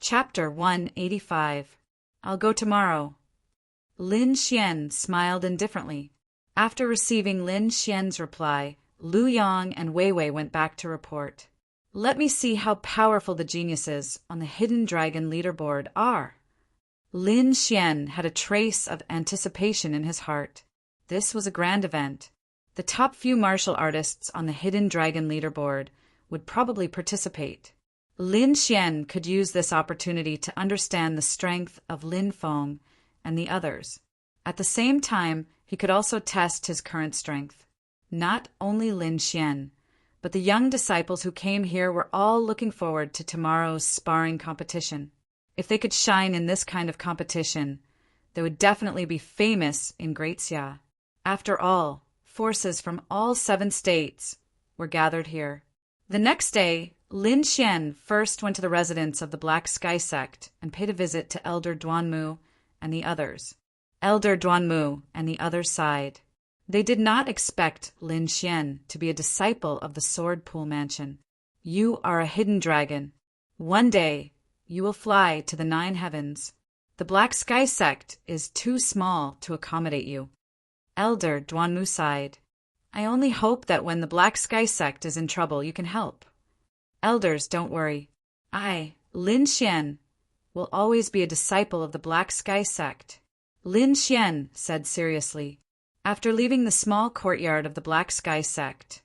Chapter 185. I'll go tomorrow. Lin Xian smiled indifferently. After receiving Lin Xian's reply, Lu Yang and Wei Wei went back to report. Let me see how powerful the geniuses on the Hidden Dragon leaderboard are. Lin Xian had a trace of anticipation in his heart. This was a grand event. The top few martial artists on the Hidden Dragon leaderboard would probably participate. Lin Xian could use this opportunity to understand the strength of Lin Feng and the others. At the same time, he could also test his current strength. Not only Lin Xian, but the young disciples who came here were all looking forward to tomorrow's sparring competition. If they could shine in this kind of competition, they would definitely be famous in Great Xia. After all, forces from all 7 states were gathered here. The next day, Lin Xian first went to the residence of the Black Sky sect and paid a visit to Elder Duanmu and the others. Elder Duanmu and the others sighed. They did not expect Lin Xian to be a disciple of the Sword Pool Mansion. You are a hidden dragon. One day, you will fly to the 9 heavens. The Black Sky sect is too small to accommodate you. Elder Duanmu sighed. I only hope that when the Black Sky sect is in trouble, you can help. Elders, don't worry. I, Lin Xian, will always be a disciple of the Black Sky sect. Lin Xian said seriously. After leaving the small courtyard of the Black Sky sect,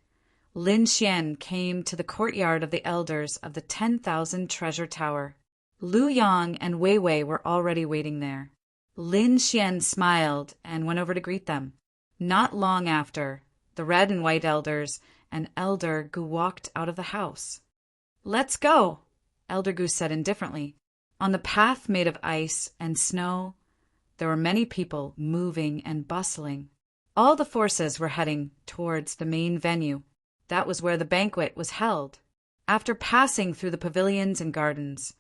Lin Xian came to the courtyard of the elders of the 10,000 Treasure Tower. Lu Yang and Wei Wei were already waiting there. Lin Xian smiled and went over to greet them. Not long after, the red and white elders and Elder Gu walked out of the house. Let's go, Elder Gu said indifferently. On the path made of ice and snow, there were many people moving and bustling. All the forces were heading towards the main venue. That was where the banquet was held. After passing through the pavilions and gardens,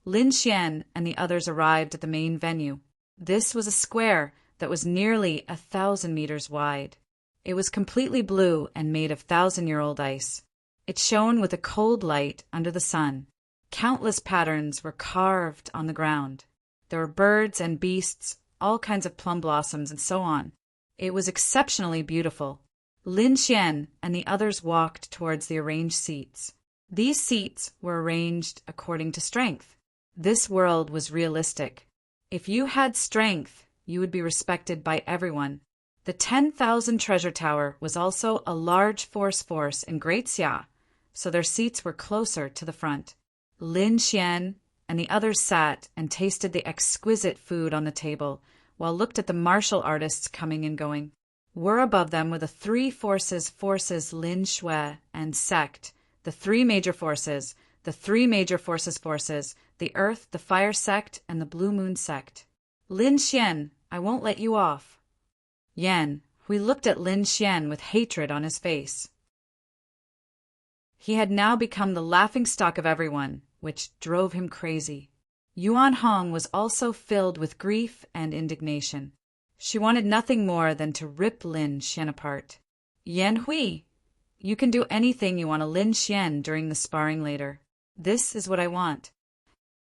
Lin Xian and the others arrived at the main venue. This was a square that was nearly 1,000 meters wide. It was completely blue and made of 1,000-year-old ice. It shone with a cold light under the sun. Countless patterns were carved on the ground. There were birds and beasts, all kinds of plum blossoms, and so on. It was exceptionally beautiful. Lin Xian and the others walked towards the arranged seats. These seats were arranged according to strength. This world was realistic. If you had strength, you would be respected by everyone. The 10,000 Treasure Tower was also a large force in Great Xia, so their seats were closer to the front. Lin Xian and the others sat and tasted the exquisite food on the table, while looked at the martial artists coming and going. Above them were the 3 forces Lin Shui and sect, the 3 major forces, the Earth, the Fire sect, and the Blue Moon sect. Lin Xian, I won't let you off. Yan, we looked at Lin Xian with hatred on his face. He had now become the laughingstock of everyone, which drove him crazy. Yuan Hong was also filled with grief and indignation. She wanted nothing more than to rip Lin Xian apart. Yan Hui, you can do anything you want to Lin Xian during the sparring later. This is what I want.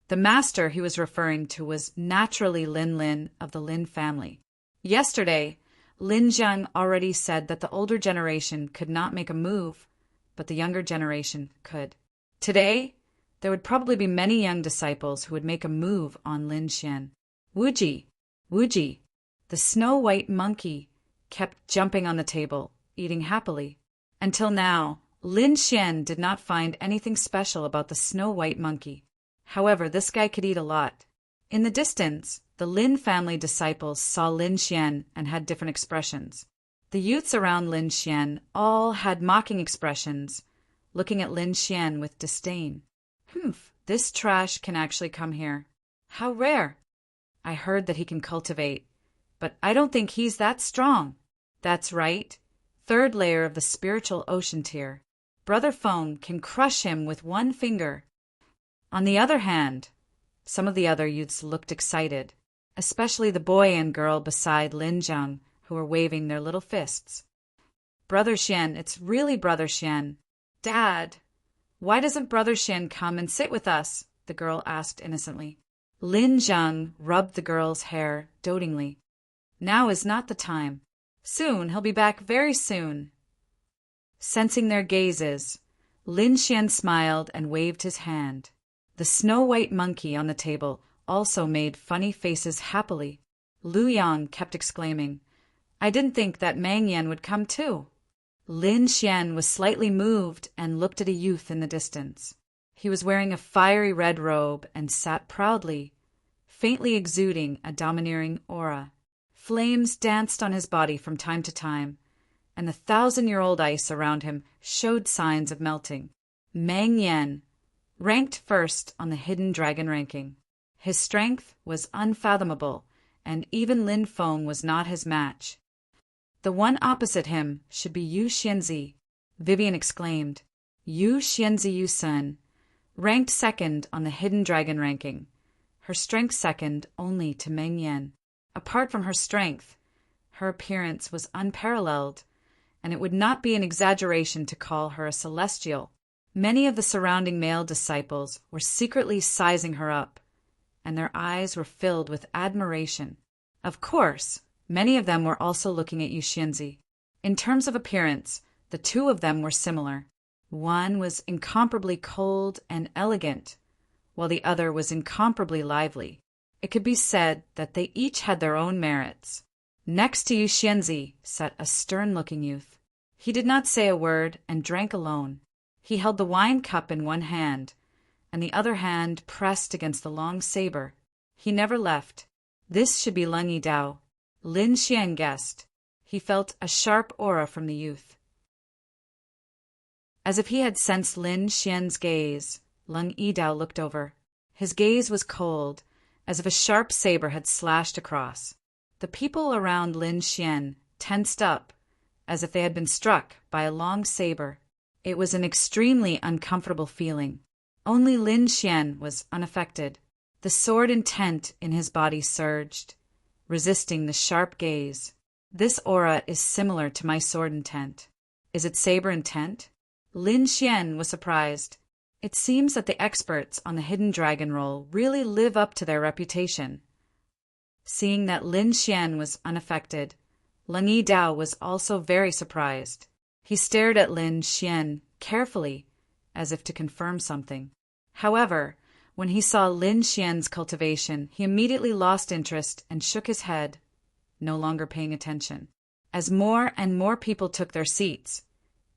The master he was referring to was naturally Lin of the Lin family. Yesterday, Lin Zhang already said that the older generation could not make a move, but the younger generation could. Today, there would probably be many young disciples who would make a move on Lin Xian. Wuji, the snow-white monkey, kept jumping on the table, eating happily. Until now, Lin Xian did not find anything special about the snow-white monkey. However, this guy could eat a lot. In the distance, the Lin family disciples saw Lin Xian and had different expressions. The youths around Lin Xian all had mocking expressions, looking at Lin Xian with disdain. This trash can actually come here. How rare. I heard that he can cultivate, but I don't think he's that strong. That's right. 3rd layer of the spiritual ocean tier. Brother Feng can crush him with 1 finger. On the other hand, some of the other youths looked excited, especially the boy and girl beside Lin Zhang, who were waving their little fists. Brother Xian, it's really Brother Xian. Dad, why doesn't Brother Xian come and sit with us? the girl asked innocently. Lin Zhang rubbed the girl's hair dotingly. Now is not the time. Soon, he'll be back very soon. Sensing their gazes, Lin Xian smiled and waved his hand. The snow-white monkey on the table also made funny faces happily. Lu Yang kept exclaiming, I didn't think that Mang Yan would come too. Lin Xian was slightly moved and looked at a youth in the distance. He was wearing a fiery red robe and sat proudly, faintly exuding a domineering aura. Flames danced on his body from time to time, and the 1,000-year-old ice around him showed signs of melting. Mang Yan ranked first on the hidden dragon ranking. His strength was unfathomable, and even Lin Feng was not his match. The one opposite him should be Yu Xianzi, Vivian exclaimed. Yu Xianzi Yu Sun ranked second on the hidden dragon ranking, her strength second only to Meng Yan. Apart from her strength, her appearance was unparalleled, and it would not be an exaggeration to call her a celestial. Many of the surrounding male disciples were secretly sizing her up, and their eyes were filled with admiration. Of course, many of them were also looking at Yu Xianzi. In terms of appearance, the two of them were similar. One was incomparably cold and elegant, while the other was incomparably lively. It could be said that they each had their own merits. Next to Yu Xianzi sat a stern-looking youth. He did not say a word and drank alone. He held the wine cup in one hand, and the other hand pressed against the long saber. He never left. This should be Leng Yidao. Lin Xian guessed. He felt a sharp aura from the youth. As if he had sensed Lin Xian's gaze, Leng Yidao looked over. His gaze was cold, as if a sharp saber had slashed across. The people around Lin Xian tensed up, as if they had been struck by a long saber. It was an extremely uncomfortable feeling. Only Lin Xian was unaffected. The sword intent in his body surged, resisting the sharp gaze. This aura is similar to my sword intent. Is it saber intent? Lin Xian was surprised. It seems that the experts on the hidden dragon role really live up to their reputation. Seeing that Lin Xian was unaffected, Leng Yidao was also very surprised. He stared at Lin Xian carefully, as if to confirm something. However, when he saw Lin Xian's cultivation, he immediately lost interest and shook his head, no longer paying attention. As more and more people took their seats,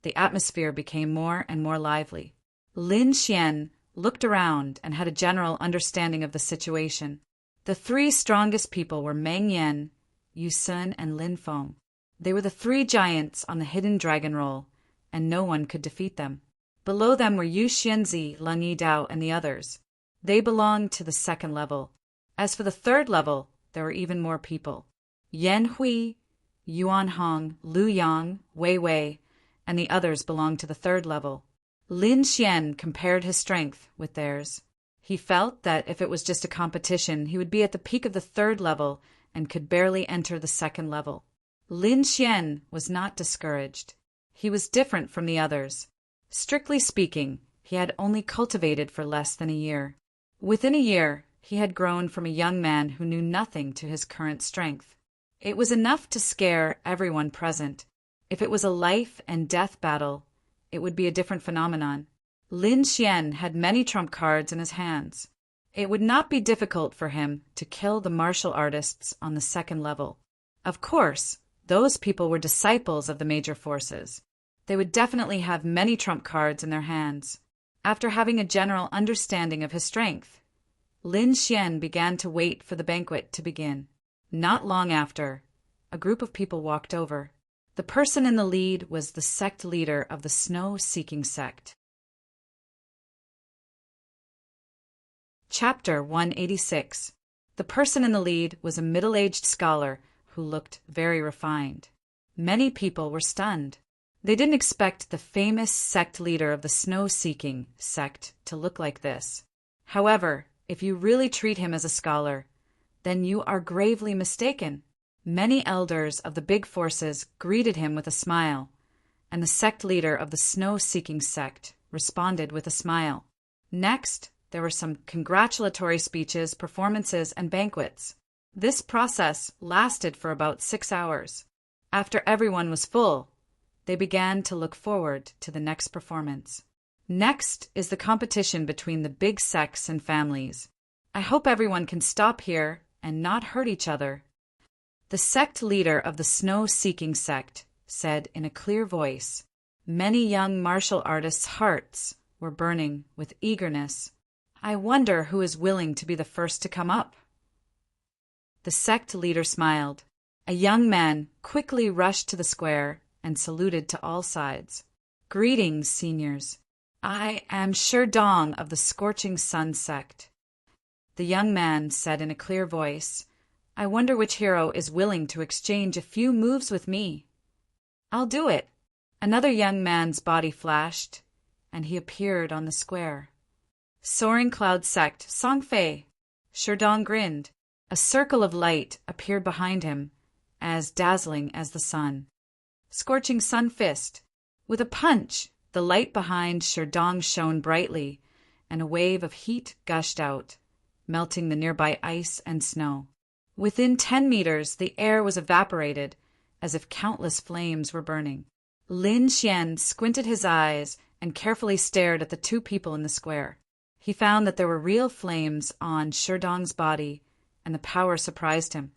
the atmosphere became more and more lively. Lin Xian looked around and had a general understanding of the situation. The three strongest people were Meng Yan, Yu Sun, and Lin Feng. They were the three giants on the hidden dragon roll, and no one could defeat them. Below them were Yu Xianzi, Leng Yidao, and the others. They belonged to the second level. As for the third level, there were even more people. Yan Hui, Yuan Hong, Lu Yang, Wei Wei, and the others belonged to the third level. Lin Xian compared his strength with theirs. He felt that if it was just a competition, he would be at the peak of the third level and could barely enter the second level. Lin Xian was not discouraged. He was different from the others. Strictly speaking, he had only cultivated for less than a year. Within a year, he had grown from a young man who knew nothing to his current strength. It was enough to scare everyone present. If it was a life and death battle, it would be a different phenomenon. Lin Xian had many trump cards in his hands. It would not be difficult for him to kill the martial artists on the second level. Of course, those people were disciples of the major forces. They would definitely have many trump cards in their hands. After having a general understanding of his strength, Lin Xian began to wait for the banquet to begin. Not long after, a group of people walked over. The person in the lead was the sect leader of the snow-seeking sect. Chapter 186. The person in the lead was a middle-aged scholar who looked very refined. Many people were stunned. They didn't expect the famous sect leader of the snow-seeking sect to look like this. However, if you really treat him as a scholar, then you are gravely mistaken. Many elders of the big forces greeted him with a smile, and the sect leader of the snow-seeking sect responded with a smile. Next, There were some congratulatory speeches, performances, and banquets. This process lasted for about 6 hours. After everyone was full, they began to look forward to the next performance. Next is the competition between the big sects and families. I hope everyone can stop here and not hurt each other. The sect leader of the snow-seeking sect said in a clear voice. Many young martial artists' hearts were burning with eagerness. I wonder who is willing to be the first to come up. The sect leader smiled. A young man quickly rushed to the square and saluted to all sides. Greetings, seniors. I am Sherdong of the Scorching Sun sect. The young man said in a clear voice, I wonder which hero is willing to exchange a few moves with me. I'll do it. Another young man's body flashed, and he appeared on the square. Soaring Cloud sect, Songfei. Sherdong grinned. A circle of light appeared behind him, as dazzling as the sun. Scorching Sun fist. With a punch, the light behind Sherdong shone brightly, and a wave of heat gushed out, melting the nearby ice and snow. Within 10 meters, the air was evaporated, as if countless flames were burning. Lin Xian squinted his eyes and carefully stared at the two people in the square. He found that there were real flames on Sherdong's body, and the power surprised him.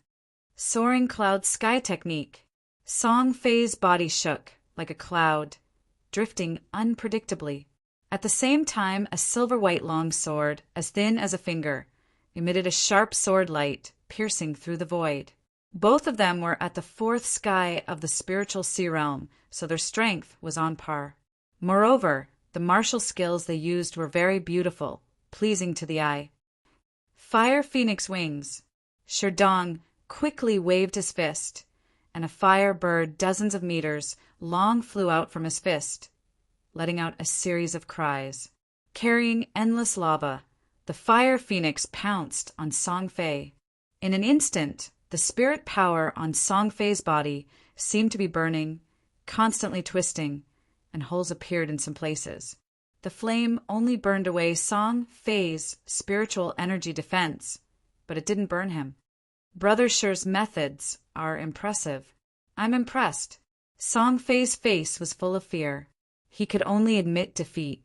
Soaring Cloud Sky Technique. Song Fei's body shook like a cloud, drifting unpredictably. At the same time, a silver-white long sword, as thin as a finger, emitted a sharp sword light, piercing through the void. Both of them were at the 4th sky of the spiritual sea realm, so their strength was on par. Moreover, the martial skills they used were very beautiful, pleasing to the eye. Fire Phoenix Wings. Sherdong quickly waved his fist, and a fire bird dozens of meters long flew out from his fist, letting out a series of cries. Carrying endless lava, the fire phoenix pounced on Song Fei. In an instant, the spirit power on Song Fei's body seemed to be burning, constantly twisting, and holes appeared in some places. The flame only burned away Song Fei's spiritual energy defense, but it didn't burn him. Brother Shi's methods are impressive. I'm impressed. Song Fei's face was full of fear. He could only admit defeat.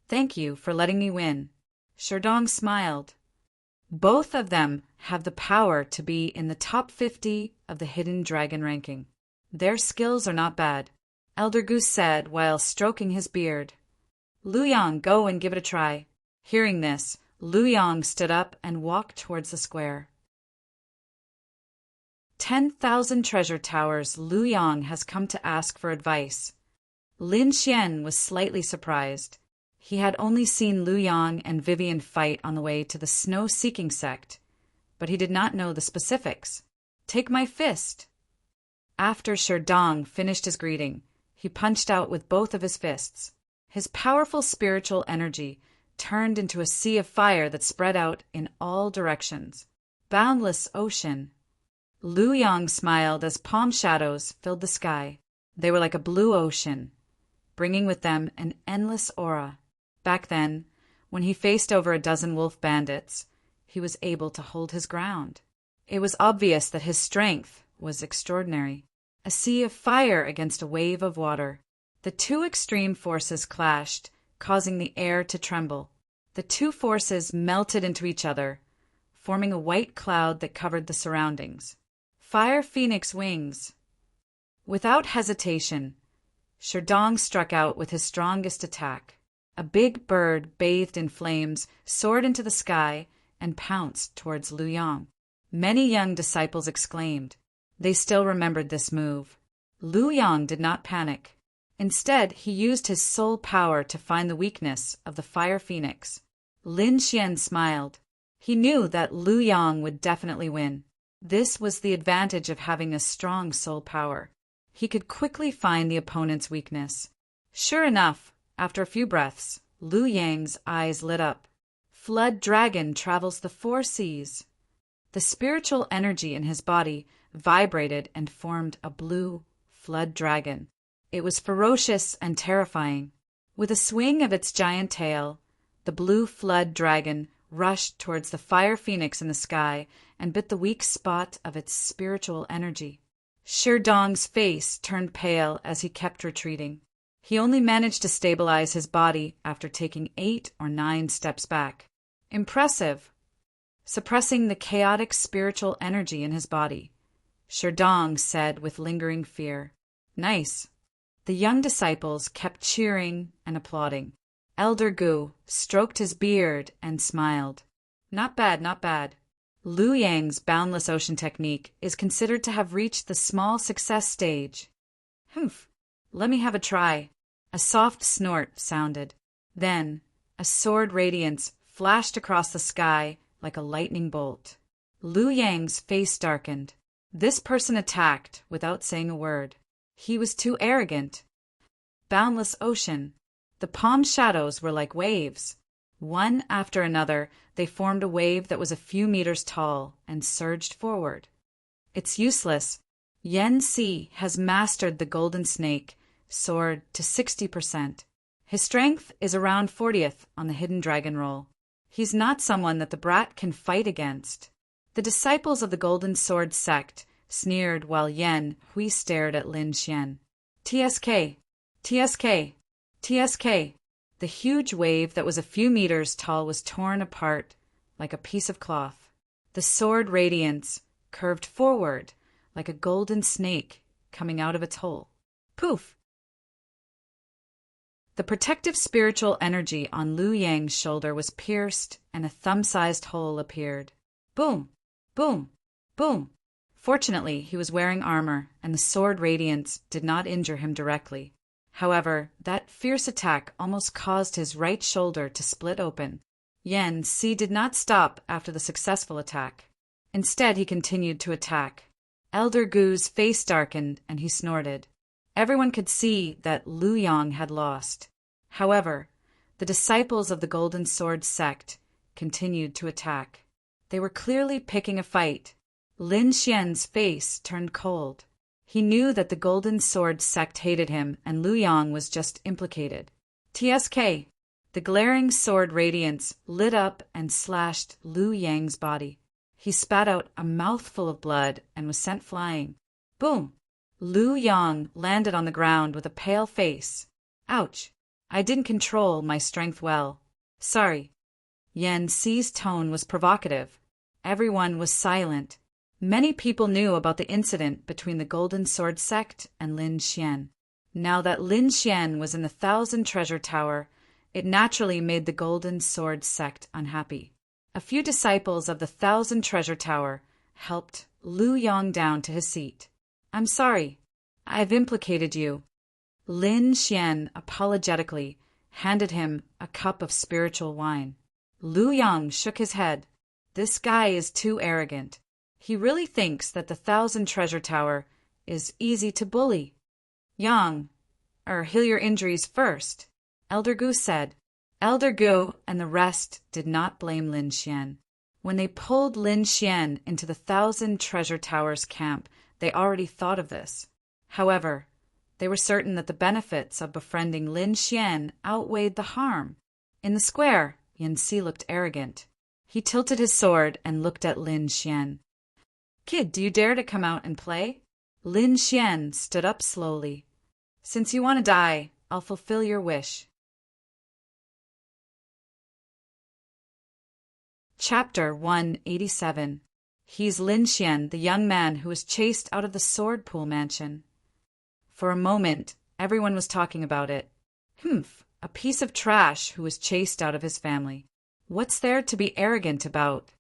Thank you for letting me win. Sherdong smiled. Both of them have the power to be in the top 50 of the Hidden Dragon ranking. Their skills are not bad, Elder Goose said while stroking his beard. Lu Yang, go and give it a try. Hearing this, Lu Yang stood up and walked towards the square. 10,000 treasure towers. Lu Yang has come to ask for advice. Lin Xian was slightly surprised. He had only seen Lu Yang and Vivian fight on the way to the snow-seeking sect, but he did not know the specifics. Take my fist. After Sherdong finished his greeting, he punched out with both of his fists. His powerful spiritual energy turned into a sea of fire that spread out in all directions. Boundless ocean. Lu Yang smiled as palm shadows filled the sky. They were like a blue ocean, bringing with them an endless aura. Back then, when he faced over a dozen wolf bandits, he was able to hold his ground. It was obvious that his strength was extraordinary. A sea of fire against a wave of water. The two extreme forces clashed, causing the air to tremble. The two forces melted into each other, forming a white cloud that covered the surroundings. Fire Phoenix Wings. Without hesitation, Sherdong struck out with his strongest attack. A big bird bathed in flames soared into the sky and pounced towards Lu Yang. Many young disciples exclaimed. They still remembered this move. Lu Yang did not panic. Instead, he used his soul power to find the weakness of the fire phoenix. Lin Xian smiled. He knew that Lu Yang would definitely win. This was the advantage of having a strong soul power. He could quickly find the opponent's weakness. Sure enough, after a few breaths, Lu Yang's eyes lit up. Flood Dragon travels the 4 seas. The spiritual energy in his body vibrated and formed a blue flood dragon. It was ferocious and terrifying. With a swing of its giant tail, The blue flood dragon rushed towards the fire phoenix in the sky and bit the weak spot of its spiritual energy. Sherdong's face turned pale as he kept retreating. He only managed to stabilize his body after taking 8 or 9 steps back. Impressive! Suppressing the chaotic spiritual energy in his body. Sherdong said with lingering fear. Nice. The young disciples kept cheering and applauding. Elder Gu stroked his beard and smiled. Not bad, not bad. Liu Yang's boundless ocean technique is considered to have reached the small success stage. Humph, let me have a try. A soft snort sounded. Then, a sword radiance flashed across the sky like a lightning bolt. Liu Yang's face darkened. This person attacked without saying a word. He was too arrogant. Boundless ocean. The palm shadows were like waves. One after another, they formed a wave that was a few meters tall and surged forward. It's useless. Yen Si has mastered the golden snake sword to 60%. His strength is around 40th on the hidden dragon roll. He's not someone that the brat can fight against. The disciples of the golden sword sect sneered while Yen Hui stared at Lin Xian. TSK! TSK! TSK! The huge wave that was a few meters tall was torn apart like a piece of cloth. The sword radiance curved forward like a golden snake coming out of its hole. Poof! The protective spiritual energy on Liu Yang's shoulder was pierced and a thumb-sized hole appeared. Boom! Boom! Boom! Fortunately, he was wearing armor, and the sword radiance did not injure him directly. However, that fierce attack almost caused his right shoulder to split open. Yen Si did not stop after the successful attack. Instead, he continued to attack. Elder Gu's face darkened, and he snorted. Everyone could see that Liu Yang had lost. However, the disciples of the Golden Sword sect continued to attack. They were clearly picking a fight. Lin Xian's face turned cold. He knew that the Golden Sword sect hated him, and Liu Yang was just implicated. TSK! The glaring sword radiance lit up and slashed Liu Yang's body. He spat out a mouthful of blood and was sent flying. Boom! Liu Yang landed on the ground with a pale face. Ouch! I didn't control my strength well. Sorry. Yen Si's tone was provocative. Everyone was silent. Many people knew about the incident between the Golden Sword sect and Lin Xian. Now that Lin Xian was in the 1,000 Treasure Tower, it naturally made the Golden Sword sect unhappy. A few disciples of the 1,000 Treasure Tower helped Liu Yang down to his seat. I'm sorry. I've implicated you. Lin Xian apologetically handed him a cup of spiritual wine. Liu Yang shook his head. This guy is too arrogant. He really thinks that the 1,000 Treasure Tower is easy to bully. Yang, heal your injuries first, Elder Gu said. Elder Gu and the rest did not blame Lin Xian. When they pulled Lin Xian into the 1,000 Treasure Tower's camp, they already thought of this. However, they were certain that the benefits of befriending Lin Xian outweighed the harm. In the square, Yen Si looked arrogant. He tilted his sword and looked at Lin Xian. Kid, do you dare to come out and play? Lin Xian stood up slowly. Since you want to die, I'll fulfill your wish. Chapter 187. He's Lin Xian, the young man who was chased out of the Sword Pool mansion. For a moment, everyone was talking about it. A piece of trash who was chased out of his family. What's there to be arrogant about?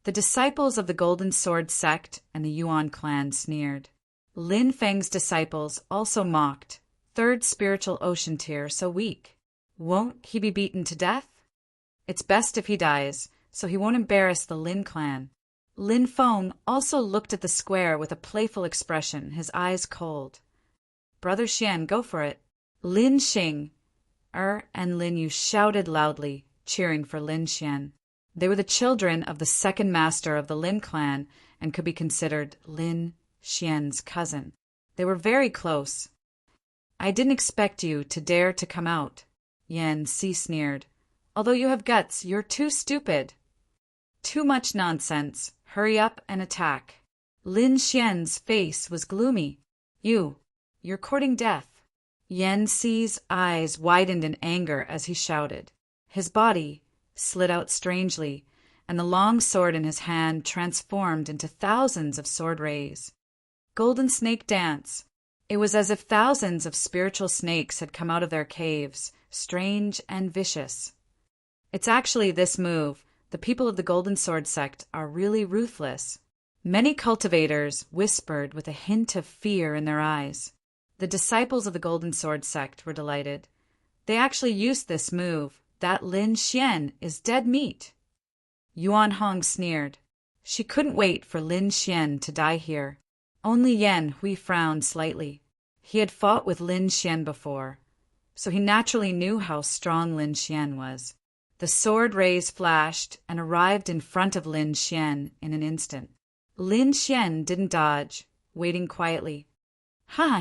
The disciples of the Golden Sword sect and the Yuan clan sneered. Lin Feng's disciples also mocked. Third spiritual ocean tier, so weak. Won't he be beaten to death? It's best if he dies, so he won't embarrass the Lin clan. Lin Feng also looked at the square with a playful expression, his eyes cold. Brother Xian, go for it. Lin Xing, and Lin Yu shouted loudly, cheering for Lin Xian. They were the children of the second master of the Lin clan and could be considered Lin Xian's cousin. They were very close. I didn't expect you to dare to come out, Yen Si sneered. Although you have guts, you're too stupid. Too much nonsense. Hurry up and attack. Lin Xian's face was gloomy. You're courting death. Yan Xi's eyes widened in anger as he shouted. His body slid out strangely, and the long sword in his hand transformed into thousands of sword rays. Golden snake dance. It was as if thousands of spiritual snakes had come out of their caves, strange and vicious. It's actually this move. The people of the Golden Sword sect are really ruthless. Many cultivators whispered with a hint of fear in their eyes. The disciples of the Golden Sword sect were delighted. They actually used this move. That Lin Xian is dead meat. Yuan Hong sneered. She couldn't wait for Lin Xian to die here. Only Yan Hui frowned slightly. He had fought with Lin Xian before, so he naturally knew how strong Lin Xian was. The sword rays flashed and arrived in front of Lin Xian in an instant. Lin Xian didn't dodge, waiting quietly.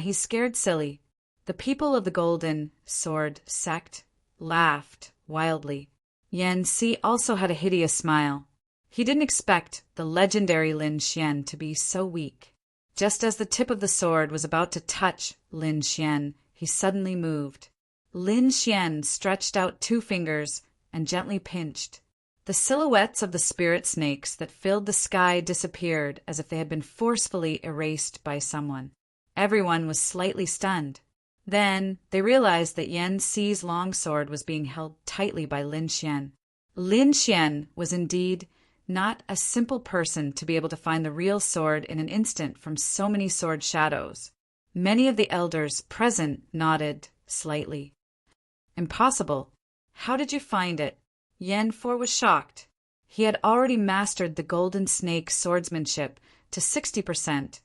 He's scared silly. The people of the Golden Sword sect laughed wildly. Yan Xi also had a hideous smile. He didn't expect the legendary Lin Xian to be so weak. Just as the tip of the sword was about to touch Lin Xian, he suddenly moved. Lin Xian stretched out 2 fingers and gently pinched. The silhouettes of the spirit snakes that filled the sky disappeared as if they had been forcefully erased by someone. Everyone was slightly stunned. Then they realized that Yan Xi's longsword was being held tightly by Lin Xian. Lin Xian was indeed not a simple person to be able to find the real sword in an instant from so many sword shadows. Many of the elders present nodded slightly. Impossible. How did you find it? Yan For was shocked. He had already mastered the golden snake swordsmanship to 60%,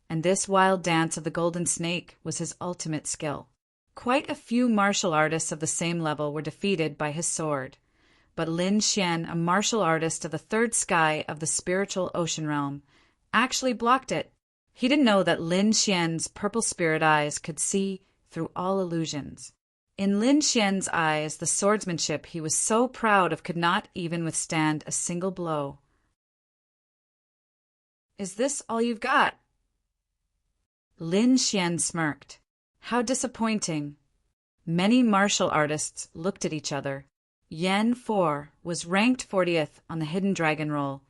and this wild dance of the golden snake was his ultimate skill. Quite a few martial artists of the same level were defeated by his sword, but Lin Xian, a martial artist of the third sky of the spiritual ocean realm, actually blocked it. He didn't know that Lin Xian's purple spirit eyes could see through all illusions. In Lin Xian's eyes, the swordsmanship he was so proud of could not even withstand a single blow. Is this all you've got? Lin Xian smirked. How disappointing. Many martial artists looked at each other. Yan For was ranked 40th on the Hidden Dragon roll,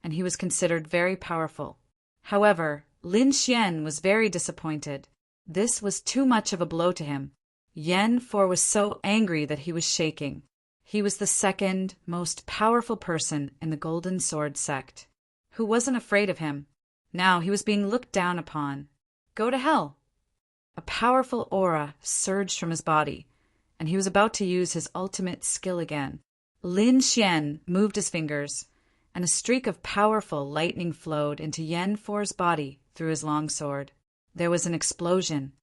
and he was considered very powerful. However, Lin Xian was very disappointed. This was too much of a blow to him. Yan For was so angry that he was shaking. He was the second most powerful person in the Golden Sword sect, who wasn't afraid of him. Now he was being looked down upon. Go to hell! A powerful aura surged from his body, and he was about to use his ultimate skill again. Lin Xian moved his fingers, and a streak of powerful lightning flowed into Yan For's body through his long sword. There was an explosion.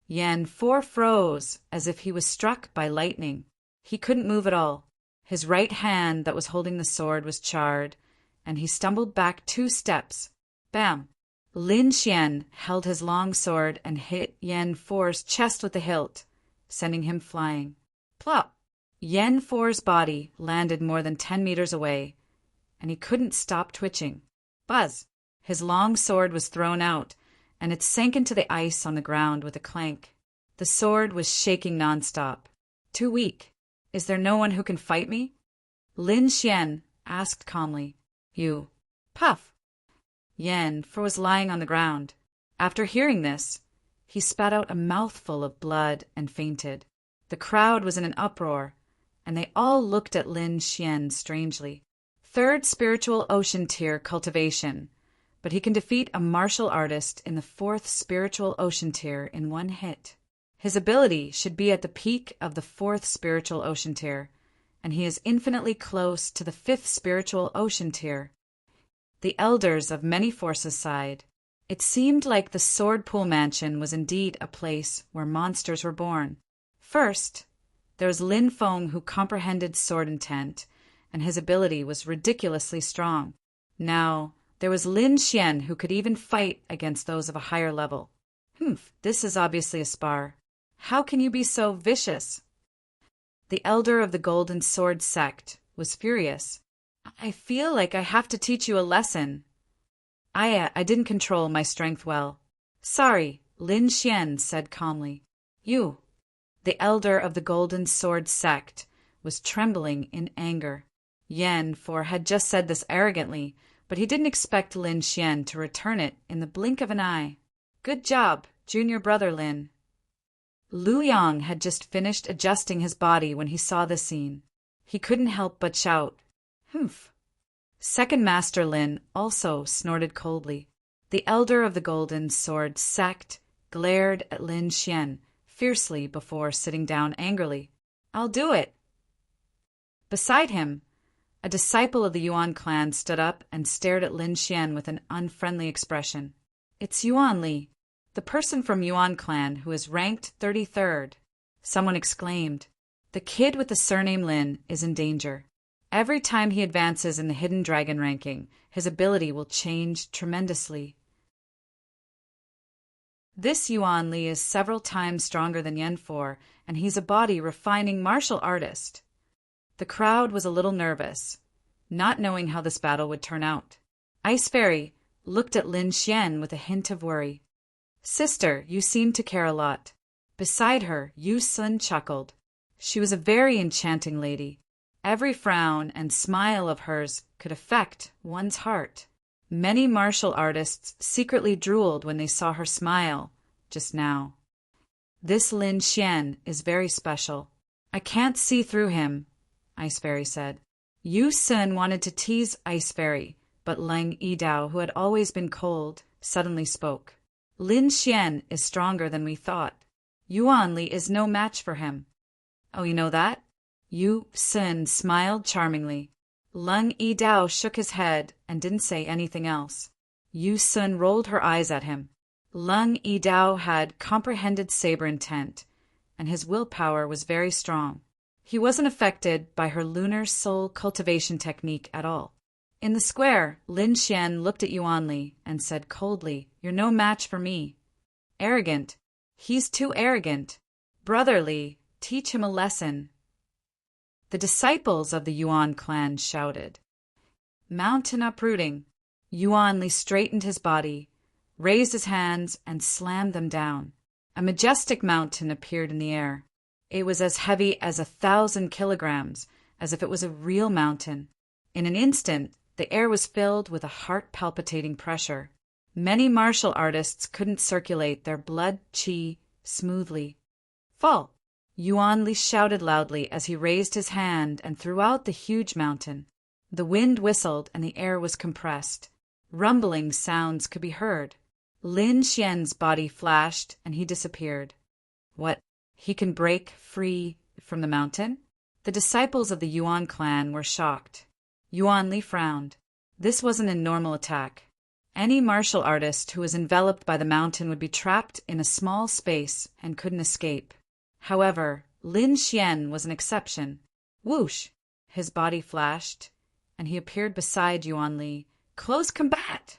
Yan For froze as if he was struck by lightning. He couldn't move at all. His right hand that was holding the sword was charred, and he stumbled back 2 steps. Bam! Lin Xian held his long sword and hit Yan For's chest with the hilt, sending him flying. Plop! Yan For's body landed more than 10 meters away, and he couldn't stop twitching. Buzz! His long sword was thrown out, and it sank into the ice on the ground with a clank. The sword was shaking nonstop. Too weak. Is there no one who can fight me? Lin Xian asked calmly. You. Puff! Yan For was lying on the ground. After hearing this, he spat out a mouthful of blood and fainted. The crowd was in an uproar, and they all looked at Lin Xian strangely. 3rd spiritual ocean tier cultivation, but he can defeat a martial artist in the 4th spiritual ocean tier in 1 hit. His ability should be at the peak of the 4th spiritual ocean tier, and he is infinitely close to the 5th spiritual ocean tier. The elders of many forces sighed. It seemed like the Sword Pool Mansion was indeed a place where monsters were born. First, there was Lin Feng, who comprehended sword intent, and his ability was ridiculously strong. Now, there was Lin Xian, who could even fight against those of a higher level. This is obviously a spar. How can you be so vicious? The elder of the Golden Sword sect was furious. I feel like I have to teach you a lesson. I didn't control my strength well. Sorry, Lin Xian said calmly. You. The elder of the Golden Sword sect was trembling in anger. Yan For had just said this arrogantly, but he didn't expect Lin Xian to return it in the blink of an eye. Good job, junior brother Lin. Lu Yang had just finished adjusting his body when he saw the scene. He couldn't help but shout, "Humph." Second Master Lin also snorted coldly. The elder of the Golden Sword sect glared at Lin Xian fiercely before sitting down angrily. I'll do it. Beside him, a disciple of the Yuan clan stood up and stared at Lin Xian with an unfriendly expression. It's Yuan Li, the person from Yuan clan who is ranked 33rd. Someone exclaimed. The kid with the surname Lin is in danger. Every time he advances in the hidden dragon ranking, his ability will change tremendously. This Yuan Li is several times stronger than Yan For, and he's a body-refining martial artist. The crowd was a little nervous, not knowing how this battle would turn out. Ice Fairy looked at Lin Xian with a hint of worry. Sister, you seem to care a lot. Beside her, Yu Sun chuckled. She was a very enchanting lady. Every frown and smile of hers could affect one's heart. Many martial artists secretly drooled when they saw her smile just now. This Lin Xian is very special. I can't see through him, Ice Fairy said. Yu Sun wanted to tease Ice Fairy, but Lang Yidao, who had always been cold, suddenly spoke. Lin Xian is stronger than we thought. Yuan Li is no match for him. Oh, you know that? Yu Sun smiled charmingly. Lang Yidao shook his head and didn't say anything else. Yu Sun rolled her eyes at him. Lang Yidao had comprehended saber intent, and his willpower was very strong. He wasn't affected by her lunar soul cultivation technique at all. In the square, Lin Xian looked at Yuan Li and said coldly, You're no match for me. Arrogant. He's too arrogant. Brother Li, teach him a lesson. The disciples of the Yuan clan shouted. Mountain uprooting. Yuan Li straightened his body, raised his hands, and slammed them down. A majestic mountain appeared in the air. It was as heavy as 1,000 kilograms, as if it was a real mountain. In an instant, the air was filled with a heart-palpitating pressure. Many martial artists couldn't circulate their blood qi smoothly. Fall! Yuan Li shouted loudly as he raised his hand and threw out the huge mountain. The wind whistled and the air was compressed. Rumbling sounds could be heard. Lin Xian's body flashed and he disappeared. What? He can break free from the mountain? The disciples of the Yuan clan were shocked. Yuan Li frowned. This wasn't a normal attack. Any martial artist who was enveloped by the mountain would be trapped in a small space and couldn't escape. However, Lin Xian was an exception. Whoosh! His body flashed, and he appeared beside Yuan Li. Close combat!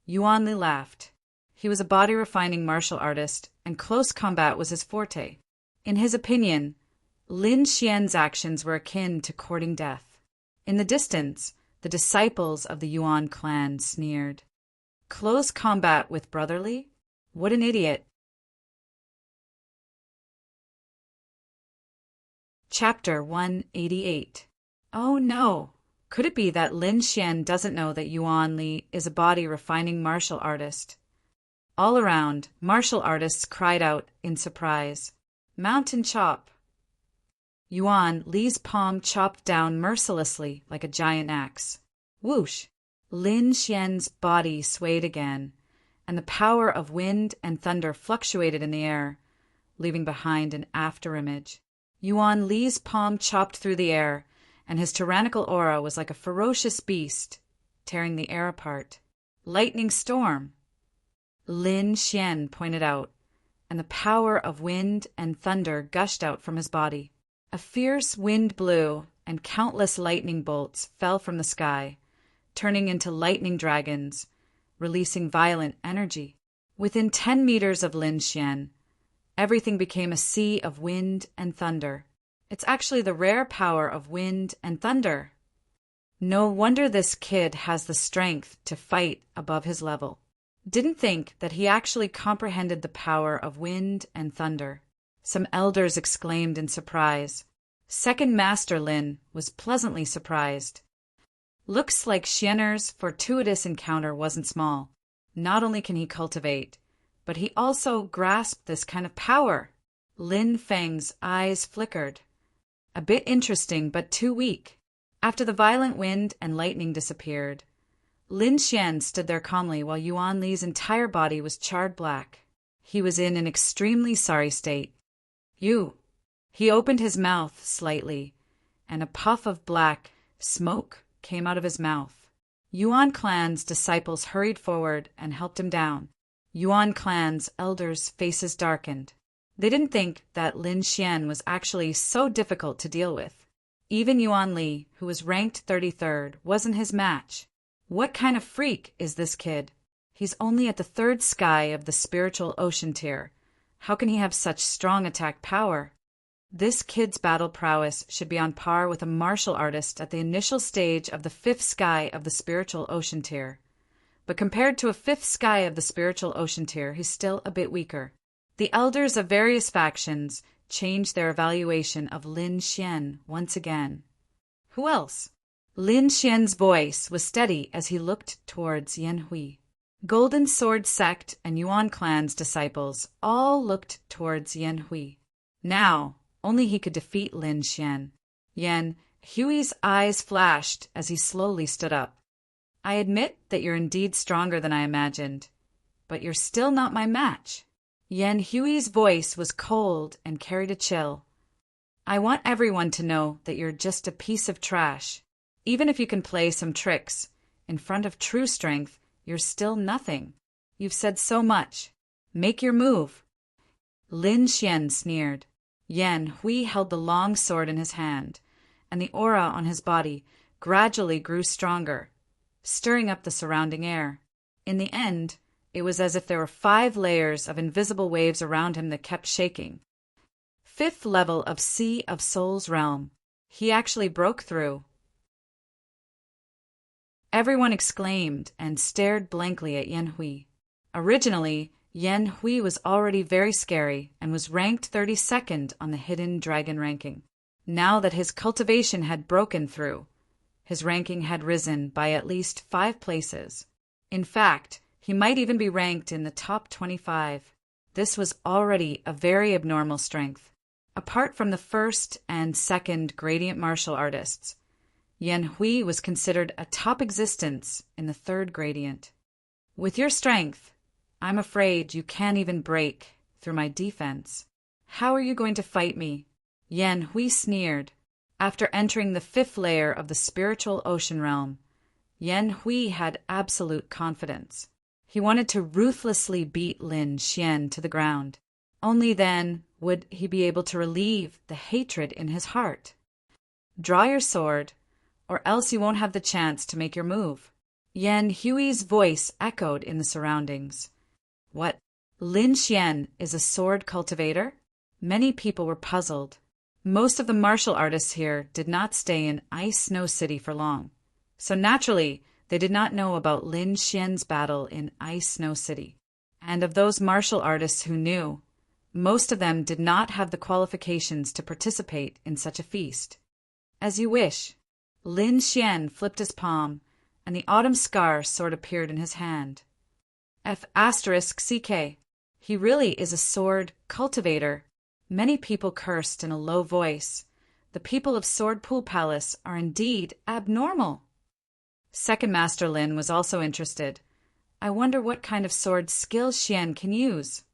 Yuan Li laughed. He was a body-refining martial artist, and close combat was his forte. In his opinion, Lin Xian's actions were akin to courting death. In the distance, the disciples of the Yuan clan sneered. Close combat with Brother Li? What an idiot! Chapter 188. Oh no! Could it be that Lin Xian doesn't know that Yuan Li is a body-refining martial artist? All around, martial artists cried out in surprise. Mountain chop! Yuan Li's palm chopped down mercilessly like a giant axe. Whoosh! Lin Xian's body swayed again, and the power of wind and thunder fluctuated in the air, leaving behind an afterimage. Yuan Li's palm chopped through the air, and his tyrannical aura was like a ferocious beast, tearing the air apart. Lightning storm! Lin Xian pointed out, and the power of wind and thunder gushed out from his body. A fierce wind blew, and countless lightning bolts fell from the sky, turning into lightning dragons, releasing violent energy. Within 10 meters of Lin Xian, everything became a sea of wind and thunder. It's actually the rare power of wind and thunder. No wonder this kid has the strength to fight above his level. Didn't think that he actually comprehended the power of wind and thunder. Some elders exclaimed in surprise. Second Master Lin was pleasantly surprised. Looks like Xian'er's fortuitous encounter wasn't small. Not only can he cultivate, but he also grasped this kind of power. Lin Feng's eyes flickered. A bit interesting, but too weak. After the violent wind and lightning disappeared, Lin Xian stood there calmly while Yuan Li's entire body was charred black. He was in an extremely sorry state. You. He opened his mouth slightly, and a puff of black smoke came out of his mouth. Yuan Clan's disciples hurried forward and helped him down. Yuan Clan's elders' faces darkened. They didn't think that Lin Xian was actually so difficult to deal with. Even Yuan Li, who was ranked 33rd, wasn't his match. What kind of freak is this kid? He's only at the 3rd sky of the spiritual ocean tier. How can he have such strong attack power? This kid's battle prowess should be on par with a martial artist at the initial stage of the 5th sky of the spiritual ocean tier. But compared to a 5th sky of the spiritual ocean tier, he's still a bit weaker. The elders of various factions changed their evaluation of Lin Xian once again. Who else? Lin Xian's voice was steady as he looked towards Yan Hui. Golden Sword Sect and Yuan Clan's disciples all looked towards Yan Hui. Now, only he could defeat Lin Xian. Yan Hui's eyes flashed as he slowly stood up. I admit that you're indeed stronger than I imagined, but you're still not my match. Yan Hui's voice was cold and carried a chill. I want everyone to know that you're just a piece of trash. Even if you can play some tricks, in front of true strength, you're still nothing. You've said so much. Make your move. Lin Xian sneered. Yan Hui held the long sword in his hand, and the aura on his body gradually grew stronger, stirring up the surrounding air. In the end, it was as if there were 5 layers of invisible waves around him that kept shaking. 5th level of Sea of Soul's realm. He actually broke through. Everyone exclaimed and stared blankly at Yan Hui. Originally, Yan Hui was already very scary and was ranked 32nd on the Hidden Dragon ranking. Now that his cultivation had broken through, his ranking had risen by at least 5 places. In fact, he might even be ranked in the top 25. This was already a very abnormal strength. Apart from the 1st and 2nd gradient martial artists, Yan Hui was considered a top existence in the 3rd gradient. With your strength, I'm afraid you can't even break through my defense. How are you going to fight me? Yan Hui sneered. After entering the 5th layer of the spiritual ocean realm, Yan Hui had absolute confidence. He wanted to ruthlessly beat Lin Xian to the ground. Only then would he be able to relieve the hatred in his heart. Draw your sword, or else you won't have the chance to make your move. Yan Hui's voice echoed in the surroundings. What? Lin Xian is a sword cultivator? Many people were puzzled. Most of the martial artists here did not stay in Ice Snow City for long, so naturally they did not know about Lin Xian's battle in Ice Snow City. And of those martial artists who knew, most of them did not have the qualifications to participate in such a feast. As you wish. Lin Xian flipped his palm, and the autumn scar sword appeared in his hand. F***CK. He really is a sword cultivator. Many people cursed in a low voice. The people of Sword Pool Palace are indeed abnormal. Second Master Lin was also interested. I wonder what kind of sword skill Xian can use.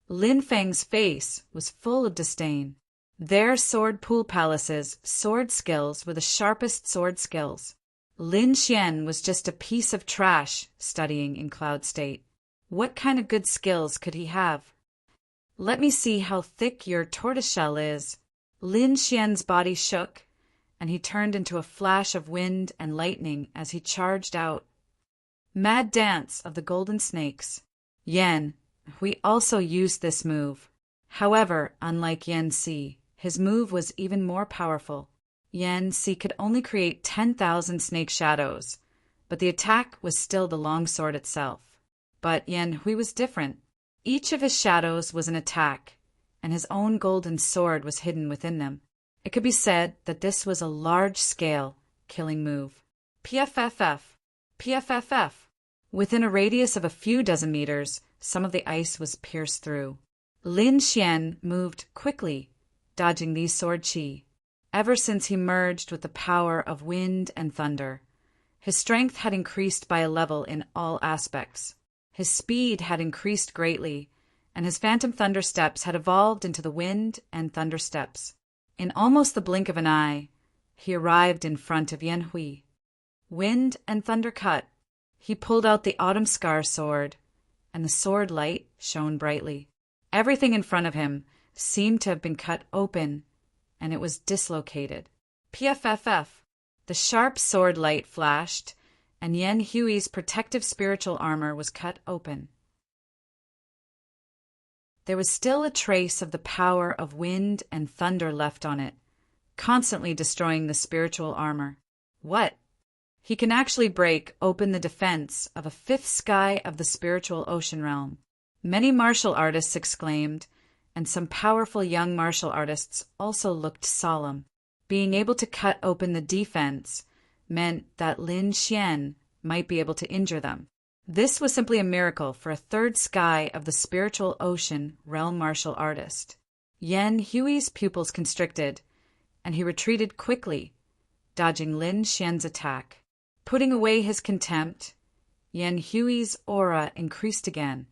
Lin Feng's face was full of disdain. Their Sword Pool Palace's sword skills were the sharpest sword skills. Lin Xian was just a piece of trash studying in Cloud State. What kind of good skills could he have? Let me see how thick your tortoiseshell is. Lin Xian's body shook, and he turned into a flash of wind and lightning as he charged out. Mad Dance of the Golden Snakes. Yan, we also used this move. However, unlike Yan Si, His move was even more powerful. Yan Si could only create 10,000 snake shadows, but the attack was still the long sword itself. But Yan Hui was different. Each of his shadows was an attack, and his own golden sword was hidden within them. It could be said that this was a large-scale killing move. PFFF. PFFF. Within a radius of a few dozen meters, some of the ice was pierced through. Lin Xian moved quickly, dodging these sword chi. Ever since he merged with the power of wind and thunder, his strength had increased by a level in all aspects. His speed had increased greatly, and his phantom thunder steps had evolved into the wind and thunder steps. In almost the blink of an eye, he arrived in front of Yan Hui. Wind and thunder cut. He pulled out the autumn scar sword, and the sword light shone brightly. Everything in front of him seemed to have been cut open, and it was dislocated. PFFF. The sharp sword light flashed, and Yan Hui's protective spiritual armor was cut open. There was still a trace of the power of wind and thunder left on it, constantly destroying the spiritual armor. What? He can actually break open the defense of a fifth sky of the spiritual ocean realm. Many martial artists exclaimed, and some powerful young martial artists also looked solemn. Being able to cut open the defense meant that Lin Xian might be able to injure them. This was simply a miracle for a third sky of the spiritual ocean realm martial artist. Yan Hui's pupils constricted, and he retreated quickly, dodging Lin Xian's attack. Putting away his contempt, Yan Hui's aura increased again.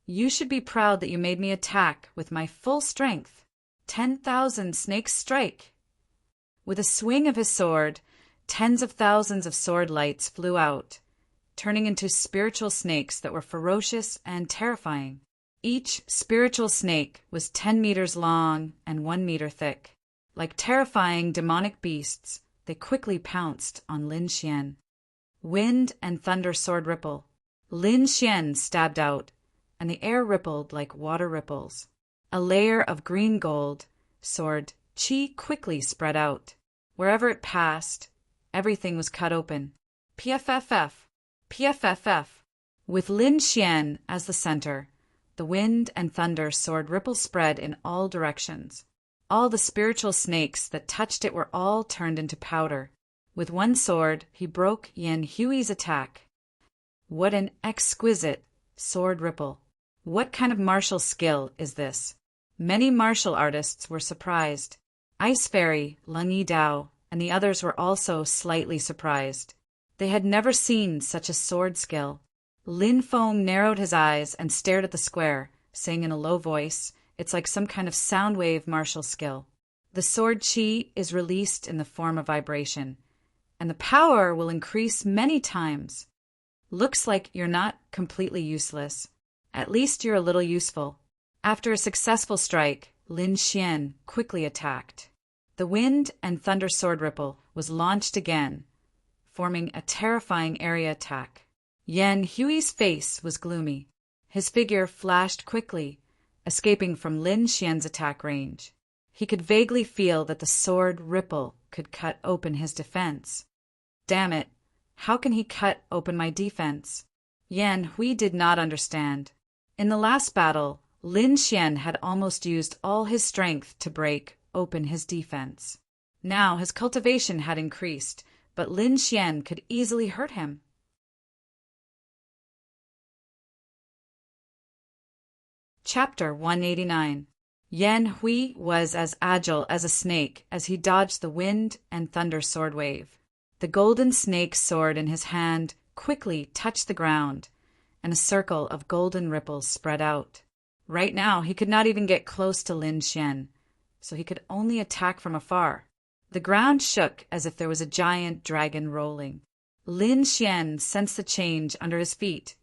You should be proud that you made me attack with my full strength. 10,000 snakes strike. With a swing of his sword, tens of thousands of sword lights flew out, turning into spiritual snakes that were ferocious and terrifying. Each spiritual snake was 10 meters long and 1 meter thick. Like terrifying demonic beasts, they quickly pounced on Lin Xian. Wind and thunder sword ripple. Lin Xian stabbed out, and the air rippled like water ripples. A layer of green gold sword chi quickly spread out. Wherever it passed, everything was cut open. PFFF. PFFF. With Lin Xian as the center, the wind and thunder sword ripple spread in all directions. All the spiritual snakes that touched it were all turned into powder. With one sword, he broke Yan Hui's attack. What an exquisite sword ripple. What kind of martial skill is this? Many martial artists were surprised. Ice Fairy, Lung Yi Dao, and the others were also slightly surprised. They had never seen such a sword skill. Lin Feng narrowed his eyes and stared at the square, saying in a low voice, "It's like some kind of sound wave martial skill. The sword chi is released in the form of vibration, and the power will increase many times. Looks like you're not completely useless. At least you're a little useful." After a successful strike, Lin Xian quickly attacked. The wind and thunder sword ripple was launched again, forming a terrifying area attack. Yan Hui's face was gloomy. His figure flashed quickly, escaping from Lin Xian's attack range. He could vaguely feel that the sword ripple could cut open his defense. Damn it! How can he cut open my defense? Yan Hui did not understand. In the last battle, Lin Xian had almost used all his strength to break open his defense. Now his cultivation had increased, but Lin Xian could easily hurt him. Chapter 189. Yan Hui was as agile as a snake as he dodged the wind and thunder sword wave. The golden snake sword in his hand quickly touched the ground, and a circle of golden ripples spread out. Right now he could not even get close to Lin Xian, so he could only attack from afar. The ground shook as if there was a giant dragon rolling. Lin Xian sensed the change under his feet,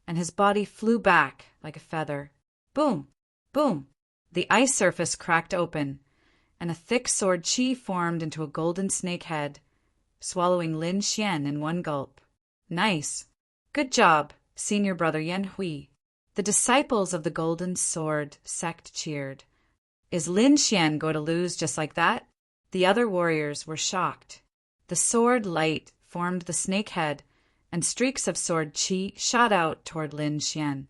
and his body flew back like a feather. Boom! Boom! The ice surface cracked open, and a thick sword chi formed into a golden snake head, swallowing Lin Xian in one gulp. Nice! Good job, senior brother Yan Hui. The disciples of the golden sword sect cheered. Is Lin Xian going to lose just like that? The other warriors were shocked. The sword light formed the snake head, and streaks of sword qi shot out toward Lin Xian.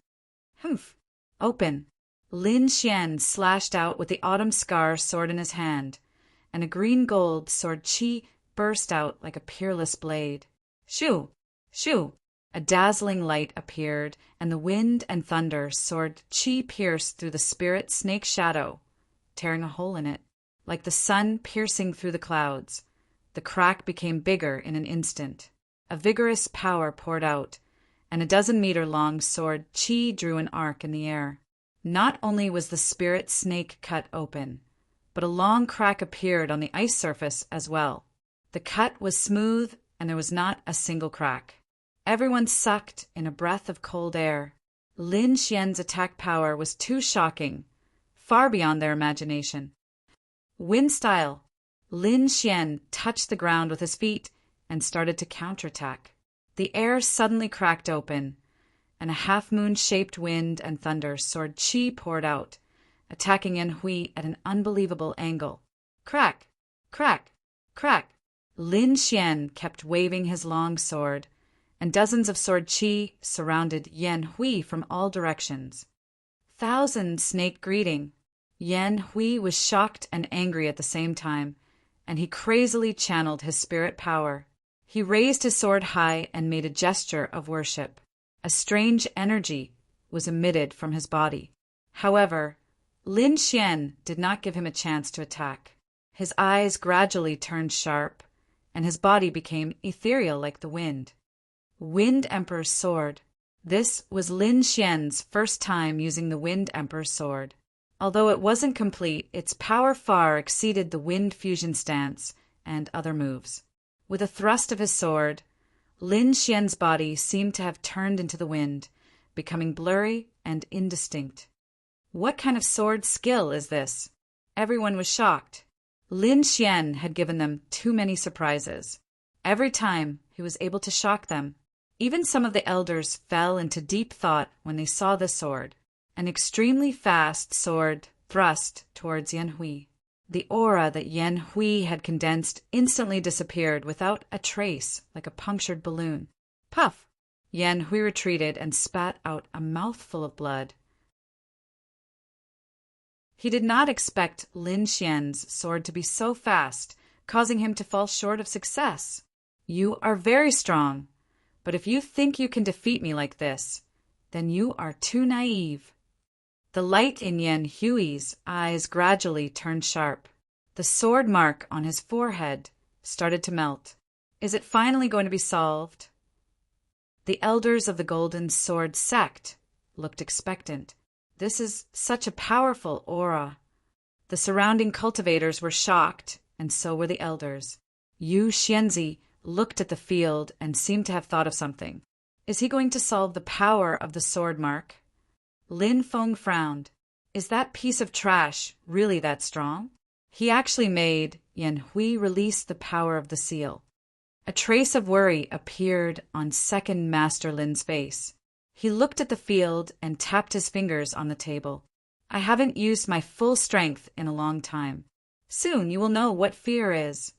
Humph! Open! Lin Xian slashed out with the autumn scar sword in his hand, and a green-gold sword qi burst out like a peerless blade. Shoo! Shoo! A dazzling light appeared, and the wind and thunder sword qi pierced through the spirit snake shadow, tearing a hole in it. Like the sun piercing through the clouds, the crack became bigger in an instant. A vigorous power poured out, and a 12-meter-long sword qi drew an arc in the air. Not only was the spirit snake cut open, but a long crack appeared on the ice surface as well. The cut was smooth, and there was not a single crack. Everyone sucked in a breath of cold air. Lin Xian's attack power was too shocking, far beyond their imagination. Wind style. Lin Xian touched the ground with his feet and started to counterattack. The air suddenly cracked open, and a half-moon-shaped wind and thunder sword qi poured out, attacking Yan Hui at an unbelievable angle. Crack! Crack! Crack! Lin Xian kept waving his long sword, and dozens of sword qi surrounded Yan Hui from all directions. Thousand snake greeting. Yan Hui was shocked and angry at the same time, and he crazily channeled his spirit power. He raised his sword high and made a gesture of worship. A strange energy was emitted from his body. However, Lin Xian did not give him a chance to attack. His eyes gradually turned sharp, and his body became ethereal like the wind. Wind Emperor's Sword. This was Lin Xian's first time using the Wind Emperor's Sword. Although it wasn't complete, its power far exceeded the Wind Fusion Stance and other moves. With a thrust of his sword, Lin Xian's body seemed to have turned into the wind, becoming blurry and indistinct. What kind of sword skill is this? Everyone was shocked. Lin Xian had given them too many surprises. Every time he was able to shock them. Even some of the elders fell into deep thought when they saw the sword. An extremely fast sword thrust towards Yan Hui. The aura that Yan Hui had condensed instantly disappeared without a trace, like a punctured balloon. Puff! Yan Hui retreated and spat out a mouthful of blood. He did not expect Lin Xian's sword to be so fast, causing him to fall short of success. You are very strong, but if you think you can defeat me like this, then you are too naive. The light in Yan Hui's eyes gradually turned sharp. The sword mark on his forehead started to melt. Is it finally going to be solved? The elders of the Golden Sword sect looked expectant. This is such a powerful aura. The surrounding cultivators were shocked, and so were the elders. Yu Xianzi looked at the field and seemed to have thought of something. Is he going to solve the power of the sword mark? Lin Feng frowned. Is that piece of trash really that strong? He actually made Yan Hui release the power of the seal. A trace of worry appeared on Second Master Lin's face. He looked at the field and tapped his fingers on the table. I haven't used my full strength in a long time. Soon you will know what fear is.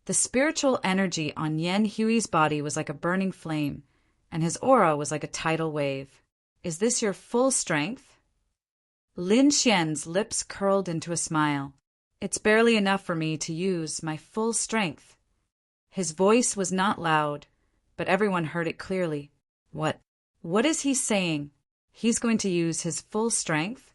The spiritual energy on Yan Hui's body was like a burning flame, and his aura was like a tidal wave. Is this your full strength? Lin Xian's lips curled into a smile. It's barely enough for me to use my full strength. His voice was not loud, but everyone heard it clearly. What is he saying? He's going to use his full strength?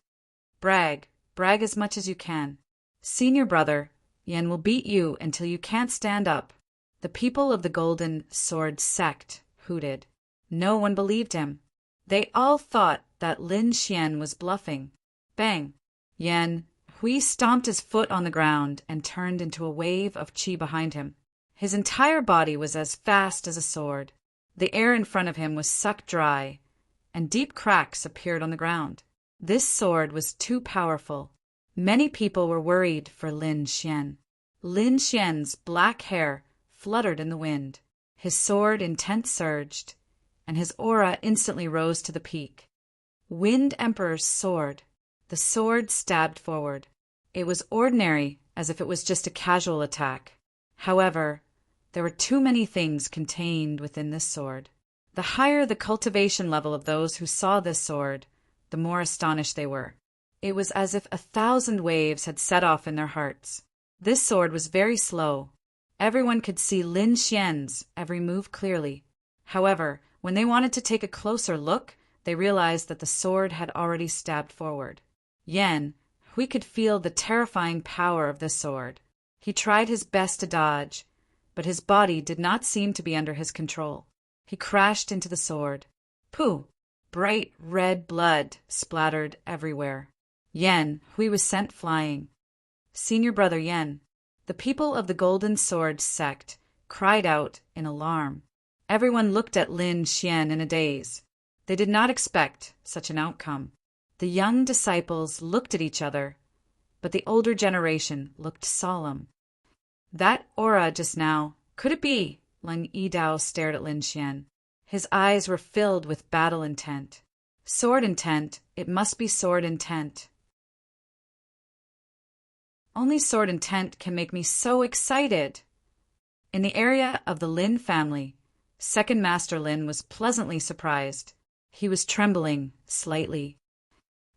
Brag as much as you can. Senior brother, Yan will beat you until you can't stand up. The people of the Golden Sword sect hooted. No one believed him. They all thought that Lin Xian was bluffing. Bang! Yan Hui stomped his foot on the ground and turned into a wave of qi behind him. His entire body was as fast as a sword. The air in front of him was sucked dry, and deep cracks appeared on the ground. This sword was too powerful. Many people were worried for Lin Xian. Lin Xian's black hair fluttered in the wind. His sword intent surged, and his aura instantly rose to the peak. Wind Emperor's Sword. The sword stabbed forward. It was ordinary, as if it was just a casual attack. However, there were too many things contained within this sword. The higher the cultivation level of those who saw this sword, the more astonished they were. It was as if 1,000 waves had set off in their hearts. This sword was very slow. Everyone could see Lin Xian's every move clearly. However, when they wanted to take a closer look, they realized that the sword had already stabbed forward. Yan Hui could feel the terrifying power of this sword. He tried his best to dodge, but his body did not seem to be under his control. He crashed into the sword. Pooh! Bright red blood splattered everywhere. Yan Hui was sent flying. Senior brother Yan, the people of the Golden Sword sect, cried out in alarm. Everyone looked at Lin Xian in a daze. They did not expect such an outcome. The young disciples looked at each other, but the older generation looked solemn. That aura just now, could it be? Leng Yidao stared at Lin Xian. His eyes were filled with battle intent. Sword intent, it must be sword intent. Only sword intent can make me so excited. In the area of the Lin family, Second Master Lin was pleasantly surprised. He was trembling slightly.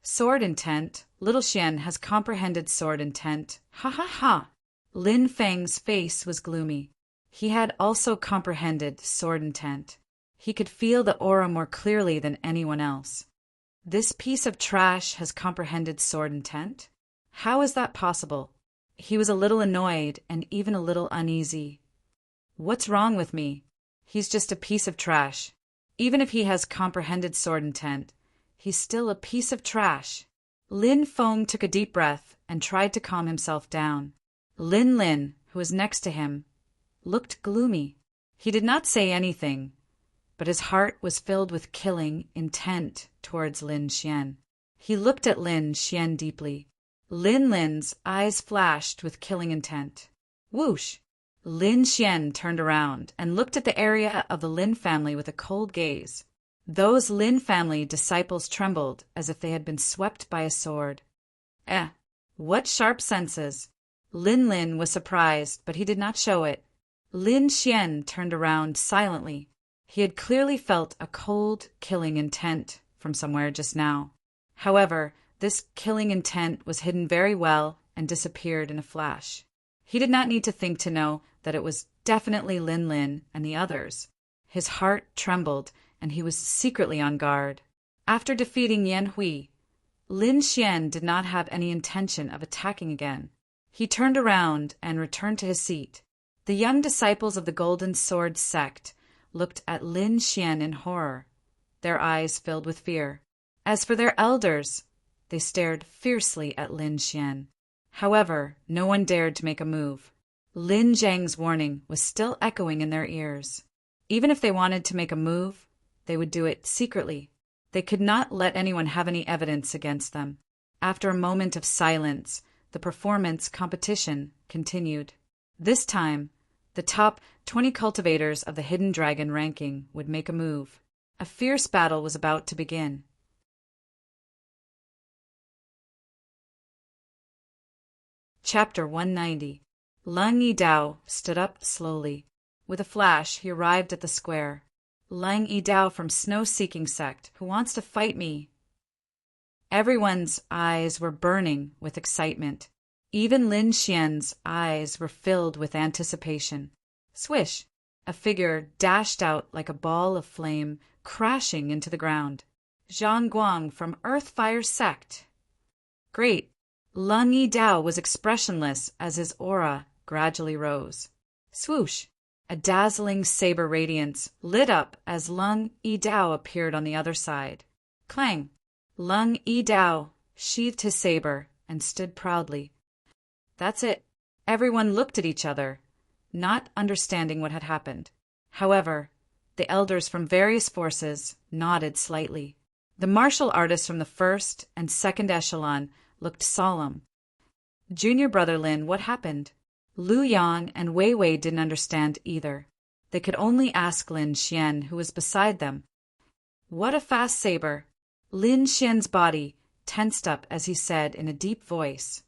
Sword intent, Little Xian has comprehended sword intent. Ha ha ha! Lin Feng's face was gloomy. He had also comprehended sword intent. He could feel the aura more clearly than anyone else. This piece of trash has comprehended sword intent? How is that possible? He was a little annoyed and even a little uneasy. What's wrong with me? He's just a piece of trash. Even if he has comprehended sword intent, he's still a piece of trash. Lin Feng took a deep breath and tried to calm himself down. Lin, who was next to him, looked gloomy. He did not say anything, but his heart was filled with killing intent towards Lin Xian. He looked at Lin Xian deeply. Lin's eyes flashed with killing intent. Whoosh! Lin Xian turned around and looked at the area of the Lin family with a cold gaze. Those Lin family disciples trembled as if they had been swept by a sword. What sharp senses! Lin was surprised, but he did not show it. Lin Xian turned around silently. He had clearly felt a cold, killing intent from somewhere just now. However, this killing intent was hidden very well and disappeared in a flash. He did not need to think to know that it was definitely Lin and the others. His heart trembled, and he was secretly on guard. After defeating Yan Hui, Lin Xian did not have any intention of attacking again. He turned around and returned to his seat. The young disciples of the Golden Sword sect looked at Lin Xian in horror, their eyes filled with fear. As for their elders, they stared fiercely at Lin Xian. However, no one dared to make a move. Lin Zhang's warning was still echoing in their ears. Even if they wanted to make a move, they would do it secretly. They could not let anyone have any evidence against them. After a moment of silence, the performance competition continued. This time, the top 20 cultivators of the Hidden Dragon ranking would make a move. A fierce battle was about to begin. Chapter 190. Leng Yidao stood up slowly. With a flash, he arrived at the square. Leng Yidao from Snow-Seeking Sect, who wants to fight me? Everyone's eyes were burning with excitement. Even Lin Xian's eyes were filled with anticipation. Swish! A figure dashed out like a ball of flame, crashing into the ground. Zhang Guang from Earth Fire Sect. Great! Leng Yidao was expressionless as his aura gradually rose. Swoosh! A dazzling saber radiance lit up as Leng Yidao appeared on the other side. Clang! Leng Yidao sheathed his saber and stood proudly. That's it. Everyone looked at each other, not understanding what had happened. However, the elders from various forces nodded slightly. The martial artists from the first and second echelon looked solemn. Junior brother Lin, what happened? Lu Yang and Wei Wei didn't understand either. They could only ask Lin Xian, who was beside them. What a fast saber! Lin Xian's body tensed up as he said in a deep voice.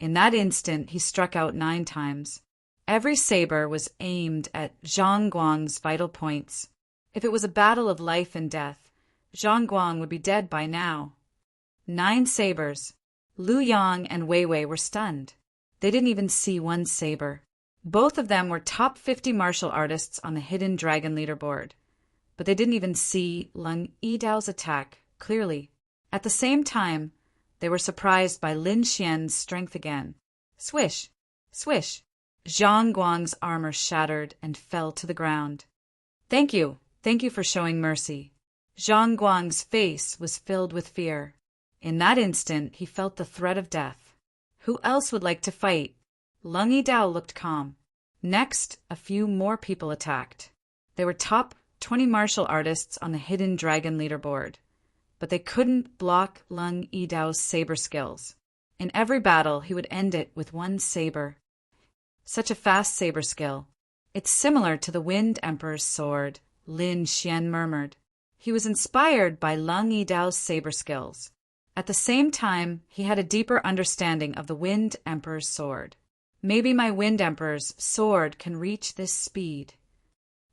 In that instant, he struck out 9 times. Every saber was aimed at Zhang Guang's vital points. If it was a battle of life and death, Zhang Guang would be dead by now. 9 sabers. Lu Yang and Wei Wei were stunned. They didn't even see one saber. Both of them were top 50 martial artists on the hidden dragon leaderboard. But they didn't even see Lung Yidao's attack clearly. At the same time, they were surprised by Lin Xian's strength again. Swish! Swish! Zhang Guang's armor shattered and fell to the ground. Thank you for showing mercy. Zhang Guang's face was filled with fear. In that instant, he felt the threat of death. Who else would like to fight? Lung Yidao looked calm. Next, a few more people attacked. They were top 20 martial artists on the hidden dragon leaderboard. But they couldn't block Lung Yidao's saber skills. In every battle, he would end it with one saber. Such a fast saber skill. It's similar to the Wind Emperor's sword, Lin Xian murmured. He was inspired by Lung Yidao's saber skills. At the same time, he had a deeper understanding of the Wind Emperor's sword. Maybe my Wind Emperor's sword can reach this speed.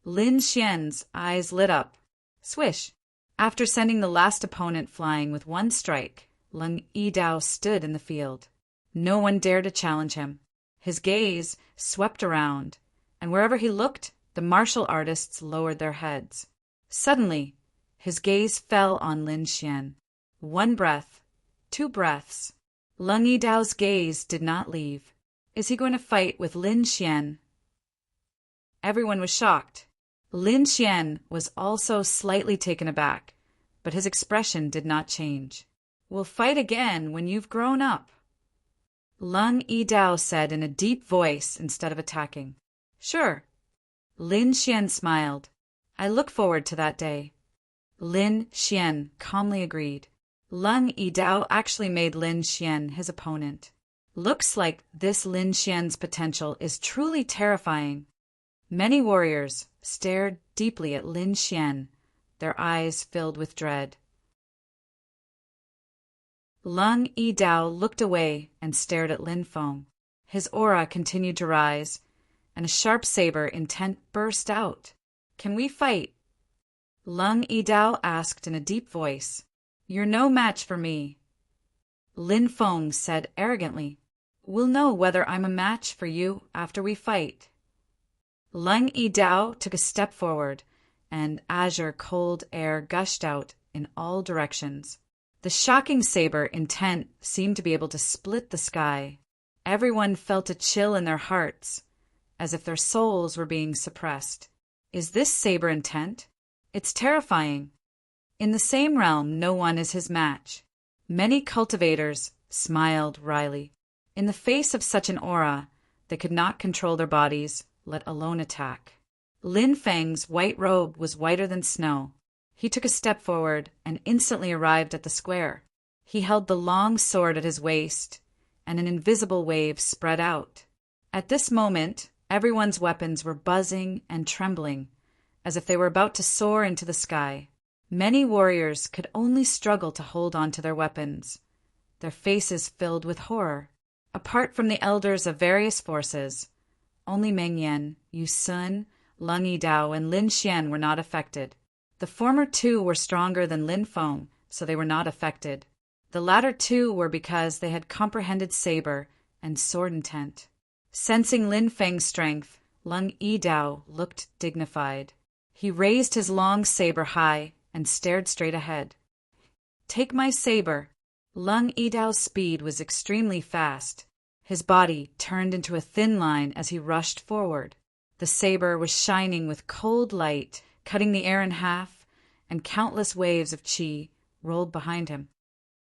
Lin Xian's eyes lit up. Swish! After sending the last opponent flying with one strike, Lung Yidao stood in the field. No one dared to challenge him. His gaze swept around, and wherever he looked, the martial artists lowered their heads. Suddenly, his gaze fell on Lin Xian. 1 breath, 2 breaths. Lung Yidao's gaze did not leave. Is he going to fight with Lin Xian? Everyone was shocked. Lin Xian was also slightly taken aback, but his expression did not change. We'll fight again when you've grown up. Lung Yidao said in a deep voice instead of attacking. Sure. Lin Xian smiled. I look forward to that day. Lin Xian calmly agreed. Lung Yidao actually made Lin Xian his opponent. Looks like this Lin Xian's potential is truly terrifying. Many warriors stared deeply at Lin Xian, their eyes filled with dread. Lung Yidao looked away and stared at Lin Feng. His aura continued to rise, and a sharp saber intent burst out. Can we fight? Lung Yidao asked in a deep voice. You're no match for me. Lin Feng said arrogantly. We'll know whether I'm a match for you after we fight. Lung Yidao took a step forward, and azure cold air gushed out in all directions. The shocking saber intent seemed to be able to split the sky. Everyone felt a chill in their hearts, as if their souls were being suppressed. Is this saber intent? It's terrifying. In the same realm, no one is his match. Many cultivators smiled wryly. In the face of such an aura, they could not control their bodies, let alone attack. Lin Feng's white robe was whiter than snow. He took a step forward and instantly arrived at the square. He held the long sword at his waist, and an invisible wave spread out. At this moment, everyone's weapons were buzzing and trembling, as if they were about to soar into the sky. Many warriors could only struggle to hold on to their weapons, their faces filled with horror. Apart from the elders of various forces, only Meng Yan, Yu Sun, Lung Yidao, and Lin Xian were not affected. The former 2 were stronger than Lin Feng, so they were not affected. The latter 2 were because they had comprehended saber and sword intent. Sensing Lin Feng's strength, Lung Yidao looked dignified. He raised his long saber high and stared straight ahead. Take my saber. Lung Yidao's speed was extremely fast. His body turned into a thin line as he rushed forward. The saber was shining with cold light, cutting the air in half, and countless waves of qi rolled behind him.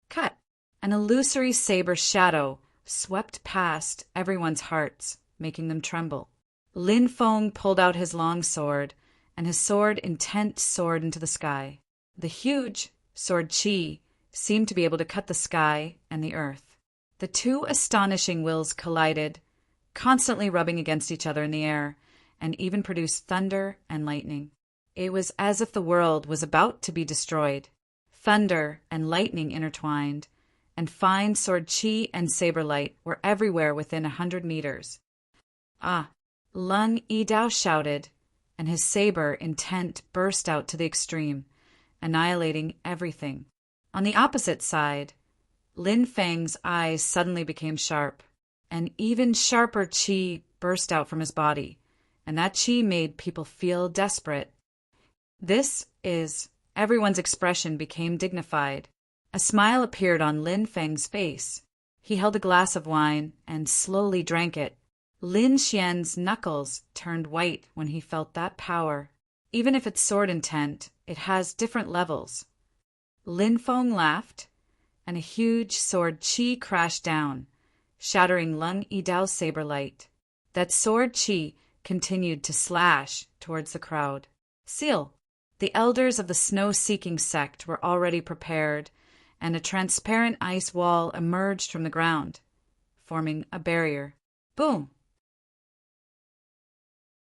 Cut! An illusory saber shadow swept past everyone's hearts, making them tremble. Lin Feng pulled out his long sword, and his sword intent soared into the sky. The huge sword qi seemed to be able to cut the sky and the earth. The 2 astonishing wills collided, constantly rubbing against each other in the air, and even produced thunder and lightning. It was as if the world was about to be destroyed. Thunder and lightning intertwined, and fine sword chi and saber light were everywhere within 100 meters. Ah! Lung Yidao shouted, and his saber intent burst out to the extreme, annihilating everything. On the opposite side, Lin Feng's eyes suddenly became sharp. An even sharper chi burst out from his body, and that chi made people feel desperate. Everyone's expression became dignified. A smile appeared on Lin Feng's face. He held a glass of wine and slowly drank it. Lin Xian's knuckles turned white when he felt that power. Even if it's sword intent, it has different levels. Lin Feng laughed, and a huge sword chi crashed down, shattering Lung Yidao's saber light. That sword chi continued to slash towards the crowd. Seal! The elders of the snow-seeking sect were already prepared, and a transparent ice wall emerged from the ground, forming a barrier. Boom!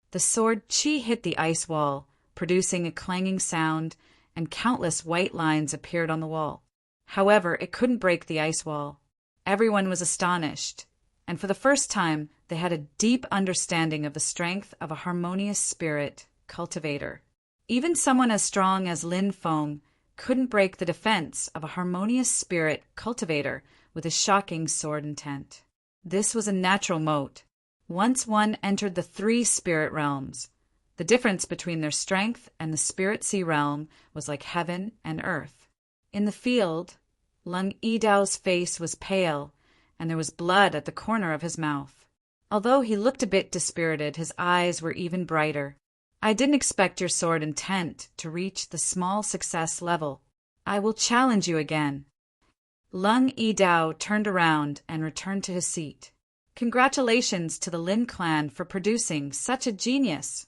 The sword chi hit the ice wall, producing a clanging sound, and countless white lines appeared on the wall. However, it couldn't break the ice wall. Everyone was astonished, and for the first time they had a deep understanding of the strength of a harmonious spirit cultivator. Even someone as strong as Lin Feng couldn't break the defense of a harmonious spirit cultivator with a shocking sword intent. This was a natural moat. Once one entered the 3 spirit realms, the difference between their strength and the spirit sea realm was like heaven and earth. In the field, Lung Yidao's face was pale, and there was blood at the corner of his mouth. Although he looked a bit dispirited, his eyes were even brighter. I didn't expect your sword intent to reach the small success level. I will challenge you again. Lung Yidao turned around and returned to his seat. Congratulations to the Lin clan for producing such a genius.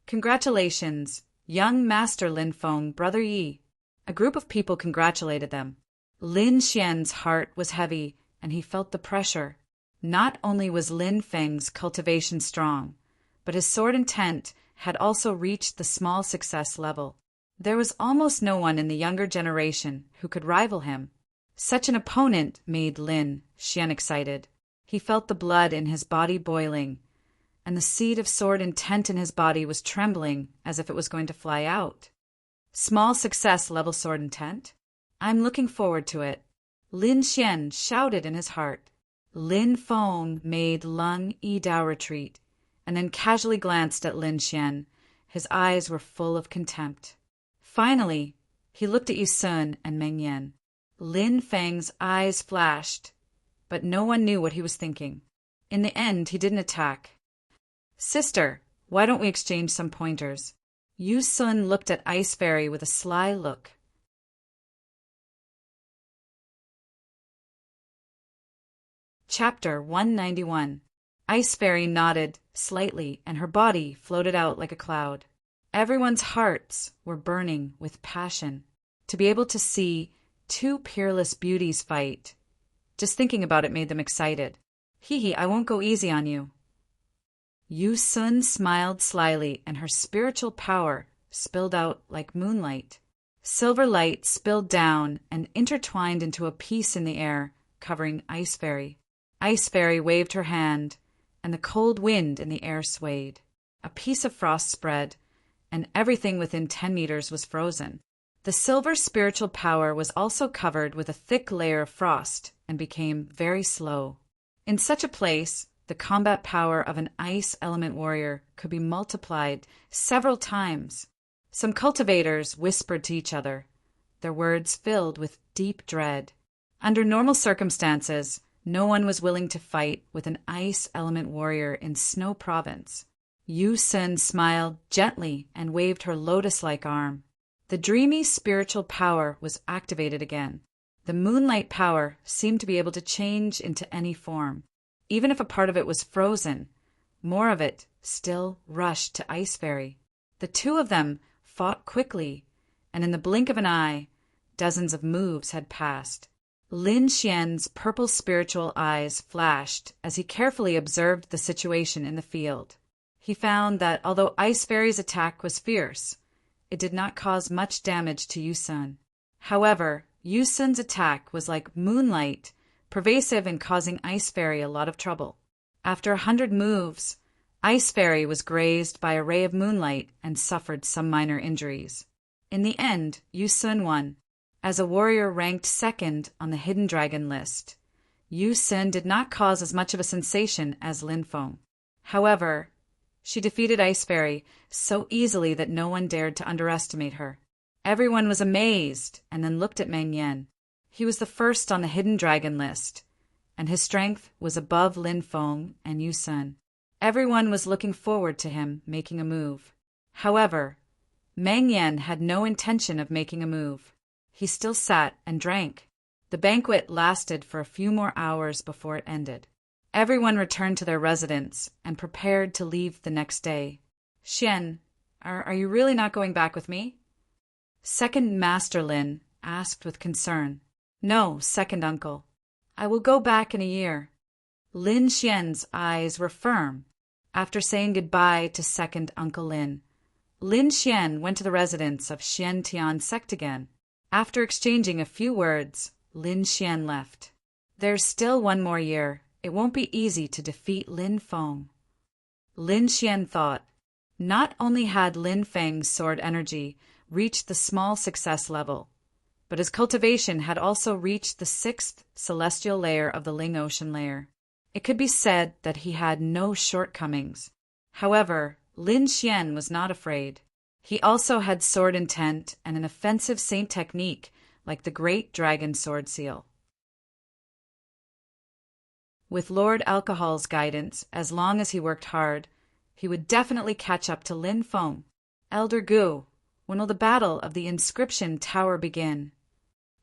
Congratulations, young Master Lin Feng, Brother Yi. A group of people congratulated them. Lin Xian's heart was heavy, and he felt the pressure. Not only was Lin Feng's cultivation strong, but his sword intent had also reached the small success level. There was almost no one in the younger generation who could rival him. Such an opponent made Lin Xian excited. He felt the blood in his body boiling, and the seed of sword intent in his body was trembling as if it was going to fly out. Small success level sword intent? I'm looking forward to it. Lin Xian shouted in his heart. Lin Feng made Lung Yidao retreat, and then casually glanced at Lin Xian. His eyes were full of contempt. Finally, he looked at Yu Sun and Meng Yan. Lin Feng's eyes flashed, but no one knew what he was thinking. In the end, he didn't attack. Sister, why don't we exchange some pointers? Yu Sun looked at Ice Fairy with a sly look. Chapter 191. Ice Fairy nodded slightly, and her body floated out like a cloud. Everyone's hearts were burning with passion. To be able to see 2 peerless beauties fight, just thinking about it made them excited. Hee, I won't go easy on you. Yu Sun smiled slyly, and her spiritual power spilled out like moonlight. Silver light spilled down and intertwined into a piece in the air, covering Ice Fairy. Ice Fairy waved her hand, and the cold wind in the air swayed. A piece of frost spread, and everything within 10 meters was frozen. The silver spiritual power was also covered with a thick layer of frost and became very slow. In such a place, the combat power of an ice element warrior could be multiplied several times. Some cultivators whispered to each other, their words filled with deep dread. Under normal circumstances, no one was willing to fight with an ice element warrior in Snow Province. Yu Sun smiled gently and waved her lotus-like arm. The dreamy spiritual power was activated again. The moonlight power seemed to be able to change into any form. Even if a part of it was frozen, more of it still rushed to Ice Fairy. The 2 of them fought quickly, and in the blink of an eye, dozens of moves had passed. Lin Xian's purple spiritual eyes flashed as he carefully observed the situation in the field. He found that although Ice Fairy's attack was fierce, it did not cause much damage to Yu Sun. However, Yu Sun's attack was like moonlight, pervasive and causing Ice Fairy a lot of trouble. After 100 moves, Ice Fairy was grazed by a ray of moonlight and suffered some minor injuries. In the end, Yu Sun won. As a warrior ranked second on the Hidden Dragon list, Yu Sun did not cause as much of a sensation as Lin Feng. However, she defeated Ice Fairy so easily that no one dared to underestimate her. Everyone was amazed and then looked at Meng Yan. He was the first on the Hidden Dragon list, and his strength was above Lin Feng and Yu Sun. Everyone was looking forward to him making a move. However, Meng Yan had no intention of making a move. He still sat and drank. The banquet lasted for a few more hours before it ended. Everyone returned to their residence and prepared to leave the next day. Xian, are you really not going back with me? Second Master Lin asked with concern. No, second uncle. I will go back in a year. Lin Xian's eyes were firm. After saying goodbye to second Uncle Lin, Lin Xian went to the residence of Xian Tian's sect again. After exchanging a few words, Lin Xian left. There's still one more year. It won't be easy to defeat Lin Feng. Lin Xian thought. Not only had Lin Feng's sword energy reached the small success level, but his cultivation had also reached the 6th celestial layer of the Ling Ocean layer. It could be said that he had no shortcomings. However, Lin Xian was not afraid. He also had sword intent and an offensive saint technique like the Great Dragon Sword Seal. With Lord Alcohol's guidance, as long as he worked hard, he would definitely catch up to Lin Feng. Elder Gu, when will the battle of the Inscription Tower begin?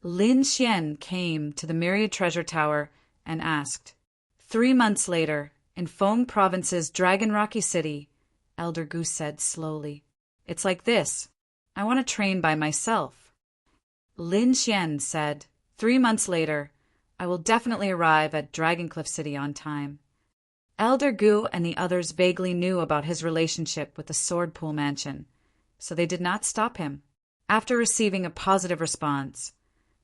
Lin Xian came to the Myriad Treasure Tower and asked. 3 months later, in Feng Province's Dragon Rocky City, Elder Gu said slowly. It's like this. I want to train by myself. Lin Xian said, 3 months later, I will definitely arrive at Dragoncliff City on time. Elder Gu and the others vaguely knew about his relationship with the Sword Pool Mansion, so they did not stop him. After receiving a positive response,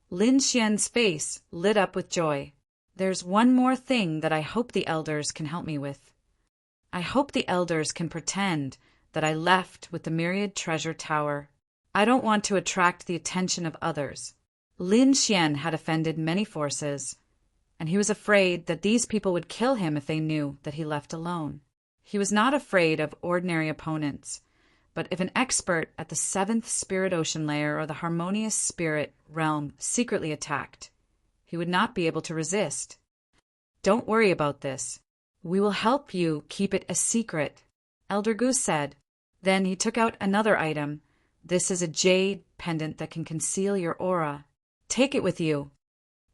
Lin Xian's face lit up with joy. There's one more thing that I hope the elders can help me with. I hope the elders can pretend that I left with the Myriad Treasure Tower. I don't want to attract the attention of others. Lin Xian had offended many forces, and he was afraid that these people would kill him if they knew that he left alone. He was not afraid of ordinary opponents, but if an expert at the 7th Spirit Ocean Layer or the Harmonious Spirit Realm secretly attacked, he would not be able to resist. Don't worry about this. We will help you keep it a secret, Elder Goose said. Then he took out another item. This is a jade pendant that can conceal your aura. Take it with you.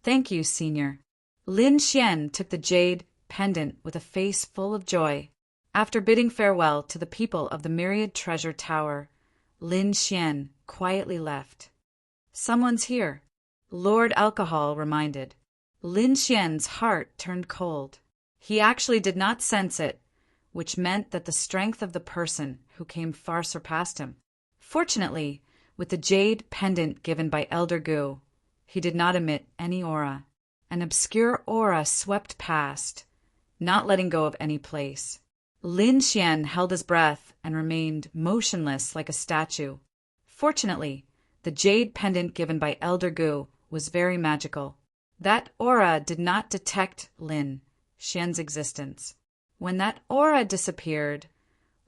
Thank you, Senior. Lin Xian took the jade pendant with a face full of joy. After bidding farewell to the people of the Myriad Treasure Tower, Lin Xian quietly left. Someone's here, Lord Alcohol reminded. Lin Xian's heart turned cold. He actually did not sense it, which meant that the strength of the person who came far surpassed him. Fortunately, with the jade pendant given by Elder Gu, he did not emit any aura. An obscure aura swept past, not letting go of any place. Lin Xian held his breath and remained motionless like a statue. Fortunately, the jade pendant given by Elder Gu was very magical. That aura did not detect Lin Xian's existence. When that aura disappeared,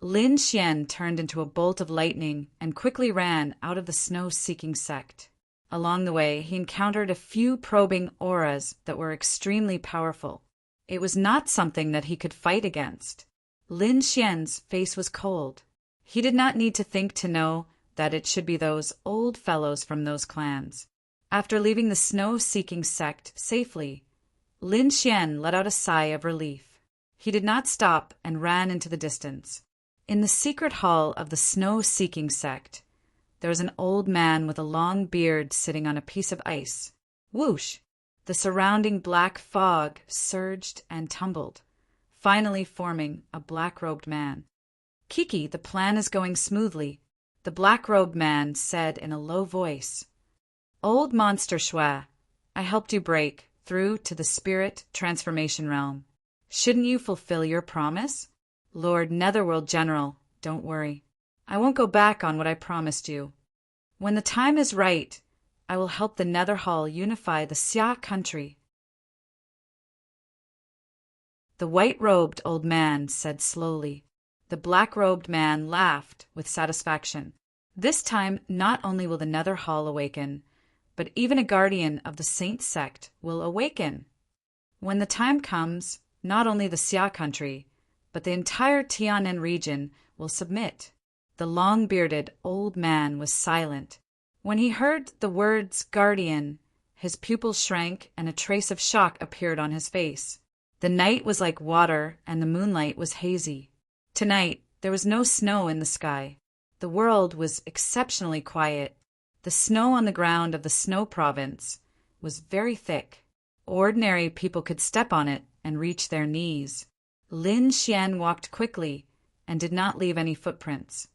Lin Xian turned into a bolt of lightning and quickly ran out of the snow-seeking sect. Along the way, he encountered a few probing auras that were extremely powerful. It was not something that he could fight against. Lin Xian's face was cold. He did not need to think to know that it should be those old fellows from those clans. After leaving the snow-seeking sect safely, Lin Xian let out a sigh of relief. He did not stop and ran into the distance. In the secret hall of the snow-seeking sect, there was an old man with a long beard sitting on a piece of ice. Whoosh! The surrounding black fog surged and tumbled, finally forming a black-robed man. Kiki, the plan is going smoothly, the black-robed man said in a low voice. Old monster Shua, I helped you break through to the spirit transformation realm. Shouldn't you fulfill your promise? Lord Netherworld General, don't worry. I won't go back on what I promised you. When the time is right, I will help the Netherhall unify the Xia country. The white-robed old man said slowly. The black-robed man laughed with satisfaction. This time, not only will the Netherhall awaken, but even a guardian of the Saint sect will awaken. When the time comes, not only the Xia country, but the entire Tianan region will submit. The long-bearded old man was silent. When he heard the words guardian, his pupils shrank and a trace of shock appeared on his face. The night was like water and the moonlight was hazy. Tonight, there was no snow in the sky. The world was exceptionally quiet. The snow on the ground of the snow province was very thick. Ordinary people could step on it and reach their knees. Lin Xian walked quickly and did not leave any footprints.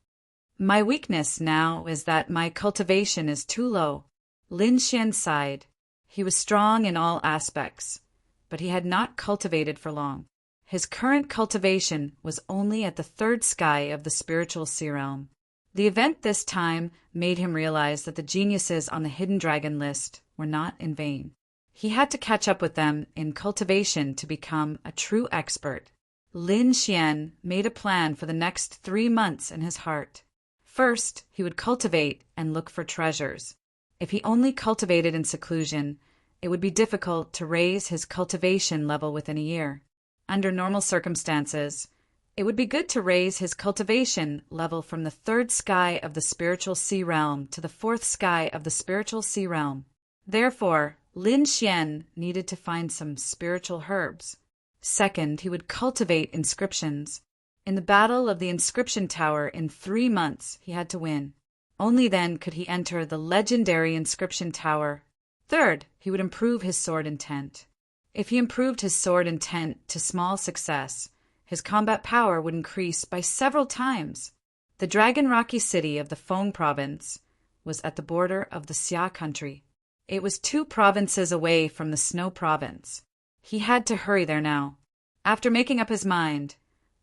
My weakness now is that my cultivation is too low. Lin Xian sighed. He was strong in all aspects, but he had not cultivated for long. His current cultivation was only at the third sky of the spiritual sea realm. The event this time made him realize that the geniuses on the hidden dragon list were not in vain. He had to catch up with them in cultivation to become a true expert. Lin Xian made a plan for the next 3 months in his heart. First, he would cultivate and look for treasures. If he only cultivated in seclusion, it would be difficult to raise his cultivation level within a year. Under normal circumstances, it would be good to raise his cultivation level from the third sky of the spiritual sea realm to the fourth sky of the spiritual sea realm. Therefore, Lin Xian needed to find some spiritual herbs. Second, he would cultivate inscriptions. In the battle of the inscription tower in 3 months, he had to win. Only then could he enter the legendary inscription tower. Third, he would improve his sword intent. If he improved his sword intent to small success, his combat power would increase by several times. The Dragon Rocky city of the Feng province was at the border of the Xia country. It was 2 provinces away from the Snow province. He had to hurry there now. After making up his mind,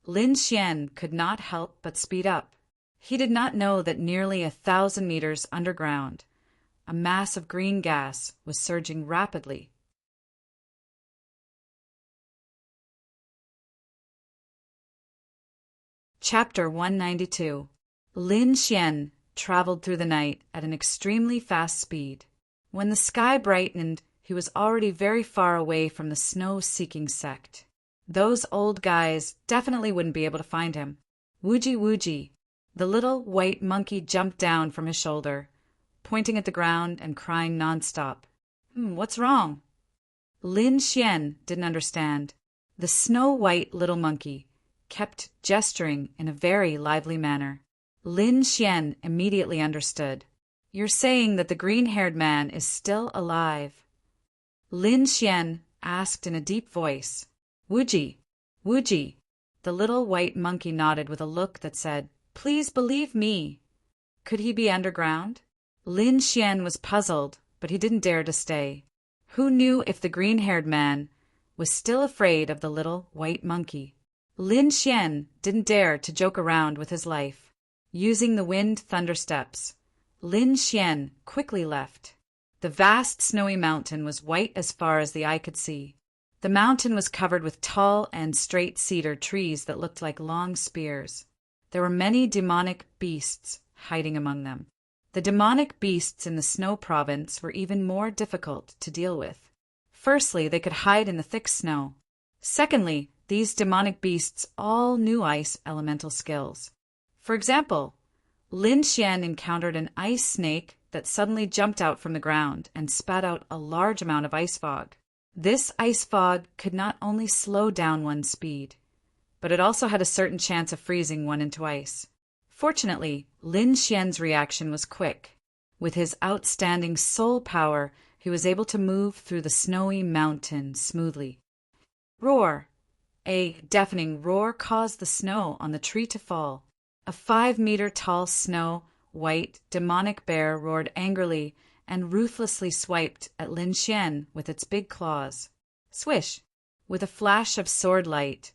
Lin Xian could not help but speed up. He did not know that nearly 1,000 meters underground, a mass of green gas was surging rapidly. Chapter 192. Lin Xian traveled through the night at an extremely fast speed. When the sky brightened, he was already very far away from the snow-seeking sect. Those old guys definitely wouldn't be able to find him. Wooji wooji. The little white monkey jumped down from his shoulder, pointing at the ground and crying nonstop. What's wrong? Lin Xian didn't understand. The snow-white little monkey kept gesturing in a very lively manner. Lin Xian immediately understood. You're saying that the green-haired man is still alive? Lin Xian asked in a deep voice. Wooji, wooji. The little white monkey nodded with a look that said, Please believe me. Could he be underground? Lin Xian was puzzled, but he didn't dare to stay. Who knew if the green-haired man was still afraid of the little white monkey? Lin Xian didn't dare to joke around with his life. Using the wind thunder steps, Lin Xian quickly left. The vast snowy mountain was white as far as the eye could see. The mountain was covered with tall and straight cedar trees that looked like long spears. There were many demonic beasts hiding among them. The demonic beasts in the Snow province were even more difficult to deal with. Firstly, they could hide in the thick snow. Secondly, these demonic beasts all knew ice elemental skills. For example, Lin Xian encountered an ice snake that suddenly jumped out from the ground and spat out a large amount of ice fog. This ice fog could not only slow down one's speed, but it also had a certain chance of freezing one into ice. Fortunately, Lin Xian's reaction was quick. With his outstanding soul power, he was able to move through the snowy mountain smoothly. Roar! A deafening roar caused the snow on the tree to fall. A 5-meter tall snow-white demonic bear roared angrily and ruthlessly swiped at Lin Xian with its big claws. Swish! With a flash of sword light,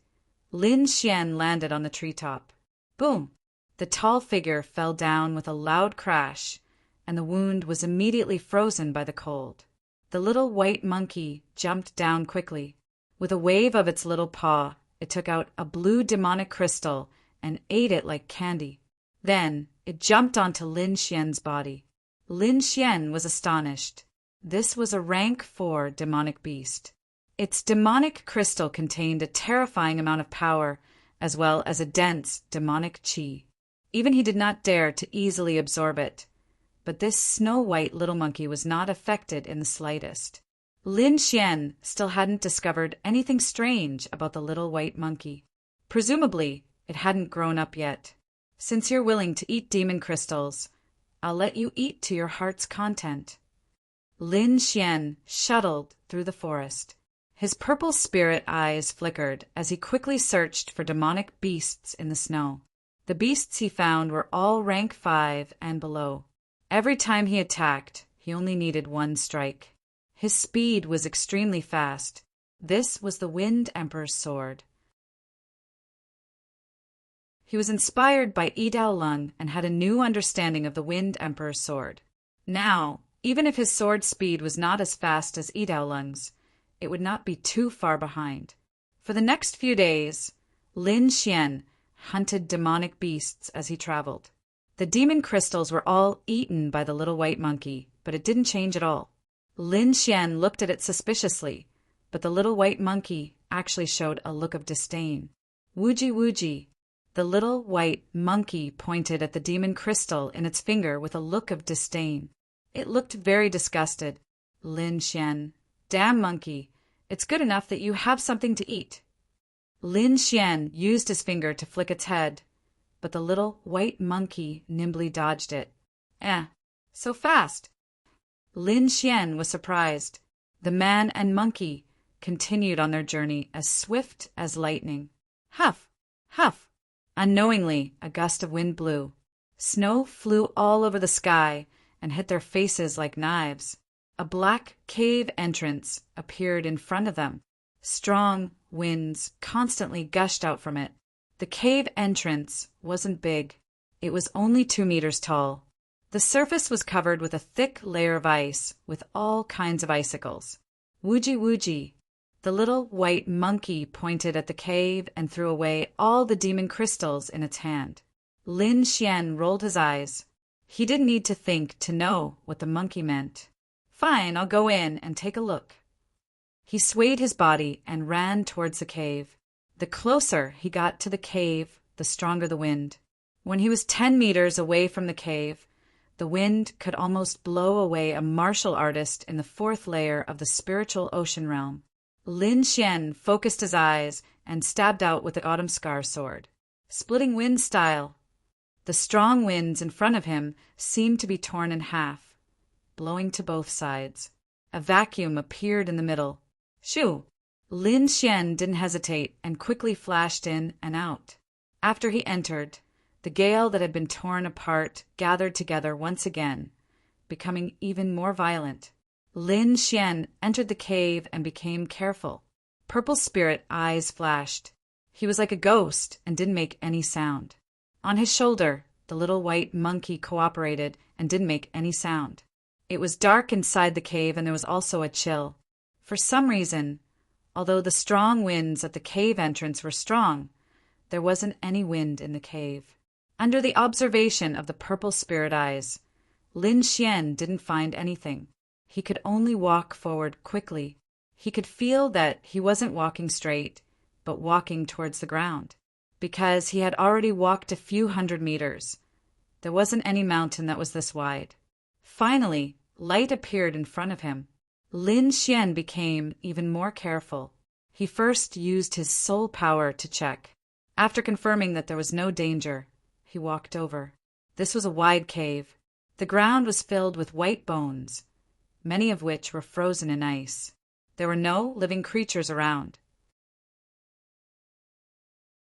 Lin Xian landed on the treetop. Boom! The tall figure fell down with a loud crash, and the wound was immediately frozen by the cold. The little white monkey jumped down quickly. With a wave of its little paw, it took out a blue demonic crystal and ate it like candy. Then it jumped onto Lin Xian's body. Lin Xian was astonished. This was a rank 4 demonic beast. Its demonic crystal contained a terrifying amount of power, as well as a dense demonic qi. Even he did not dare to easily absorb it. But this snow-white little monkey was not affected in the slightest. Lin Xian still hadn't discovered anything strange about the little white monkey. Presumably, it hadn't grown up yet. Since you're willing to eat demon crystals, I'll let you eat to your heart's content. Lin Xian shuttled through the forest. His purple spirit eyes flickered as he quickly searched for demonic beasts in the snow. The beasts he found were all rank 5 and below. Every time he attacked, he only needed 1 strike. His speed was extremely fast. This was the Wind Emperor's sword. He was inspired by Yi Dao Lung and had a new understanding of the Wind Emperor's sword. Now, even if his sword speed was not as fast as Yi Dao Lung's, it would not be too far behind. For the next few days, Lin Xian hunted demonic beasts as he traveled. The demon crystals were all eaten by the little white monkey, but it didn't change at all. Lin Xian looked at it suspiciously, but the little white monkey actually showed a look of disdain. Wooji wooji! The little white monkey pointed at the demon crystal in its finger with a look of disdain. It looked very disgusted. Lin Xian, damn monkey, it's good enough that you have something to eat. Lin Xian used his finger to flick its head, but the little white monkey nimbly dodged it. So fast! Lin Xian was surprised. The man and monkey continued on their journey as swift as lightning. Huff! Huff! Unknowingly, a gust of wind blew. Snow flew all over the sky and hit their faces like knives. A black cave entrance appeared in front of them. Strong winds constantly gushed out from it. The cave entrance wasn't big. It was only 2 meters tall. The surface was covered with a thick layer of ice with all kinds of icicles. Wooji wooji! The little white monkey pointed at the cave and threw away all the demon crystals in its hand. Lin Xian rolled his eyes. He didn't need to think to know what the monkey meant. Fine, I'll go in and take a look. He swayed his body and ran towards the cave. The closer he got to the cave, the stronger the wind. When he was 10 meters away from the cave, the wind could almost blow away a martial artist in the 4th layer of the spiritual ocean realm. Lin Xian focused his eyes and stabbed out with the Autumn Scar sword. Splitting wind style. The strong winds in front of him seemed to be torn in half, blowing to both sides. A vacuum appeared in the middle. Shoo! Lin Xian didn't hesitate and quickly flashed in and out. After he entered, the gale that had been torn apart gathered together once again, becoming even more violent. Lin Xian entered the cave and became careful. Purple spirit eyes flashed. He was like a ghost and didn't make any sound. On his shoulder, the little white monkey cooperated and didn't make any sound. It was dark inside the cave and there was also a chill. For some reason, although the strong winds at the cave entrance were strong, there wasn't any wind in the cave. Under the observation of the purple spirit eyes, Lin Xian didn't find anything. He could only walk forward quickly. He could feel that he wasn't walking straight, but walking towards the ground, because he had already walked a few 100 meters. There wasn't any mountain that was this wide. Finally, light appeared in front of him. Lin Xian became even more careful. He first used his soul power to check. After confirming that there was no danger, he walked over. This was a wide cave. The ground was filled with white bones, many of which were frozen in ice. There were no living creatures around.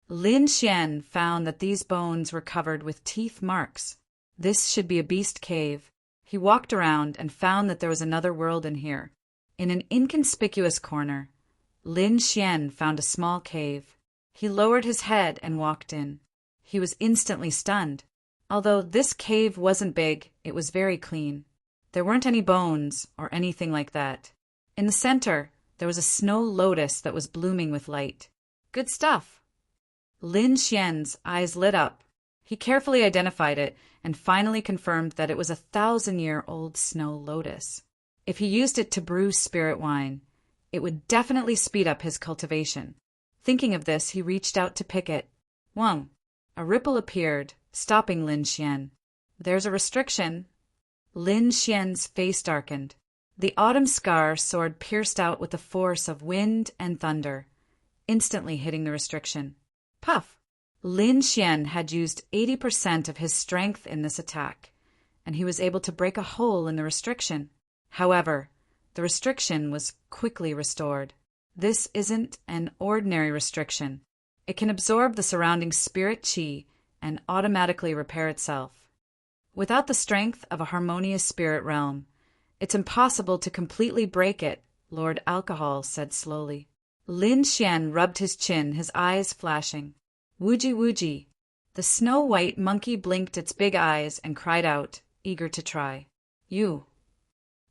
Lin Xian found that these bones were covered with teeth marks. This should be a beast cave. He walked around and found that there was another world in here. In an inconspicuous corner, Lin Xian found a small cave. He lowered his head and walked in. He was instantly stunned. Although this cave wasn't big, it was very clean. There weren't any bones or anything like that. In the center, there was a snow lotus that was blooming with light. Good stuff. Lin Xian's eyes lit up. He carefully identified it and finally confirmed that it was a 1,000-year-old snow lotus. If he used it to brew spirit wine, it would definitely speed up his cultivation. Thinking of this, he reached out to pick it. Wang! A ripple appeared, stopping Lin Xian. There's a restriction. Lin Xian's face darkened. The autumn scar sword pierced out with the force of wind and thunder, instantly hitting the restriction. Puff! Lin Xian had used 80% of his strength in this attack, and he was able to break a hole in the restriction. However, the restriction was quickly restored. This isn't an ordinary restriction. It can absorb the surrounding spirit qi and automatically repair itself. Without the strength of a harmonious spirit realm, it's impossible to completely break it, Lord Alcohol said slowly. Lin Xian rubbed his chin, his eyes flashing. Wooji wooji. The snow-white monkey blinked its big eyes and cried out, eager to try. You.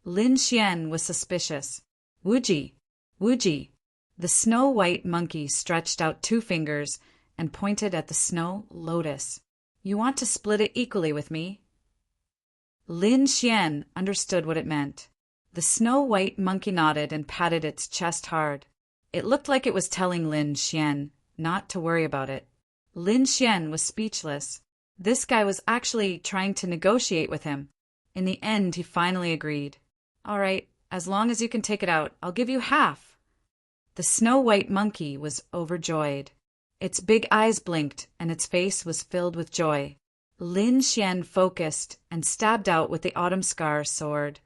Lin Xian was suspicious. Wooji. Wooji. The snow-white monkey stretched out 2 fingers and pointed at the snow lotus. You want to split it equally with me? Lin Xian understood what it meant. The snow-white monkey nodded and patted its chest hard. It looked like it was telling Lin Xian not to worry about it. Lin Xian was speechless. This guy was actually trying to negotiate with him. In the end, he finally agreed. All right, as long as you can take it out, I'll give you half. The snow-white monkey was overjoyed. Its big eyes blinked, and its face was filled with joy. Lin Xian focused and stabbed out with the autumn scar sword,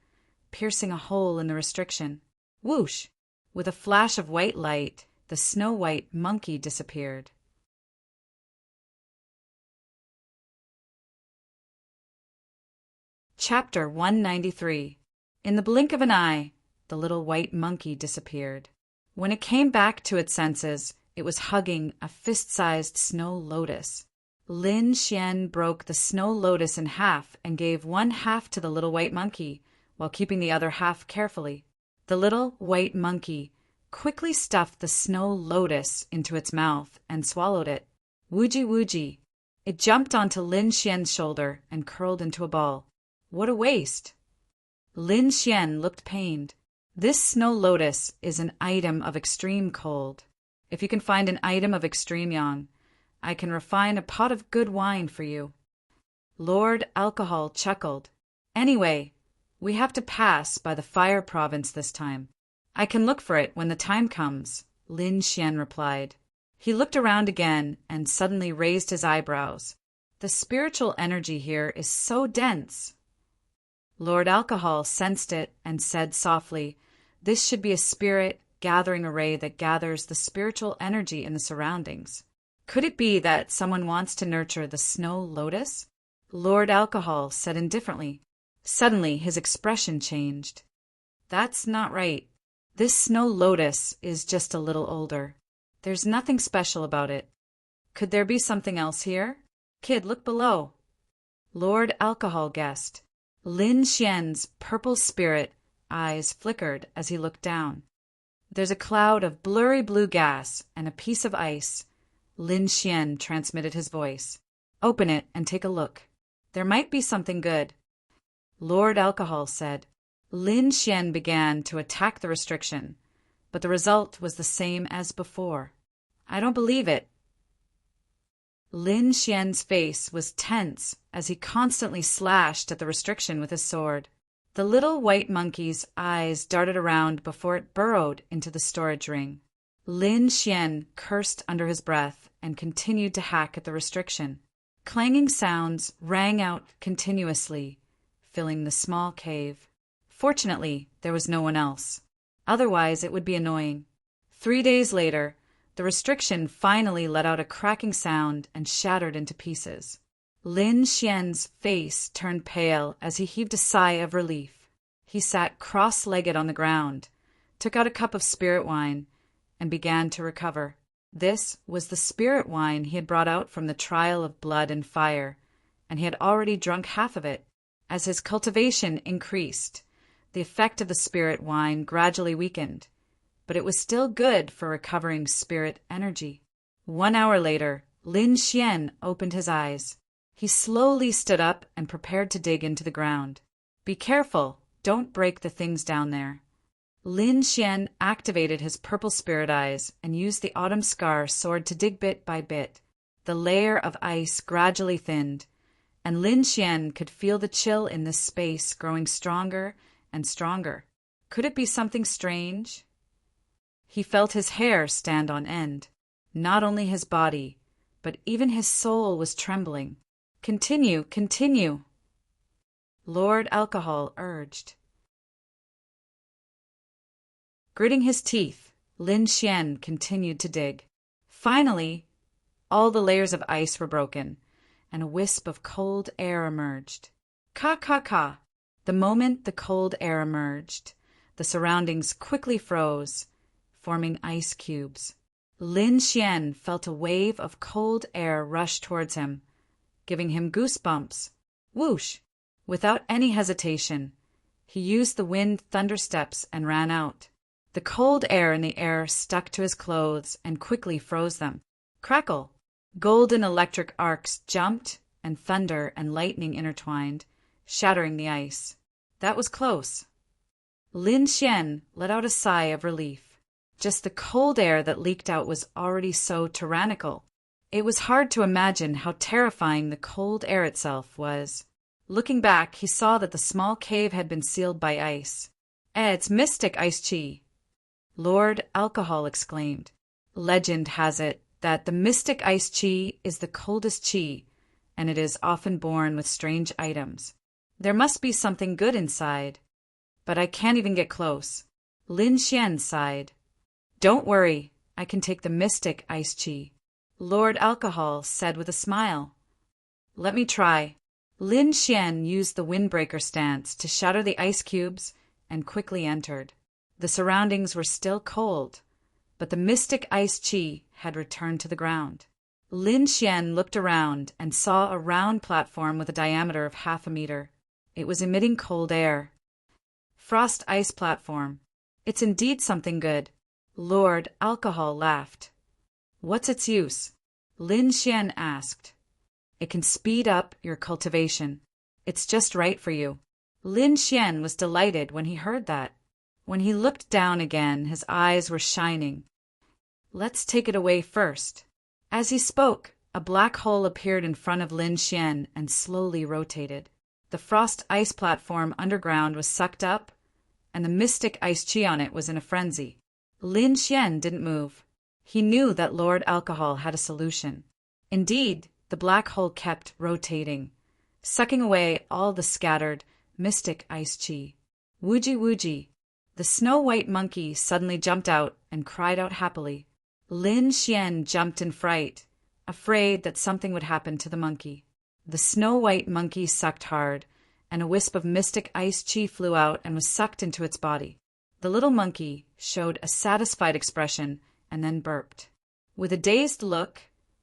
piercing a hole in the restriction. Whoosh! With a flash of white light, the snow-white monkey disappeared. Chapter 193. In the blink of an eye, the little white monkey disappeared. When it came back to its senses, it was hugging a fist-sized snow lotus. Lin Xian broke the snow lotus in half and gave 1/2 to the little white monkey, while keeping the other half carefully. The little white monkey quickly stuffed the snow lotus into its mouth and swallowed it. Wooji wooji. It jumped onto Lin Xian's shoulder and curled into a ball. What a waste! Lin Xian looked pained. This snow lotus is an item of extreme cold. If you can find an item of extreme yang, I can refine a pot of good wine for you. Lord Alcohol chuckled. Anyway, we have to pass by the fire province this time. I can look for it when the time comes, Lin Xian replied. He looked around again and suddenly raised his eyebrows. The spiritual energy here is so dense. Lord Alcohol sensed it and said softly, this should be a spirit gathering array that gathers the spiritual energy in the surroundings. Could it be that someone wants to nurture the snow lotus? Lord Alcohol said indifferently. Suddenly his expression changed. That's not right. This snow lotus is just a little older. There's nothing special about it. Could there be something else here? Kid, look below. Lord Alcohol guessed. Lin Xian's purple spirit eyes flickered as he looked down. There's a cloud of blurry blue gas and a piece of ice. Lin Xian transmitted his voice. Open it and take a look. There might be something good. Lord Alcohol said. Lin Xian began to attack the restriction, but the result was the same as before. I don't believe it. Lin Xian's face was tense as he constantly slashed at the restriction with his sword. The little white monkey's eyes darted around before it burrowed into the storage ring. Lin Xian cursed under his breath and continued to hack at the restriction. Clanging sounds rang out continuously, filling the small cave. Fortunately, there was no one else. Otherwise, it would be annoying. 3 days later, the restriction finally let out a cracking sound and shattered into pieces. Lin Xian's face turned pale as he heaved a sigh of relief. He sat cross-legged on the ground, took out a cup of spirit wine, and began to recover. This was the spirit wine he had brought out from the trial of blood and fire, and he had already drunk half of it. As his cultivation increased, the effect of the spirit wine gradually weakened, but it was still good for recovering spirit energy. 1 hour later, Lin Xian opened his eyes. He slowly stood up and prepared to dig into the ground. "Be careful, don't break the things down there." Lin Xian activated his purple spirit eyes and used the autumn scar sword to dig bit by bit. The layer of ice gradually thinned, and Lin Xian could feel the chill in this space growing stronger and stronger. Could it be something strange? He felt his hair stand on end. Not only his body, but even his soul was trembling. "Continue, continue," Lord Alcohol urged. Gritting his teeth, Lin Xian continued to dig. Finally, all the layers of ice were broken, and a wisp of cold air emerged. Ka ka ka! The moment the cold air emerged, the surroundings quickly froze, forming ice cubes. Lin Xian felt a wave of cold air rush towards him, giving him goosebumps. Whoosh! Without any hesitation, he used the wind thunder steps and ran out. The cold air in the air stuck to his clothes and quickly froze them. Crackle! Golden electric arcs jumped, and thunder and lightning intertwined, shattering the ice. That was close. Lin Xian let out a sigh of relief. Just the cold air that leaked out was already so tyrannical. It was hard to imagine how terrifying the cold air itself was. Looking back, he saw that the small cave had been sealed by ice. It's mystic ice chi," Lord Alcohol exclaimed. Legend has it that the mystic ice chi is the coldest chi, and it is often born with strange items. There must be something good inside, but I can't even get close. Lin Xian sighed. "Don't worry, I can take the mystic ice chi," Lord Alcohol said with a smile. "Let me try." Lin Xian used the windbreaker stance to shatter the ice cubes and quickly entered. The surroundings were still cold, but the mystic ice chi had returned to the ground. Lin Xian looked around and saw a round platform with a diameter of 1/2 a meter. It was emitting cold air. Frost ice platform. It's indeed something good. Lord Alcohol laughed. "What's its use?" Lin Xian asked. "It can speed up your cultivation. It's just right for you." Lin Xian was delighted when he heard that. When he looked down again, his eyes were shining. "Let's take it away first." As he spoke, a black hole appeared in front of Lin Xian and slowly rotated. The frost ice platform underground was sucked up, and the mystic ice chi on it was in a frenzy. Lin Xian didn't move. He knew that Lord Alcohol had a solution. Indeed, the black hole kept rotating, sucking away all the scattered mystic ice chi. Wooji wooji! The snow-white monkey suddenly jumped out and cried out happily. Lin Xian jumped in fright, afraid that something would happen to the monkey. The snow-white monkey sucked hard, and a wisp of mystic ice chi flew out and was sucked into its body. The little monkey showed a satisfied expression and then burped. With a dazed look,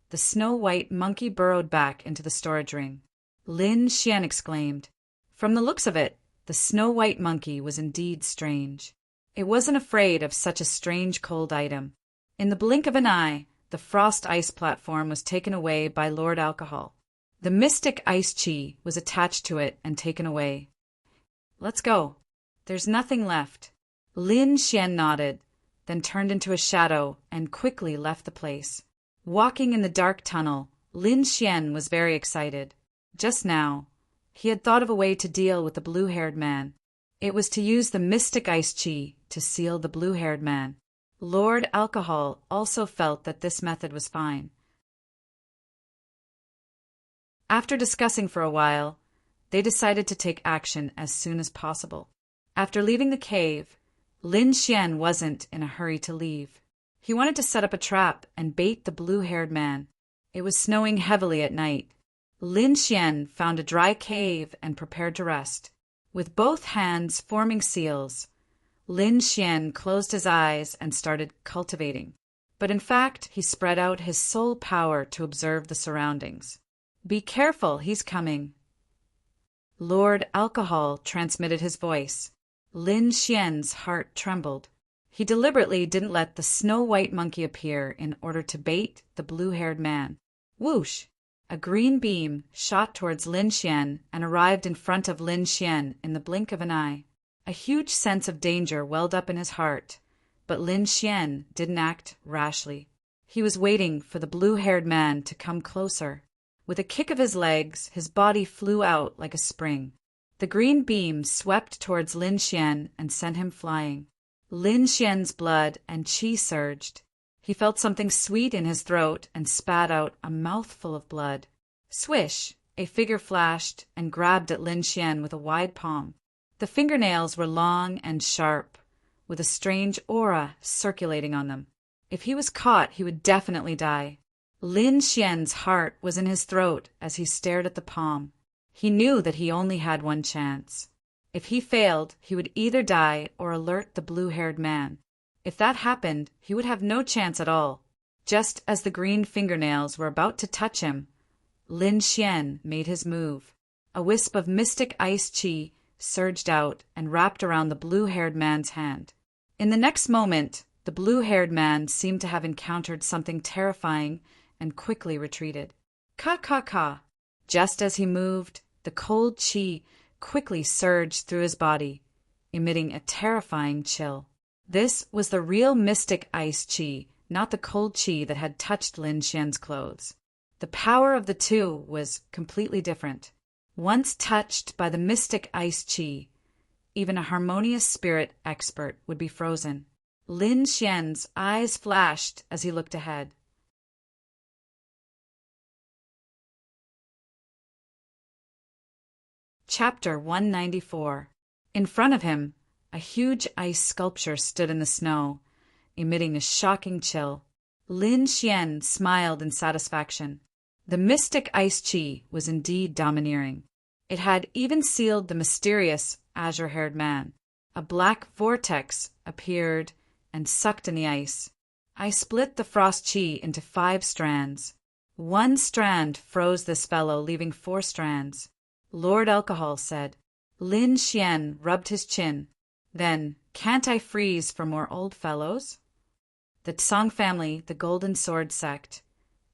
the snow-white monkey burrowed back into the storage ring. Lin Xian exclaimed. From the looks of it, the snow-white monkey was indeed strange. It wasn't afraid of such a strange cold item. In the blink of an eye, the frost ice platform was taken away by Lord Alcohol. The mystic ice chi was attached to it and taken away. "Let's go. There's nothing left." Lin Xian nodded, then turned into a shadow and quickly left the place. Walking in the dark tunnel, Lin Xian was very excited. Just now, he had thought of a way to deal with the blue-haired man. It was to use the mystic ice chi to seal the blue-haired man. Lord Alcohol also felt that this method was fine. After discussing for a while, they decided to take action as soon as possible. After leaving the cave, Lin Xian wasn't in a hurry to leave. He wanted to set up a trap and bait the blue-haired man. It was snowing heavily at night, Lin Xian found a dry cave and prepared to rest. With both hands forming seals, Lin Xian closed his eyes and started cultivating. But in fact, he spread out his soul power to observe the surroundings. "Be careful, he's coming." Lord Alcohol transmitted his voice. Lin Xian's heart trembled. He deliberately didn't let the snow-white monkey appear in order to bait the blue-haired man. Whoosh! A green beam shot towards Lin Xian and arrived in front of Lin Xian in the blink of an eye. A huge sense of danger welled up in his heart, but Lin Xian didn't act rashly. He was waiting for the blue-haired man to come closer. With a kick of his legs, his body flew out like a spring. The green beam swept towards Lin Xian and sent him flying. Lin Xian's blood and qi surged. He felt something sweet in his throat and spat out a mouthful of blood. Swish! A figure flashed and grabbed at Lin Xian with a wide palm. The fingernails were long and sharp, with a strange aura circulating on them. If he was caught, he would definitely die. Lin Xian's heart was in his throat as he stared at the palm. He knew that he only had one chance. If he failed, he would either die or alert the blue-haired man. If that happened, he would have no chance at all. Just as the green fingernails were about to touch him, Lin Xian made his move. A wisp of mystic ice qi surged out and wrapped around the blue-haired man's hand. In the next moment, the blue-haired man seemed to have encountered something terrifying and quickly retreated. Ka. Just as he moved, the cold qi quickly surged through his body, emitting a terrifying chill. This was the real mystic ice qi, not the cold qi that had touched Lin Xian's clothes. The power of the two was completely different. Once touched by the mystic ice qi, even a harmonious spirit expert would be frozen. Lin Xian's eyes flashed as he looked ahead. Chapter 194. In front of him, a huge ice sculpture stood in the snow, emitting a shocking chill. Lin Xian smiled in satisfaction. The mystic ice qi was indeed domineering. It had even sealed the mysterious azure-haired man. A black vortex appeared and sucked in the ice. I split the frost qi into 5 strands. 1 strand froze this fellow, leaving 4 strands. Lord Alcohol said. Lin Xian rubbed his chin. Then, can't I freeze for more old fellows? The Tsang family, the Golden Sword sect,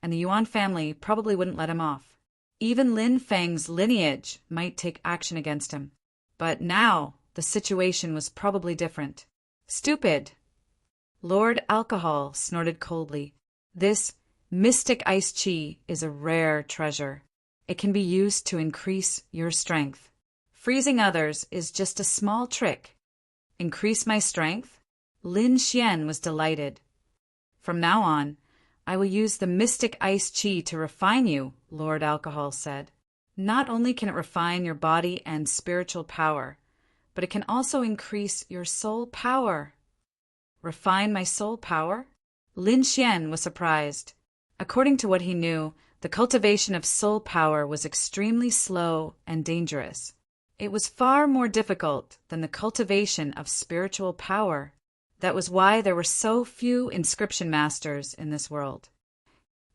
and the Yuan family probably wouldn't let him off. Even Lin Feng's lineage might take action against him. But now, the situation was probably different. Stupid! Lord Alcohol snorted coldly. This mystic ice qi is a rare treasure. It can be used to increase your strength. Freezing others is just a small trick. Increase my strength? Lin Xian was delighted. From now on, I will use the mystic ice qi to refine you, Lord Alcohol said. Not only can it refine your body and spiritual power, but it can also increase your soul power. Refine my soul power? Lin Xian was surprised. According to what he knew, the cultivation of soul power was extremely slow and dangerous. It was far more difficult than the cultivation of spiritual power. That was why there were so few inscription masters in this world.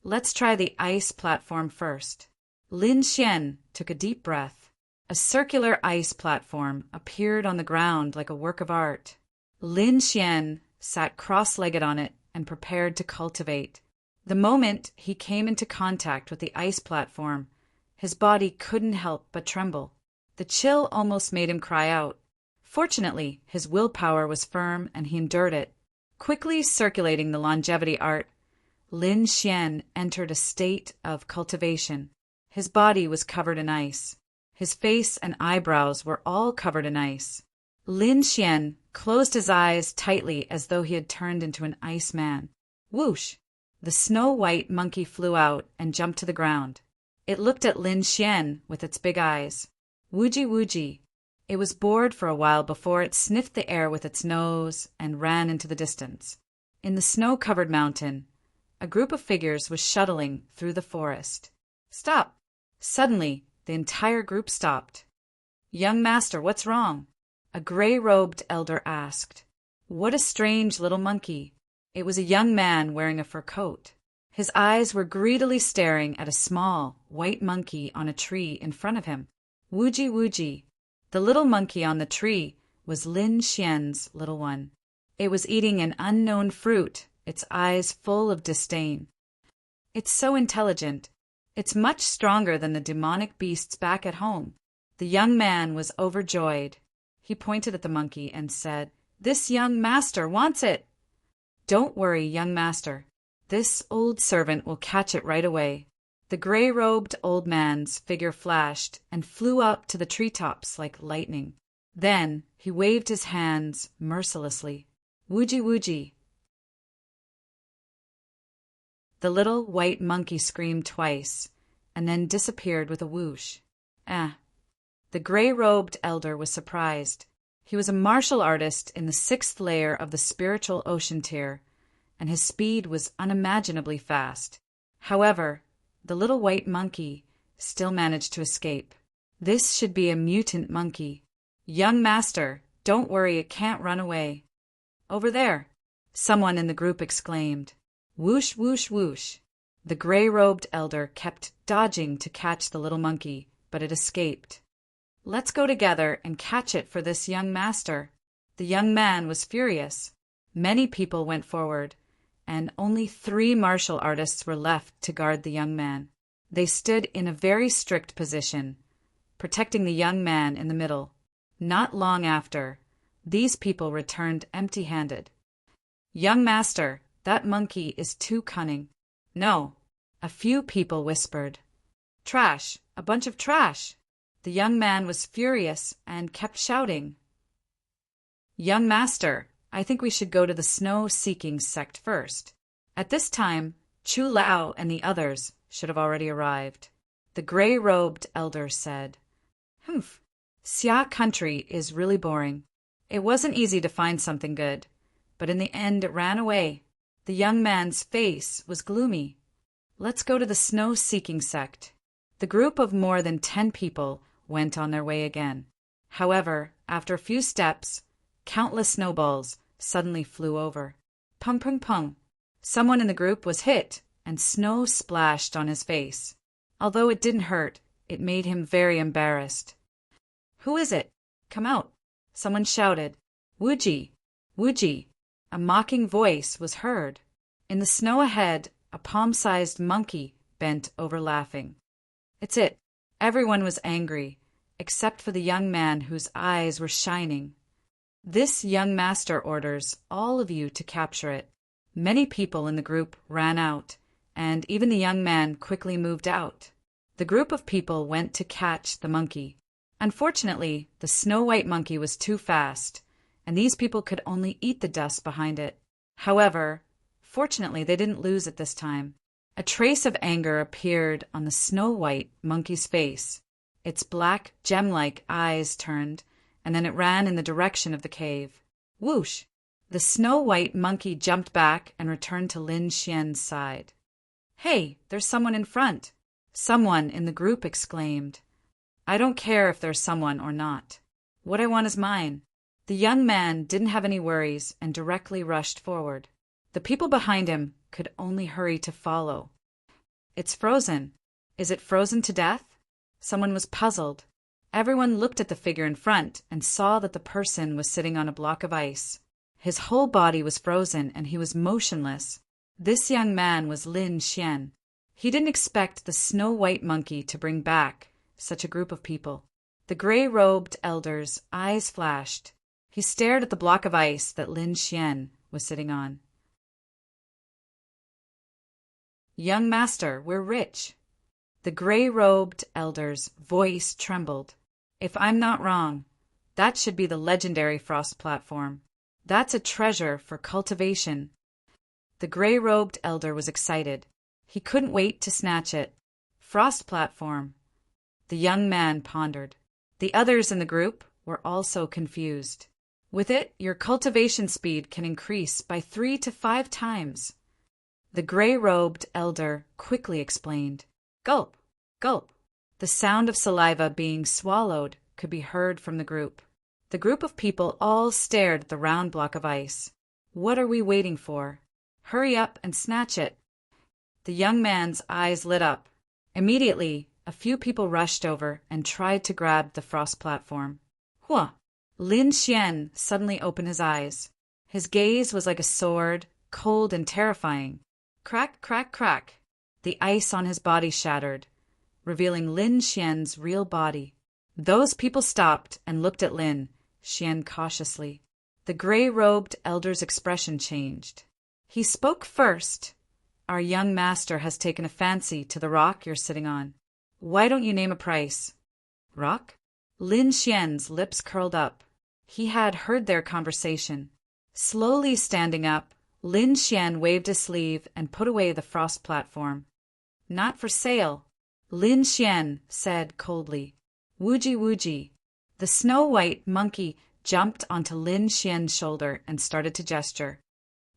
Let's try the ice platform first. Lin Xian took a deep breath. A circular ice platform appeared on the ground like a work of art. Lin Xian sat cross-legged on it and prepared to cultivate. The moment he came into contact with the ice platform, his body couldn't help but tremble. The chill almost made him cry out. Fortunately, his willpower was firm and he endured it. Quickly circulating the longevity art, Lin Xian entered a state of cultivation. His body was covered in ice. His face and eyebrows were all covered in ice. Lin Xian closed his eyes tightly as though he had turned into an ice man. Whoosh! The snow-white monkey flew out and jumped to the ground. It looked at Lin Xian with its big eyes. Wooji. It was bored for a while before it sniffed the air with its nose and ran into the distance. In the snow-covered mountain, a group of figures was shuttling through the forest. Stop! Suddenly, the entire group stopped. "Young master, what's wrong?" a gray-robed elder asked. What a strange little monkey. It was a young man wearing a fur coat. His eyes were greedily staring at a small, white monkey on a tree in front of him. Wooji wooji. The little monkey on the tree was Lin Xian's little one. It was eating an unknown fruit, its eyes full of disdain. "It's so intelligent. It's much stronger than the demonic beasts back at home." The young man was overjoyed. He pointed at the monkey and said, "This young master wants it." "Don't worry, young master. This old servant will catch it right away." The gray-robed old man's figure flashed and flew up to the treetops like lightning. Then he waved his hands mercilessly. Wooji wooji. The little white monkey screamed twice, and then disappeared with a whoosh. The gray-robed elder was surprised. He was a martial artist in the 6th layer of the spiritual ocean tier, and his speed was unimaginably fast. However, the little white monkey still managed to escape. This should be a mutant monkey. "Young master, don't worry, it can't run away." "Over there," someone in the group exclaimed. Whoosh, whoosh, whoosh. The gray-robed elder kept dodging to catch the little monkey, but it escaped. "Let's go together and catch it for this young master." The young man was furious. Many people went forward, and only 3 martial artists were left to guard the young man. They stood in a very strict position, protecting the young man in the middle. Not long after, these people returned empty-handed. "Young master, that monkey is too cunning." "No," a few people whispered. "Trash, a bunch of trash." The young man was furious and kept shouting. "Young master, I think we should go to the snow-seeking sect first." At this time, Chu Lao and the others should have already arrived. The gray-robed elder said, "Humph, Xia country is really boring. It wasn't easy to find something good, but in the end it ran away." The young man's face was gloomy. "Let's go to the snow-seeking sect." The group of more than 10 people went on their way again. However, after a few steps, countless snowballs suddenly flew over. Pung pung pung. Someone in the group was hit, and snow splashed on his face. Although it didn't hurt, it made him very embarrassed. "Who is it? Come out," someone shouted. "Wooji, wooji." A mocking voice was heard. In the snow ahead, a palm-sized monkey bent over laughing. "It's it." Everyone was angry, except for the young man whose eyes were shining. "This young master orders all of you to capture it." Many people in the group ran out, and even the young man quickly moved out. The group of people went to catch the monkey. Unfortunately, the snow-white monkey was too fast, and these people could only eat the dust behind it. However, fortunately they didn't lose it this time. A trace of anger appeared on the snow-white monkey's face. Its black, gem-like eyes turned, and then it ran in the direction of the cave. Whoosh! The snow-white monkey jumped back and returned to Lin Xian's side. "Hey, there's someone in front!" Someone in the group exclaimed. "I don't care if there's someone or not. What I want is mine." The young man didn't have any worries and directly rushed forward. The people behind him could only hurry to follow. "It's frozen. Is it frozen to death?" Someone was puzzled. Everyone looked at the figure in front and saw that the person was sitting on a block of ice. His whole body was frozen and he was motionless. This young man was Lin Xian. He didn't expect the snow-white monkey to bring back such a group of people. The gray-robed elder's eyes flashed. He stared at the block of ice that Lin Xian was sitting on. "Young master, we're rich." The gray-robed elder's voice trembled. "If I'm not wrong, that should be the legendary frost platform. That's a treasure for cultivation." The gray-robed elder was excited. He couldn't wait to snatch it. Frost platform. The young man pondered. The others in the group were also confused. "With it, your cultivation speed can increase by 3 to 5 times. The gray-robed elder quickly explained. Gulp, gulp. The sound of saliva being swallowed could be heard from the group. The group of people all stared at the round block of ice. What are we waiting for? Hurry up and snatch it. The young man's eyes lit up. Immediately, a few people rushed over and tried to grab the frost platform. Hua! Lin Xian suddenly opened his eyes. His gaze was like a sword, cold and terrifying. Crack, crack, crack. The ice on his body shattered, revealing Lin Xian's real body. Those people stopped and looked at Lin Xian cautiously. The gray-robed elder's expression changed. He spoke first. Our young master has taken a fancy to the rock you're sitting on. Why don't you name a price? Rock? Lin Xian's lips curled up. He had heard their conversation. Slowly standing up, Lin Xian waved his sleeve and put away the frost platform. Not for sale, Lin Xian said coldly. Wooji wooji. The snow-white monkey jumped onto Lin Xian's shoulder and started to gesture.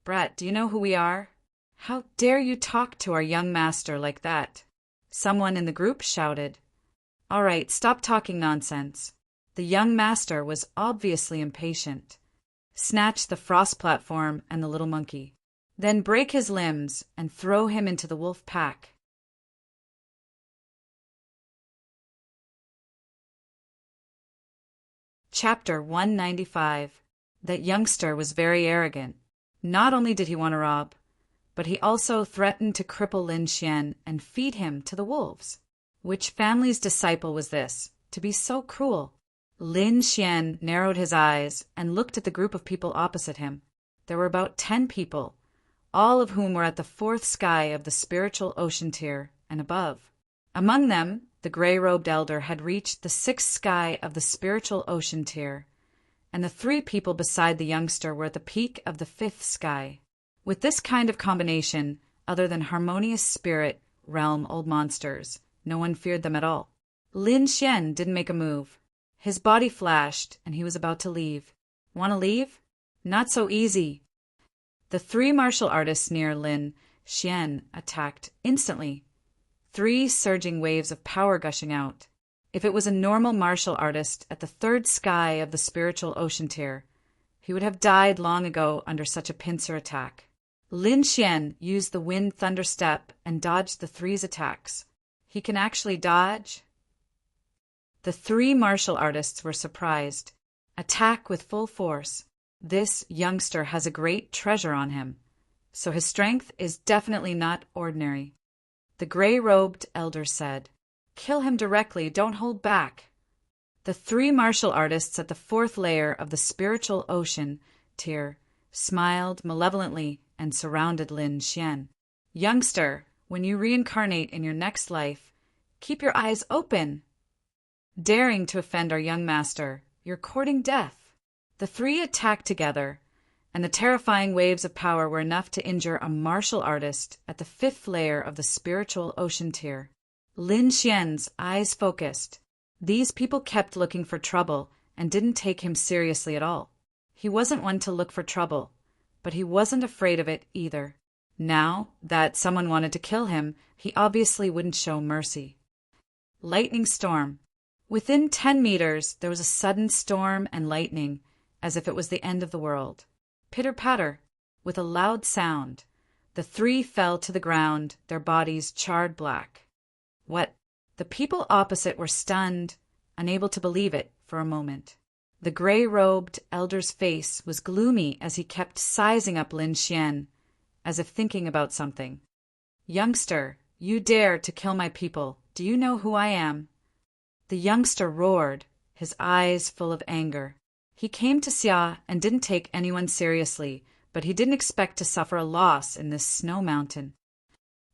Brat, do you know who we are? How dare you talk to our young master like that? Someone in the group shouted. All right, stop talking nonsense. The young master was obviously impatient. Snatch the frost platform and the little monkey. Then break his limbs and throw him into the wolf pack. Chapter 195. That youngster was very arrogant. Not only did he want to rob, but he also threatened to cripple Lin Xian and feed him to the wolves. Which family's disciple was this, to be so cruel? Lin Xian narrowed his eyes and looked at the group of people opposite him. There were about 10 people, all of whom were at the 4th sky of the spiritual ocean tier and above. Among them, the gray-robed elder had reached the 6th sky of the spiritual ocean tier, and the 3 people beside the youngster were at the peak of the 5th sky. With this kind of combination, other than harmonious spirit realm old monsters, no one feared them at all. Lin Xian didn't make a move. His body flashed, and he was about to leave. Want to leave? Not so easy. The 3 martial artists near Lin Xian attacked instantly. 3 surging waves of power gushing out. If it was a normal martial artist at the 3rd sky of the spiritual ocean tier, he would have died long ago under such a pincer attack. Lin Xian used the wind thunder step and dodged the 3's attacks. He can actually dodge? The 3 martial artists were surprised. Attack with full force. This youngster has a great treasure on him, so his strength is definitely not ordinary. The gray-robed elder said, Kill him directly, don't hold back. The 3 martial artists at the 4th layer of the spiritual ocean tier smiled malevolently and surrounded Lin Xian. Youngster, when you reincarnate in your next life, keep your eyes open. Daring to offend our young master, you're courting death. The 3 attacked together, and the terrifying waves of power were enough to injure a martial artist at the 5th layer of the spiritual ocean tier. Lin Xian's eyes focused. These people kept looking for trouble and didn't take him seriously at all. He wasn't one to look for trouble, but he wasn't afraid of it either. Now that someone wanted to kill him, he obviously wouldn't show mercy. Lightning storm. Within 10 meters, there was a sudden storm and lightning, as if it was the end of the world. Pitter-patter, with a loud sound. The 3 fell to the ground, their bodies charred black. What? The people opposite were stunned, unable to believe it for a moment. The gray-robed elder's face was gloomy as he kept sizing up Lin Xian, as if thinking about something. Youngster, you dare to kill my people. Do you know who I am? The youngster roared, his eyes full of anger. He came to Xia and didn't take anyone seriously, but he didn't expect to suffer a loss in this snow mountain.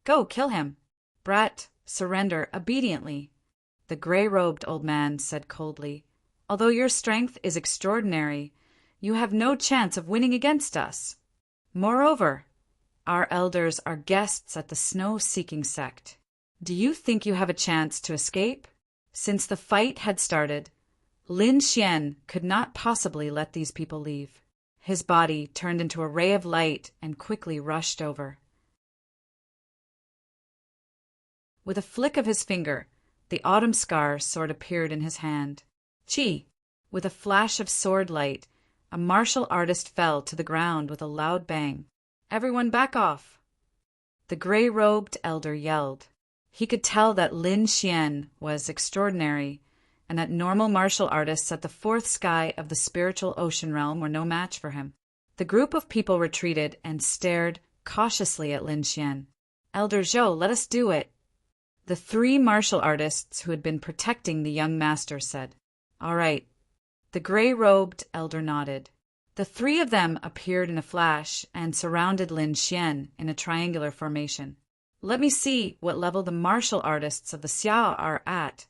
Go, kill him. Brat, surrender obediently. The gray-robed old man said coldly, Although your strength is extraordinary, you have no chance of winning against us. Moreover, our elders are guests at the snow-seeking sect. Do you think you have a chance to escape? Since the fight had started, Lin Xian could not possibly let these people leave. His body turned into a ray of light and quickly rushed over. With a flick of his finger, The autumn scar sword appeared in his hand. Chi! With a flash of sword light, a martial artist fell to the ground with a loud bang. Everyone back off! The gray-robed elder yelled. He could tell that Lin Xian was extraordinary, and that normal martial artists at the fourth sky of the spiritual ocean realm were no match for him. The group of people retreated and stared cautiously at Lin Xian. Elder Zhou, let us do it. The three martial artists who had been protecting the young master said. All right. The gray-robed elder nodded. The three of them appeared in a flash and surrounded Lin Xian in a triangular formation. Let me see what level the martial artists of the Xia are at.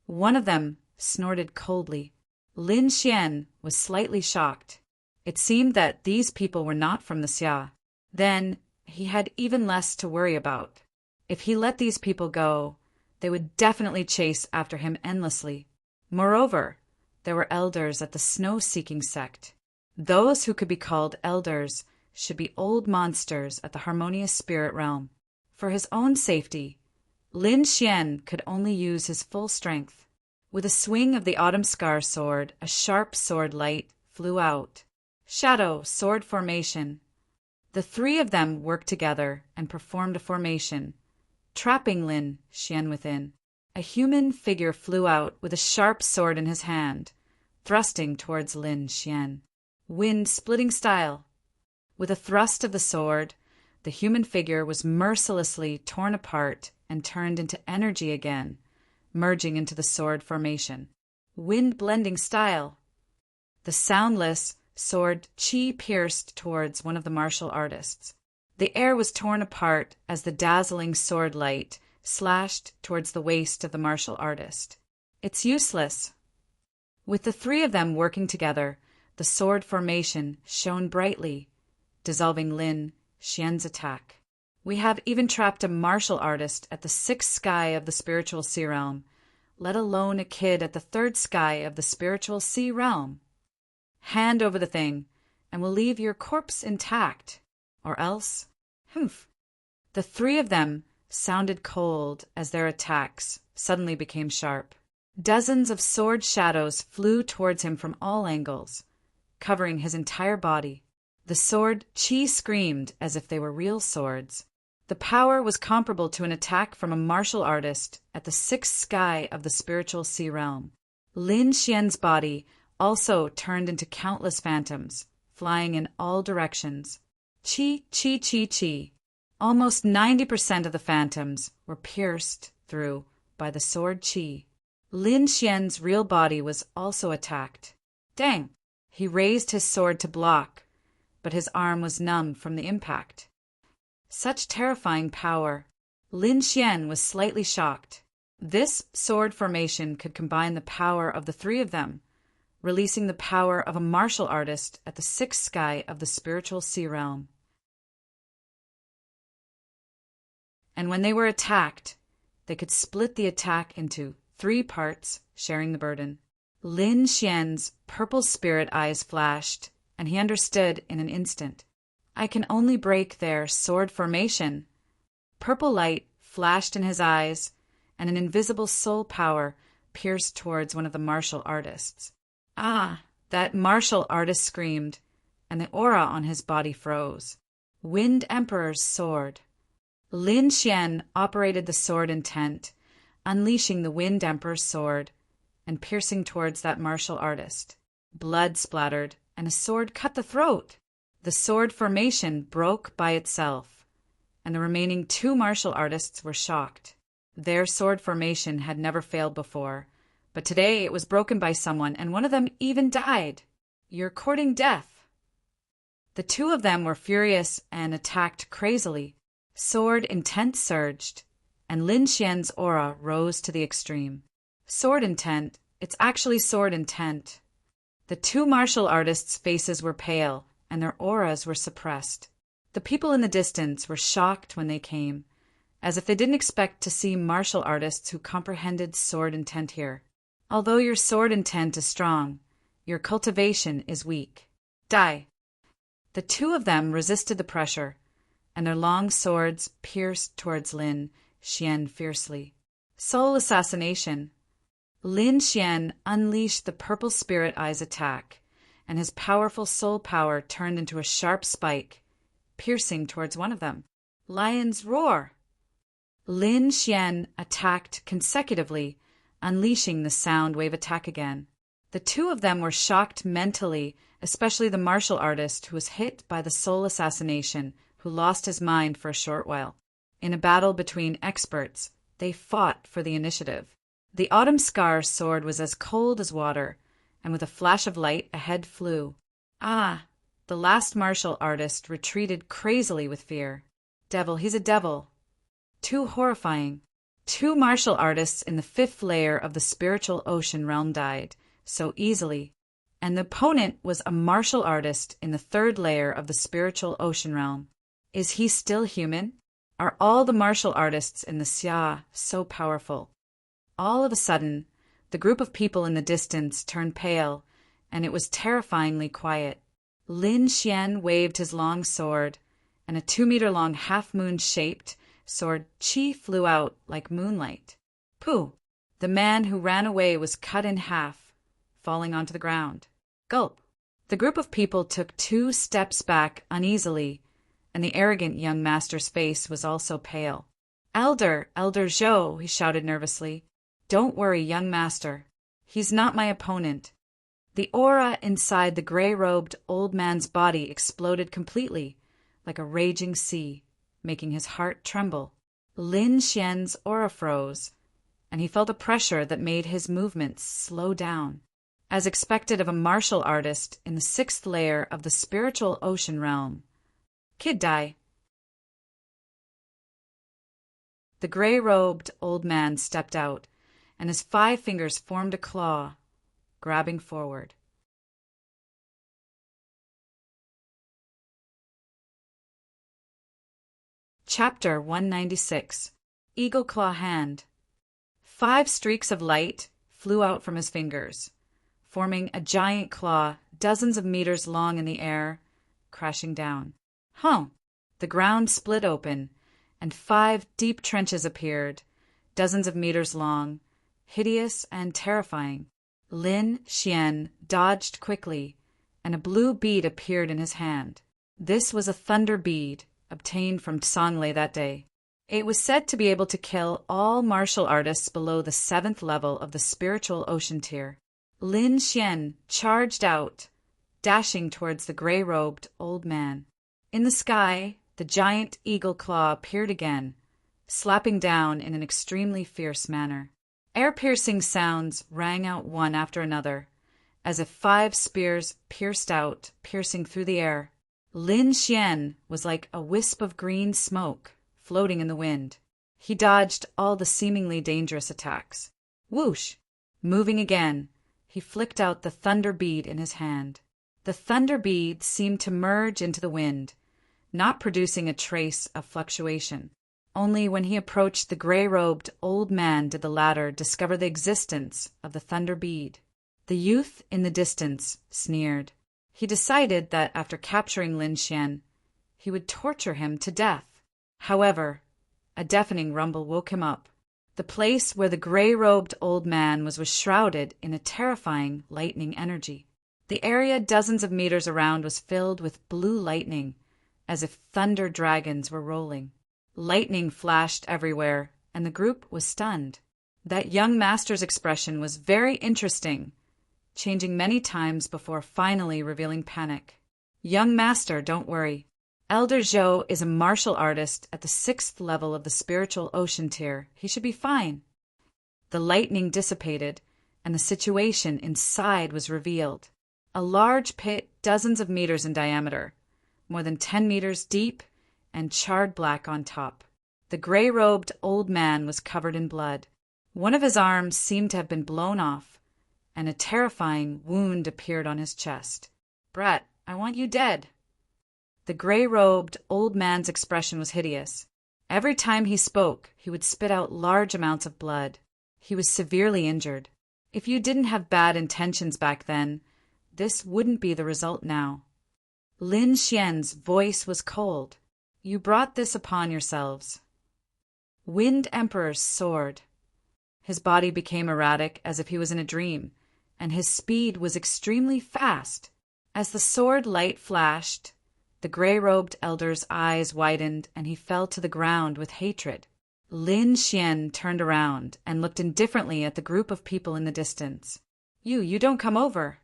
One of them snorted coldly. Lin Xian was slightly shocked. It seemed that these people were not from the Xia. Then he had even less to worry about. If he let these people go, they would definitely chase after him endlessly. Moreover, there were elders at the snow-seeking sect. Those who could be called elders should be old monsters at the harmonious spirit realm. For his own safety, Lin Xian could only use his full strength. With a swing of the autumn scar sword, a sharp sword light flew out. Shadow, sword formation. The three of them worked together and performed a formation, trapping Lin Xian within. A human figure flew out with a sharp sword in his hand, thrusting towards Lin Xian. Wind-splitting style. With a thrust of the sword, the human figure was mercilessly torn apart and turned into energy again, merging into the sword formation. Wind-blending style. The soundless sword chi pierced towards one of the martial artists. The air was torn apart as the dazzling sword light slashed towards the waist of the martial artist. It's useless. With the three of them working together, the sword formation shone brightly, dissolving Lin Xian's attack. We have even trapped a martial artist at the sixth sky of the spiritual sea realm, let alone a kid at the third sky of the spiritual sea realm. Hand over the thing, and we'll leave your corpse intact. Or else, humph. The three of them sounded cold as their attacks suddenly became sharp. Dozens of sword shadows flew towards him from all angles, covering his entire body. The sword chi screamed as if they were real swords. The power was comparable to an attack from a martial artist at the sixth sky of the spiritual sea realm. Lin Xian's body also turned into countless phantoms, flying in all directions. Chi, chi, chi, chi. Almost 90% of the phantoms were pierced through by the sword chi. Lin Xian's real body was also attacked. Dang! He raised his sword to block, but his arm was numb from the impact. Such terrifying power. Lin Xian was slightly shocked. This sword formation could combine the power of the three of them, releasing the power of a martial artist at the sixth sky of the spiritual sea realm. And when they were attacked, they could split the attack into 3 parts, sharing the burden. Lin Xian's purple spirit eyes flashed, and he understood in an instant. I can only break their sword formation. Purple light flashed in his eyes, and an invisible soul power pierced towards one of the martial artists. Ah! That martial artist screamed, and the aura on his body froze. Wind Emperor's sword. Lin Xian operated the sword intent, unleashing the Wind Emperor's sword and piercing towards that martial artist. Blood splattered, and a sword cut the throat. The sword formation broke by itself, and the remaining 2 martial artists were shocked. Their sword formation had never failed before, but today it was broken by someone, and one of them even died. You're courting death. The 2 of them were furious and attacked crazily. Sword intent surged, and Lin Xian's aura rose to the extreme. Sword intent, it's actually sword intent. The 2 martial artists' faces were pale, and their auras were suppressed. The people in the distance were shocked when they came, as if they didn't expect to see martial artists who comprehended sword intent here. Although your sword intent is strong, your cultivation is weak. Die! The 2 of them resisted the pressure, and their long swords pierced towards Lin Xian fiercely. Soul assassination. Lin Xian unleashed the purple spirit eyes attack, and his powerful soul power turned into a sharp spike, piercing towards one of them. Lion's roar! Lin Xian attacked consecutively, unleashing the sound wave attack again. The two of them were shocked mentally, especially the martial artist who was hit by the soul assassination, who lost his mind for a short while. In a battle between experts, they fought for the initiative. The Autumn Scar sword was as cold as water, and with a flash of light a head flew. Ah! The last martial artist retreated crazily with fear. Devil, he's a devil. Too horrifying. Two martial artists in the 5th layer of the spiritual ocean realm died so easily, and the opponent was a martial artist in the 3rd layer of the spiritual ocean realm. Is he still human? Are all the martial artists in the Xia so powerful? All of a sudden, the group of people in the distance turned pale, and it was terrifyingly quiet. Lin Xian waved his long sword, and a 2-meter-long half-moon-shaped sword qi flew out like moonlight. Pooh! The man who ran away was cut in half, falling onto the ground. Gulp! The group of people took 2 steps back uneasily, and the arrogant young master's face was also pale. Elder Zhou, he shouted nervously. Don't worry, young master. He's not my opponent. The aura inside the gray-robed old man's body exploded completely, like a raging sea, making his heart tremble. Lin Xian's aura froze, and he felt a pressure that made his movements slow down. As expected of a martial artist in the 6th layer of the spiritual ocean realm. Kid die. The gray-robed old man stepped out, and his 5 fingers formed a claw, grabbing forward. Chapter 196. Eagle Claw Hand. 5 streaks of light flew out from his fingers, forming a giant claw dozens of meters long in the air, crashing down. The ground split open, and 5 deep trenches appeared, dozens of meters long, hideous and terrifying. Lin Xian dodged quickly, and a blue bead appeared in his hand. This was a thunder bead, obtained from Songlei that day. It was said to be able to kill all martial artists below the 7th level of the spiritual ocean tier. Lin Xian charged out, dashing towards the gray-robed old man. In the sky, the giant eagle claw appeared again, slapping down in an extremely fierce manner. Air-piercing sounds rang out one after another, as if 5 spears pierced out, piercing through the air. Lin Xian was like a wisp of green smoke floating in the wind. He dodged all the seemingly dangerous attacks. Whoosh! Moving again, he flicked out the thunder bead in his hand. The thunder bead seemed to merge into the wind, not producing a trace of fluctuation. Only when he approached the gray-robed old man did the latter discover the existence of the thunder bead. The youth in the distance sneered. He decided that after capturing Lin Xian, he would torture him to death. However, a deafening rumble woke him up. The place where the gray-robed old man was shrouded in a terrifying lightning energy. The area dozens of meters around was filled with blue lightning, as if thunder dragons were rolling. Lightning flashed everywhere, and the group was stunned. That young master's expression was very interesting, changing many times before finally revealing panic. Young master, don't worry. Elder Zhou is a martial artist at the 6th level of the spiritual ocean tier. He should be fine. The lightning dissipated, and the situation inside was revealed. A large pit dozens of meters in diameter, more than 10 meters deep, and charred black on top. The gray-robed old man was covered in blood. One of his arms seemed to have been blown off, and a terrifying wound appeared on his chest. Brat, I want you dead. The gray-robed old man's expression was hideous. Every time he spoke, he would spit out large amounts of blood. He was severely injured. If you didn't have bad intentions back then, this wouldn't be the result now. Lin Xian's voice was cold. You brought this upon yourselves. Wind Emperor's sword. His body became erratic as if he was in a dream, and his speed was extremely fast. As the sword light flashed, the gray-robed elder's eyes widened and he fell to the ground with hatred. Lin Xian turned around and looked indifferently at the group of people in the distance. You don't come over."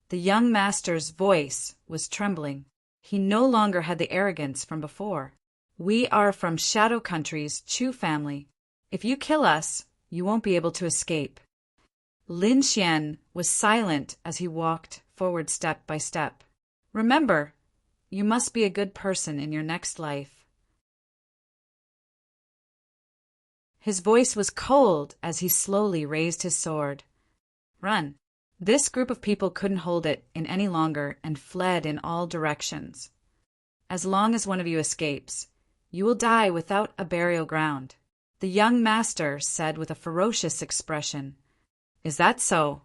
The young master's voice was trembling. He no longer had the arrogance from before. "We are from Shadow Country's Chu family. If you kill us, you won't be able to escape." Lin Xian was silent as he walked forward step by step. "Remember, you must be a good person in your next life." His voice was cold as he slowly raised his sword. "Run." This group of people couldn't hold it in any longer and fled in all directions. "As long as one of you escapes, you will die without a burial ground," the young master said with a ferocious expression. "Is that so?"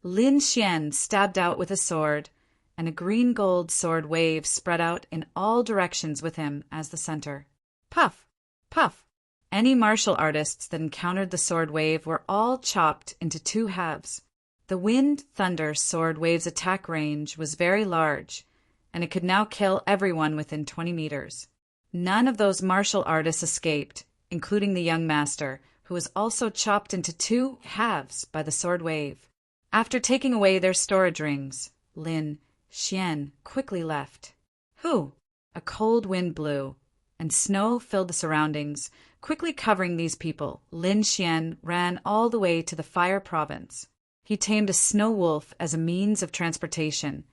Lin Xian stabbed out with a sword, and a green-gold sword wave spread out in all directions with him as the center. Puff! Puff! Any martial artists that encountered the sword wave were all chopped into two halves. The Wind Thunder sword wave's attack range was very large, and it could now kill everyone within 20 meters. None of those martial artists escaped, including the young master, who was also chopped into two halves by the sword wave. After taking away their storage rings, Lin Xian quickly left. "Who?" A cold wind blew, and snow filled the surroundings. Quickly covering these people, Lin Xian ran all the way to the Fire Province. He tamed a snow wolf as a means of transportation,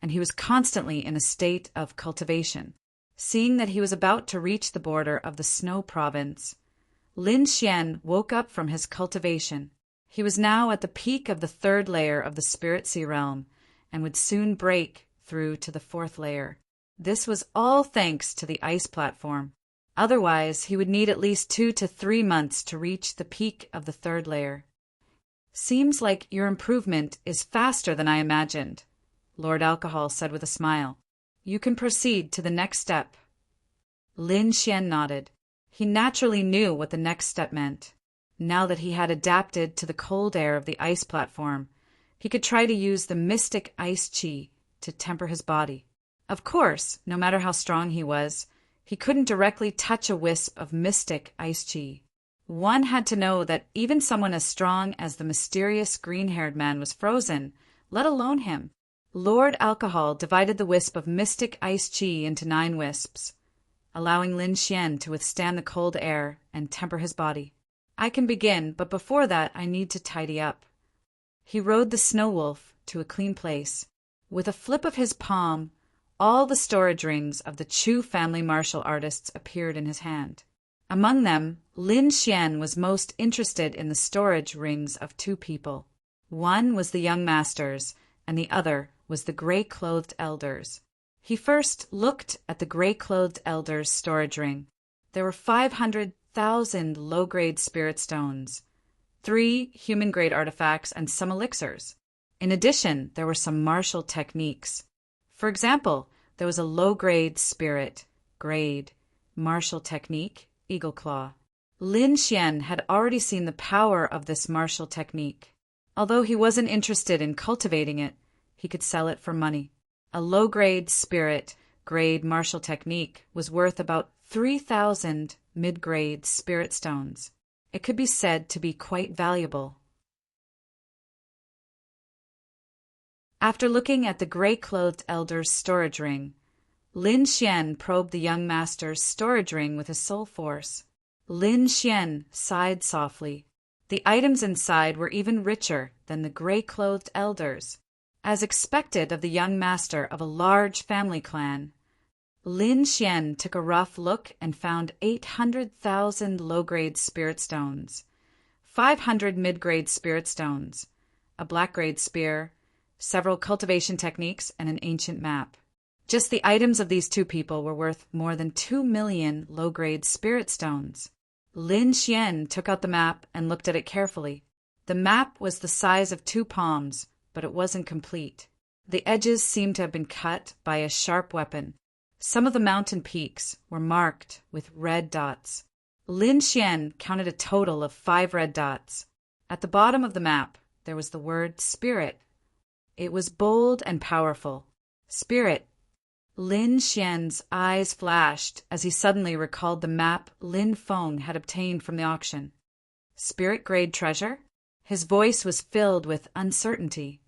and he was constantly in a state of cultivation. Seeing that he was about to reach the border of the Snow Province, Lin Xian woke up from his cultivation. He was now at the peak of the 3rd layer of the Spirit Sea realm, and would soon break through to the 4th layer. This was all thanks to the ice platform. Otherwise, he would need at least 2 to 3 months to reach the peak of the 3rd layer. "Seems like your improvement is faster than I imagined," Lord Alcohol said with a smile. "You can proceed to the next step." Lin Xian nodded. He naturally knew what the next step meant. Now that he had adapted to the cold air of the ice platform, he could try to use the mystic ice chi to temper his body. Of course, no matter how strong he was, he couldn't directly touch a wisp of mystic ice chi. One had to know that even someone as strong as the mysterious green-haired man was frozen, let alone him. Lord Alcohol divided the wisp of mystic ice chi into 9 wisps, allowing Lin Xian to withstand the cold air and temper his body. "I can begin, but before that I need to tidy up." He rode the snow wolf to a clean place. With a flip of his palm, all the storage rings of the Chu family martial artists appeared in his hand. Among them, Lin Xian was most interested in the storage rings of 2 people. One was the young master's, and the other was the gray-clothed elder's. He first looked at the gray-clothed elder's storage ring. There were 500,000 low-grade spirit stones, 3 human-grade artifacts, and some elixirs. In addition, there were some martial techniques. For example, there was a low-grade spirit grade martial technique, Eagle Claw. Lin Xian had already seen the power of this martial technique. Although he wasn't interested in cultivating it, he could sell it for money. A low-grade spirit grade martial technique was worth about 3,000 mid-grade spirit stones. It could be said to be quite valuable. After looking at the gray-clothed elder's storage ring, Lin Xian probed the young master's storage ring with his soul force. Lin Xian sighed softly. The items inside were even richer than the gray-clothed elders. As expected of the young master of a large family clan, Lin Xian took a rough look and found 800,000 low-grade spirit stones, 500 mid-grade spirit stones, a black-grade spear, several cultivation techniques, and an ancient map. Just the items of these 2 people were worth more than 2 million low-grade spirit stones. Lin Xian took out the map and looked at it carefully. The map was the size of 2 palms, but it wasn't complete. The edges seemed to have been cut by a sharp weapon. Some of the mountain peaks were marked with red dots. Lin Xian counted a total of 5 red dots. At the bottom of the map, there was the word Spirit. It was bold and powerful. Spirit. Lin Xian's eyes flashed as he suddenly recalled the map Lin Feng had obtained from the auction. Spirit-grade treasure? His voice was filled with uncertainty.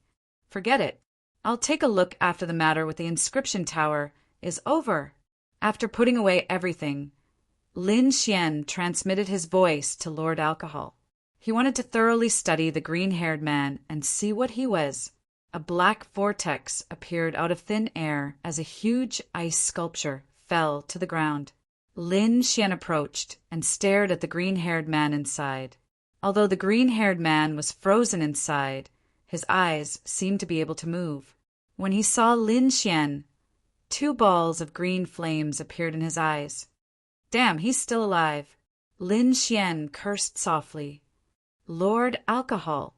Forget it. I'll take a look after the matter with the inscription tower is over. After putting away everything, Lin Xian transmitted his voice to Lord Alcohol. He wanted to thoroughly study the green-haired man and see what he was. A black vortex appeared out of thin air as a huge ice sculpture fell to the ground. Lin Xian approached and stared at the green-haired man inside. Although the green-haired man was frozen inside, his eyes seemed to be able to move. When he saw Lin Xian, 2 balls of green flames appeared in his eyes. Damn, he's still alive. Lin Xian cursed softly. Lord Alcohol,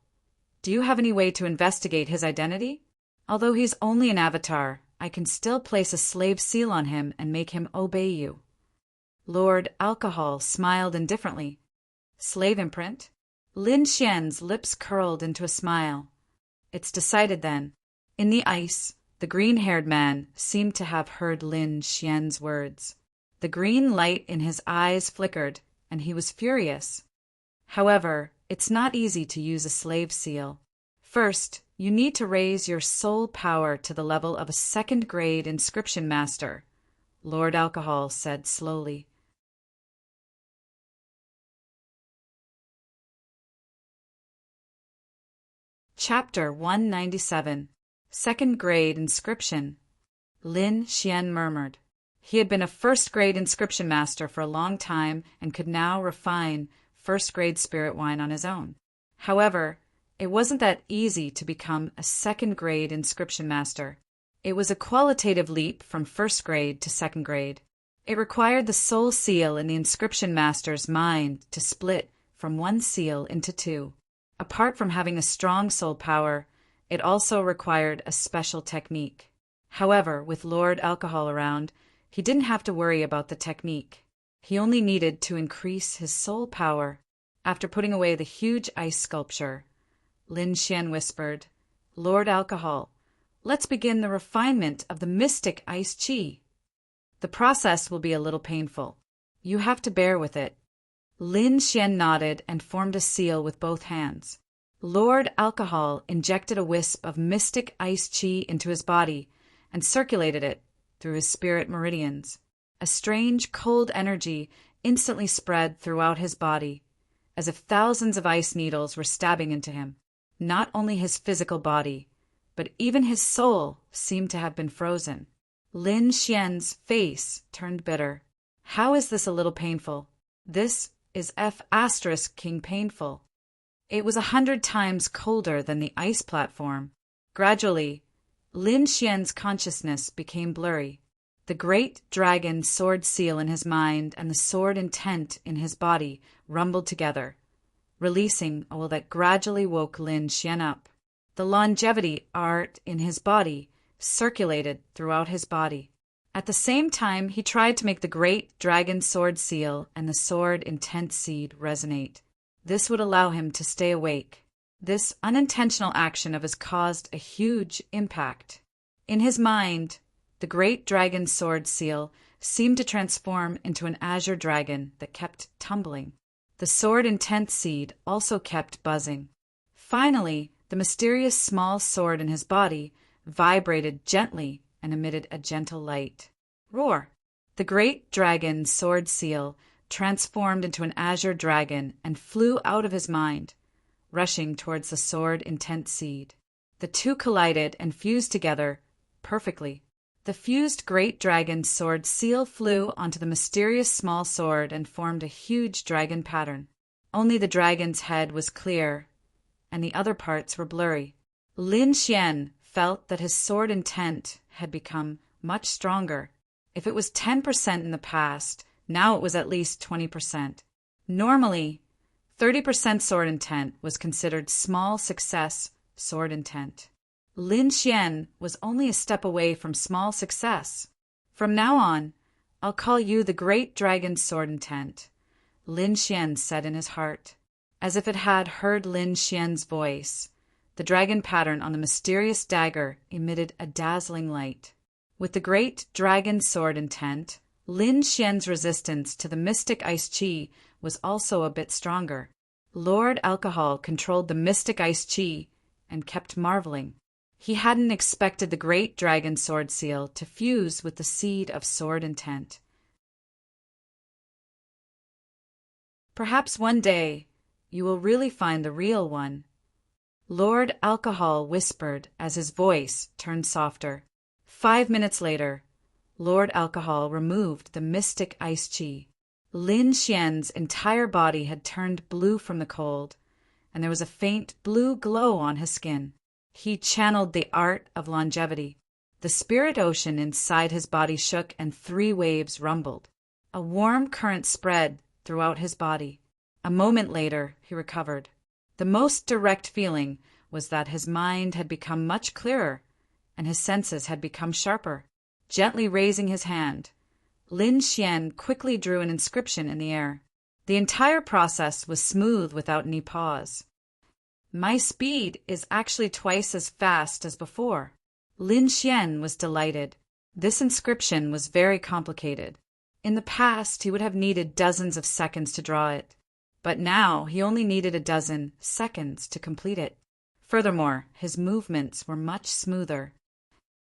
do you have any way to investigate his identity? Although he's only an avatar, I can still place a slave seal on him and make him obey you. Lord Alcohol smiled indifferently. Slave imprint? Lin Xian's lips curled into a smile. It's decided then. In the ice, the green-haired man seemed to have heard Lin Xian's words. The green light in his eyes flickered, and he was furious. However, it's not easy to use a slave seal. First, you need to raise your soul power to the level of a 2nd-grade inscription master, Lord Alcohol said slowly. Chapter 197. 2nd-grade inscription. Lin Xian murmured. He had been a 1st-grade inscription master for a long time and could now refine 1st-grade spirit wine on his own. However, it wasn't that easy to become a 2nd-grade inscription master. It was a qualitative leap from 1st grade to 2nd grade. It required the soul seal in the inscription master's mind to split from 1 seal into 2. Apart from having a strong soul power, it also required a special technique. However, with Lord Alcohol around, he didn't have to worry about the technique. He only needed to increase his soul power. After putting away the huge ice sculpture, Lin Xian whispered, Lord Alcohol, let's begin the refinement of the mystic ice chi. The process will be a little painful. You have to bear with it. Lin Xian nodded and formed a seal with both hands. Lord Alcohol injected a wisp of mystic ice chi into his body and circulated it through his spirit meridians. A strange, cold energy instantly spread throughout his body, as if thousands of ice needles were stabbing into him. Not only his physical body, but even his soul seemed to have been frozen. Lin Xian's face turned bitter. How is this a little painful? This is King painful. It was 100 times colder than the ice platform. Gradually, Lin Xian's consciousness became blurry. The great dragon sword seal in his mind and the sword intent in his body rumbled together, releasing all that gradually woke Lin Xian up. The longevity art in his body circulated throughout his body. At the same time, he tried to make the great dragon sword seal and the sword intent seed resonate. This would allow him to stay awake. This unintentional action of his caused a huge impact. In his mind, the great dragon sword seal seemed to transform into an azure dragon that kept tumbling. The sword intent seed also kept buzzing. Finally, the mysterious small sword in his body vibrated gently and emitted a gentle light. Roar! The great dragon sword seal transformed into an azure dragon and flew out of his mind, rushing towards the sword intent seed. The two collided and fused together perfectly. The fused great dragon sword seal flew onto the mysterious small sword and formed a huge dragon pattern. Only the dragon's head was clear, and the other parts were blurry. Lin Xian felt that his sword intent had become much stronger. If it was 10% in the past, now it was at least 20%. Normally, 30% sword intent was considered small success sword intent. Lin Xian was only a step away from small success. From now on, I'll call you the Great Dragon Sword Intent, Lin Xian said in his heart. As if it had heard Lin Xian's voice, the dragon pattern on the mysterious dagger emitted a dazzling light. With the great dragon sword intent, Lin Xian's resistance to the mystic ice chi was also a bit stronger. Lord Alcohol controlled the mystic ice chi and kept marveling. He hadn't expected the great dragon sword seal to fuse with the seed of sword intent. Perhaps one day you will really find the real one, Lord Alcohol whispered as his voice turned softer. 5 minutes later, Lord Alcohol removed the mystic ice chi. Lin Xian's entire body had turned blue from the cold, and there was a faint blue glow on his skin. He channeled the art of longevity. The spirit ocean inside his body shook and 3 waves rumbled. A warm current spread throughout his body. A moment later, he recovered. The most direct feeling was that his mind had become much clearer, and his senses had become sharper. Gently raising his hand, Lin Xian quickly drew an inscription in the air. The entire process was smooth without any pause. My speed is actually twice as fast as before. Lin Xian was delighted. This inscription was very complicated. In the past, he would have needed dozens of seconds to draw it, but now he only needed a dozen seconds to complete it. Furthermore, his movements were much smoother.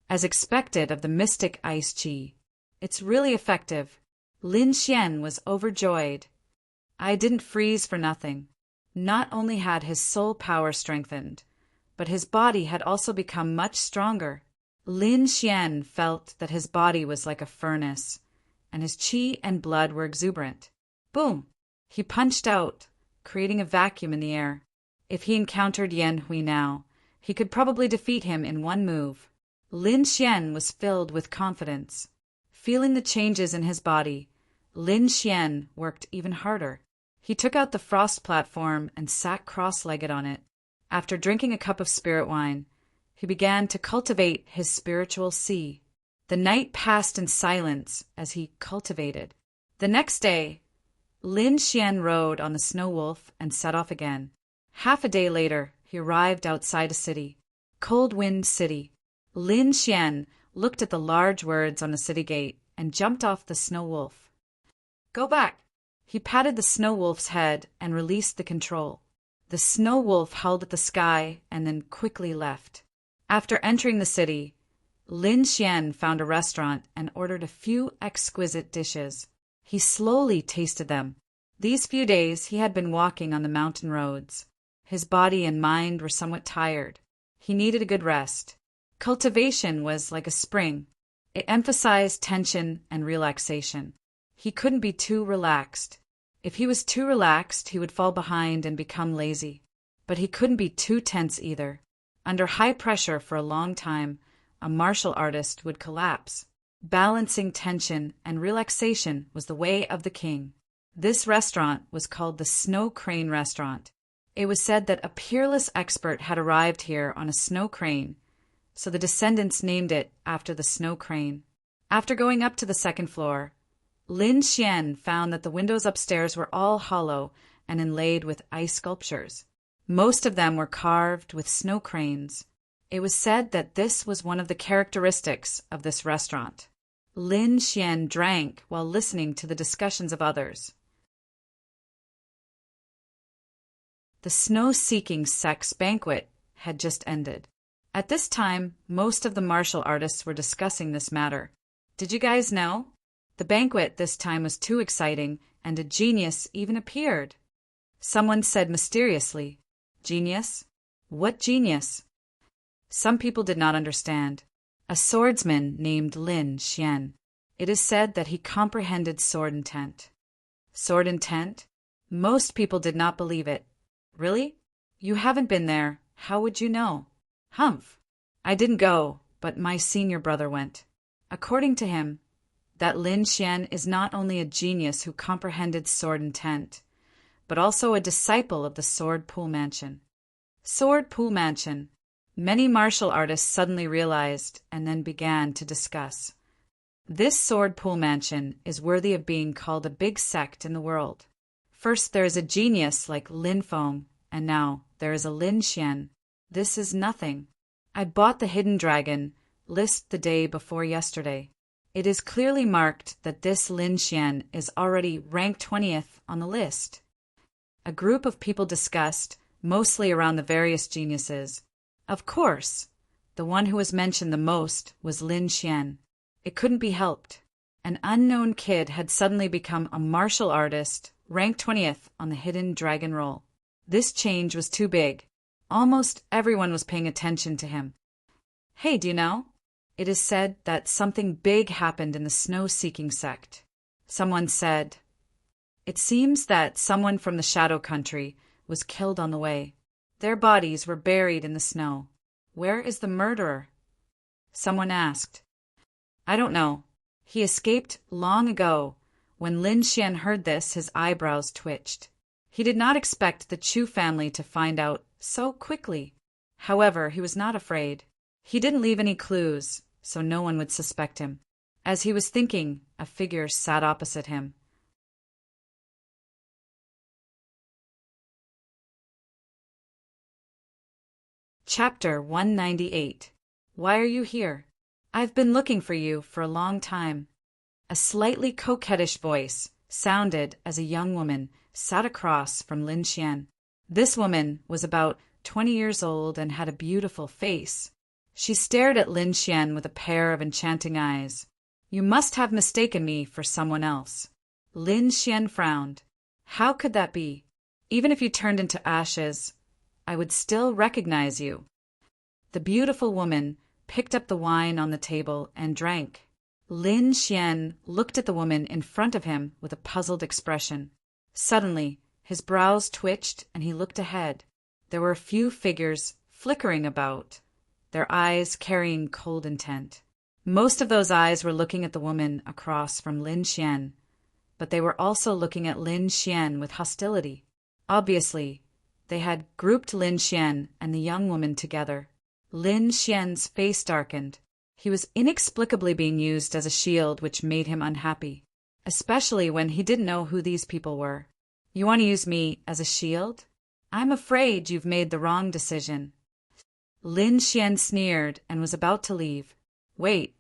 As expected of the mystic ice chi, it's really effective. Lin Xian was overjoyed. I didn't freeze for nothing. Not only had his soul power strengthened, but his body had also become much stronger. Lin Xian felt that his body was like a furnace, and his qi and blood were exuberant. Boom! He punched out, creating a vacuum in the air. If he encountered Yan Hui now, he could probably defeat him in one move. Lin Xian was filled with confidence. Feeling the changes in his body, Lin Xian worked even harder. He took out the frost platform and sat cross-legged on it. After drinking a cup of spirit wine, he began to cultivate his spiritual sea. The night passed in silence as he cultivated. The next day, Lin Xian rode on the snow wolf and set off again. Half a day later, he arrived outside a city. Cold Wind City. Lin Xian looked at the large words on the city gate and jumped off the snow wolf. Go back! He patted the snow wolf's head and released the control. The snow wolf howled at the sky and then quickly left. After entering the city, Lin Xian found a restaurant and ordered a few exquisite dishes. He slowly tasted them. These few days he had been walking on the mountain roads. His body and mind were somewhat tired. He needed a good rest. Cultivation was like a spring. It emphasized tension and relaxation. He couldn't be too relaxed. If he was too relaxed, he would fall behind and become lazy. But he couldn't be too tense either. Under high pressure for a long time, a martial artist would collapse. Balancing tension and relaxation was the way of the king. This restaurant was called the Snow Crane Restaurant. It was said that a peerless expert had arrived here on a snow crane, so the descendants named it after the snow crane. After going up to the second floor, Lin Xian found that the windows upstairs were all hollow and inlaid with ice sculptures. Most of them were carved with snow cranes. It was said that this was one of the characteristics of this restaurant. Lin Xian drank while listening to the discussions of others. The snow-seeking sex banquet had just ended. At this time, most of the martial artists were discussing this matter. Did you guys know? The banquet this time was too exciting, and a genius even appeared. Someone said mysteriously, "Genius? What genius?" Some people did not understand. A swordsman named Lin Xian. It is said that he comprehended sword intent. Sword intent? Most people did not believe it. Really? You haven't been there. How would you know? Humph. I didn't go, but my senior brother went. According to him, that Lin Xian is not only a genius who comprehended sword intent, but also a disciple of the Sword Pool Mansion. Sword Pool Mansion. Many martial artists suddenly realized and then began to discuss. This Sword Pool Mansion is worthy of being called a big sect in the world. First there is a genius like Lin Feng, and now there is a Lin Xian. This is nothing. I bought the hidden dragon list the day before yesterday. It is clearly marked that this Lin Xian is already ranked 20th on the list. A group of people discussed, mostly around the various geniuses. Of course, the one who was mentioned the most was Lin Xian. It couldn't be helped. An unknown kid had suddenly become a martial artist, ranked 20th on the hidden dragon roll. This change was too big. Almost everyone was paying attention to him. Hey, do you know? It is said that something big happened in the snow-seeking sect. Someone said, it seems that someone from the Shadow Country was killed on the way. Their bodies were buried in the snow. Where is the murderer? Someone asked. I don't know. He escaped long ago. When Lin Xian heard this, his eyebrows twitched. He did not expect the Chu family to find out so quickly. However, he was not afraid. He didn't leave any clues, so no one would suspect him. As he was thinking, a figure sat opposite him. Chapter 198. Why are you here? I've been looking for you for a long time. A slightly coquettish voice sounded as a young woman sat across from Lin Xian. This woman was about 20 years old and had a beautiful face. She stared at Lin Xian with a pair of enchanting eyes. You must have mistaken me for someone else. Lin Xian frowned. How could that be? Even if you turned into ashes, I would still recognize you. The beautiful woman picked up the wine on the table and drank. Lin Xian looked at the woman in front of him with a puzzled expression. Suddenly, his brows twitched and he looked ahead. There were a few figures flickering about, their eyes carrying cold intent. Most of those eyes were looking at the woman across from Lin Xian, but they were also looking at Lin Xian with hostility. Obviously, they had grouped Lin Xian and the young woman together. Lin Xian's face darkened. He was inexplicably being used as a shield, which made him unhappy, especially when he didn't know who these people were. You want to use me as a shield? I'm afraid you've made the wrong decision. Lin Xian sneered and was about to leave. Wait.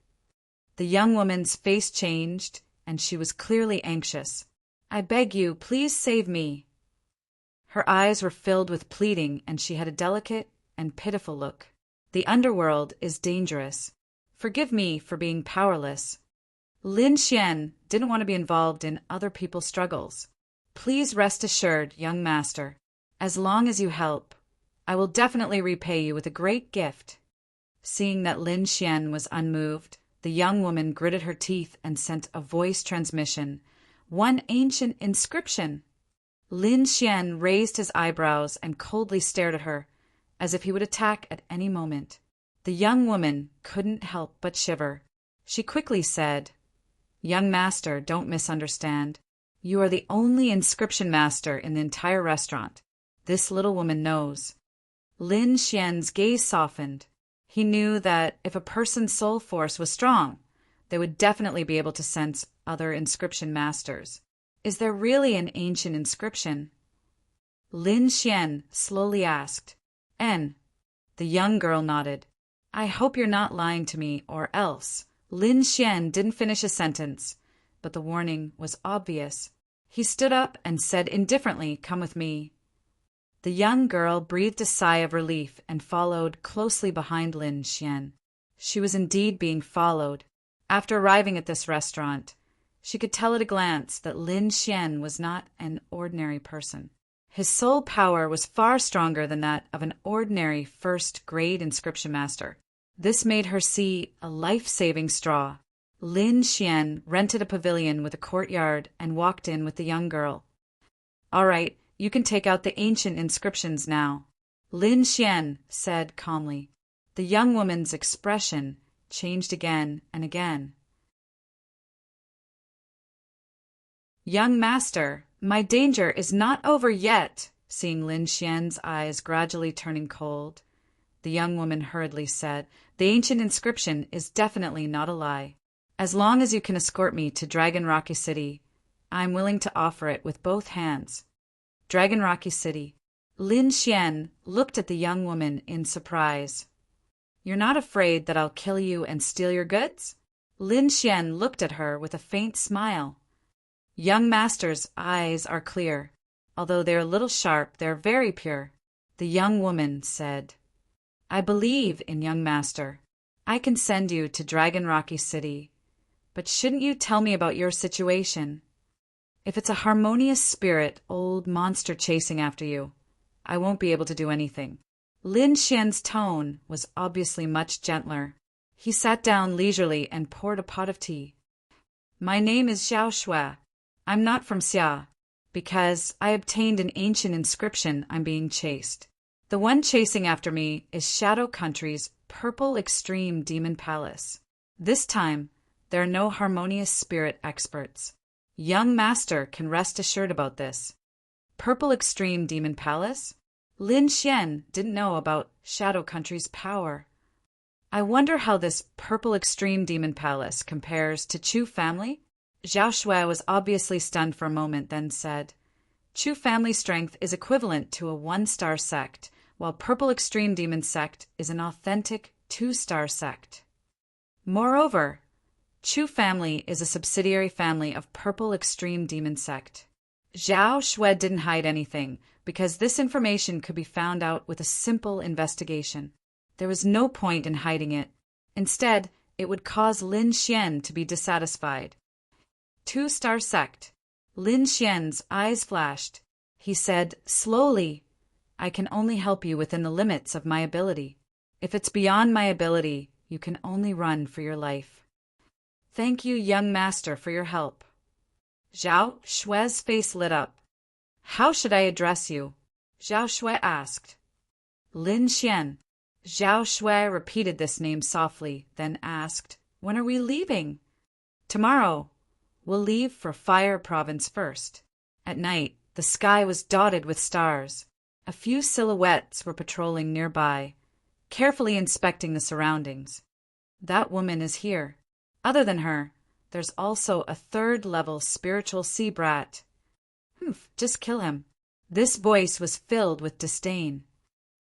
The young woman's face changed, and she was clearly anxious. I beg you, please save me. Her eyes were filled with pleading, and she had a delicate and pitiful look. The underworld is dangerous. Forgive me for being powerless. Lin Xian didn't want to be involved in other people's struggles. Please rest assured, young master. As long as you help, I will definitely repay you with a great gift. Seeing that Lin Xian was unmoved, the young woman gritted her teeth and sent a voice transmission. One ancient inscription. Lin Xian raised his eyebrows and coldly stared at her, as if he would attack at any moment. The young woman couldn't help but shiver. She quickly said, Young master, don't misunderstand. You are the only inscription master in the entire restaurant. This little woman knows. Lin Xian's gaze softened. He knew that if a person's soul force was strong, they would definitely be able to sense other inscription masters. Is there really an ancient inscription? Lin Xian slowly asked. N. The young girl nodded. I hope you're not lying to me, or else. Lin Xian didn't finish a sentence, but the warning was obvious. He stood up and said indifferently, Come with me. The young girl breathed a sigh of relief and followed closely behind Lin Xian. She was indeed being followed. After arriving at this restaurant, she could tell at a glance that Lin Xian was not an ordinary person. His soul power was far stronger than that of an ordinary first-grade inscription master. This made her see a life-saving straw. Lin Xian rented a pavilion with a courtyard and walked in with the young girl. All right, you can take out the ancient inscriptions now, Lin Xian said calmly. The young woman's expression changed again and again. Young master, my danger is not over yet. Seeing Lin Xian's eyes gradually turning cold, the young woman hurriedly said, The ancient inscription is definitely not a lie. As long as you can escort me to Dragon Rocky City, I am willing to offer it with both hands. Dragon Rocky City. Lin Xian looked at the young woman in surprise. You're not afraid that I'll kill you and steal your goods? Lin Xian looked at her with a faint smile. Young master's eyes are clear. Although they're a little sharp, they're very pure. The young woman said, I believe in young master. I can send you to Dragon Rocky City. But shouldn't you tell me about your situation? If it's a harmonious spirit, old monster chasing after you, I won't be able to do anything. Lin Xian's tone was obviously much gentler. He sat down leisurely and poured a pot of tea. My name is Xiao Shui. I'm not from Xia. Because I obtained an ancient inscription, I'm being chased. The one chasing after me is Shadow Country's Purple Extreme Demon Palace. This time, there are no harmonious spirit experts. Young master can rest assured about this. Purple Extreme Demon Palace? Lin Xian didn't know about Shadow Country's power. I wonder how this Purple Extreme Demon Palace compares to Chu family? Xiao Shui was obviously stunned for a moment, then said, Chu family strength is equivalent to a 1-star sect, while Purple Extreme Demon Sect is an authentic 2-star sect. Moreover, Chu family is a subsidiary family of Purple Extreme Demon Sect. Xiao Shui didn't hide anything, because this information could be found out with a simple investigation. There was no point in hiding it. Instead, it would cause Lin Xian to be dissatisfied. 2-star sect. Lin Xian's eyes flashed. He said, slowly, I can only help you within the limits of my ability. If it's beyond my ability, you can only run for your life. Thank you, young master, for your help. Xiao Shui's face lit up. How should I address you? Xiao Shui asked. Lin Xian. Xiao Shui repeated this name softly, then asked, When are we leaving? Tomorrow. We'll leave for Fire Province first. At night, the sky was dotted with stars. A few silhouettes were patrolling nearby, carefully inspecting the surroundings. That woman is here. Other than her, there's also a 3rd-level spiritual sea brat. Just kill him. This voice was filled with disdain.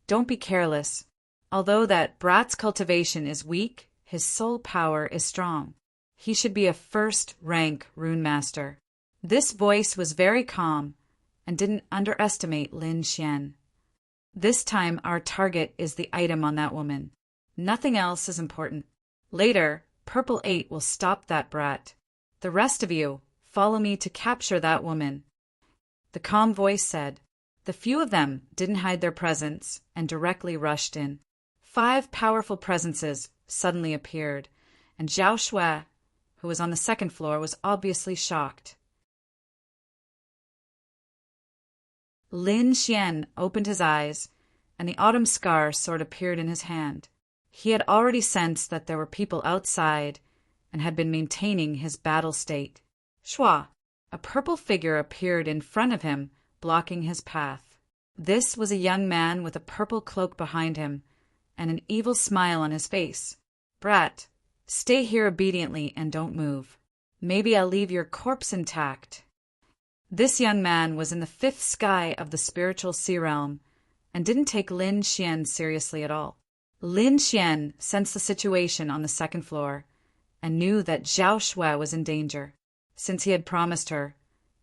Don't be careless. Although that brat's cultivation is weak, his soul power is strong. He should be a 1st-rank rune master. This voice was very calm and didn't underestimate Lin Xian. This time our target is the item on that woman. Nothing else is important. Later, Purple 8 will stop that brat. The rest of you, follow me to capture that woman. The calm voice said. The few of them didn't hide their presence and directly rushed in. 5 powerful presences suddenly appeared, and Xiao Shui, who was on the 2nd floor, was obviously shocked. Lin Xian opened his eyes, and the autumn scar sword appeared in his hand. He had already sensed that there were people outside and had been maintaining his battle state. Shua, a purple figure appeared in front of him, blocking his path. This was a young man with a purple cloak behind him and an evil smile on his face. Brat, stay here obediently and don't move. Maybe I'll leave your corpse intact. This young man was in the 5th sky of the spiritual sea realm and didn't take Lin Xian seriously at all. Lin Xian sensed the situation on the 2nd floor and knew that Xiao Shui was in danger. Since he had promised her,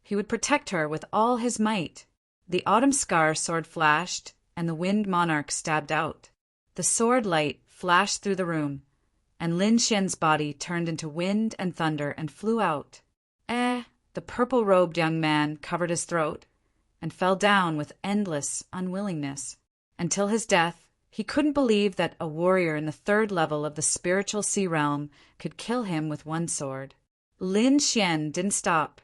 he would protect her with all his might. The autumn scar sword flashed and the wind monarch stabbed out. The sword light flashed through the room, and Lin Xian's body turned into wind and thunder and flew out. The purple-robed young man covered his throat and fell down with endless unwillingness. Until his death, he couldn't believe that a warrior in the 3rd level of the spiritual sea realm could kill him with one sword. Lin Xian didn't stop,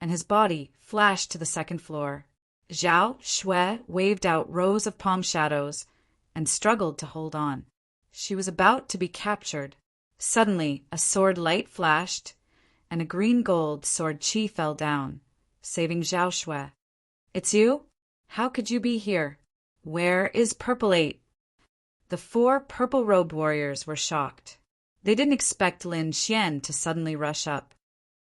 and his body flashed to the 2nd floor. Xiao Shui waved out rows of palm shadows and struggled to hold on. She was about to be captured. Suddenly, a sword light flashed, and a green-gold sword chi fell down, saving Xiao Shui. It's you? How could you be here? Where is Purple 8? The 4 purple-robed warriors were shocked. They didn't expect Lin Xian to suddenly rush up.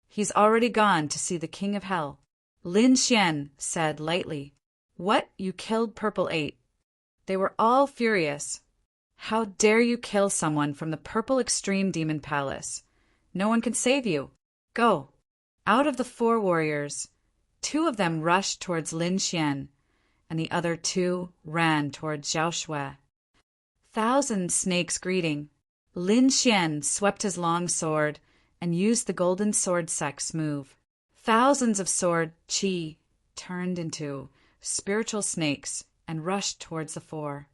He's already gone to see the King of Hell. Lin Xian said lightly. "What, you killed Purple 8?" They were all furious. "How dare you kill someone from the Purple Extreme Demon Palace? No one can save you. Go." Out of the 4 warriors, 2 of them rushed towards Lin Xian, and the other 2 ran towards Zhao Shui. Thousand snakes greeting. Lin Xian swept his long sword and used the golden sword sex move. Thousands of sword qi turned into spiritual snakes and rushed towards the 4.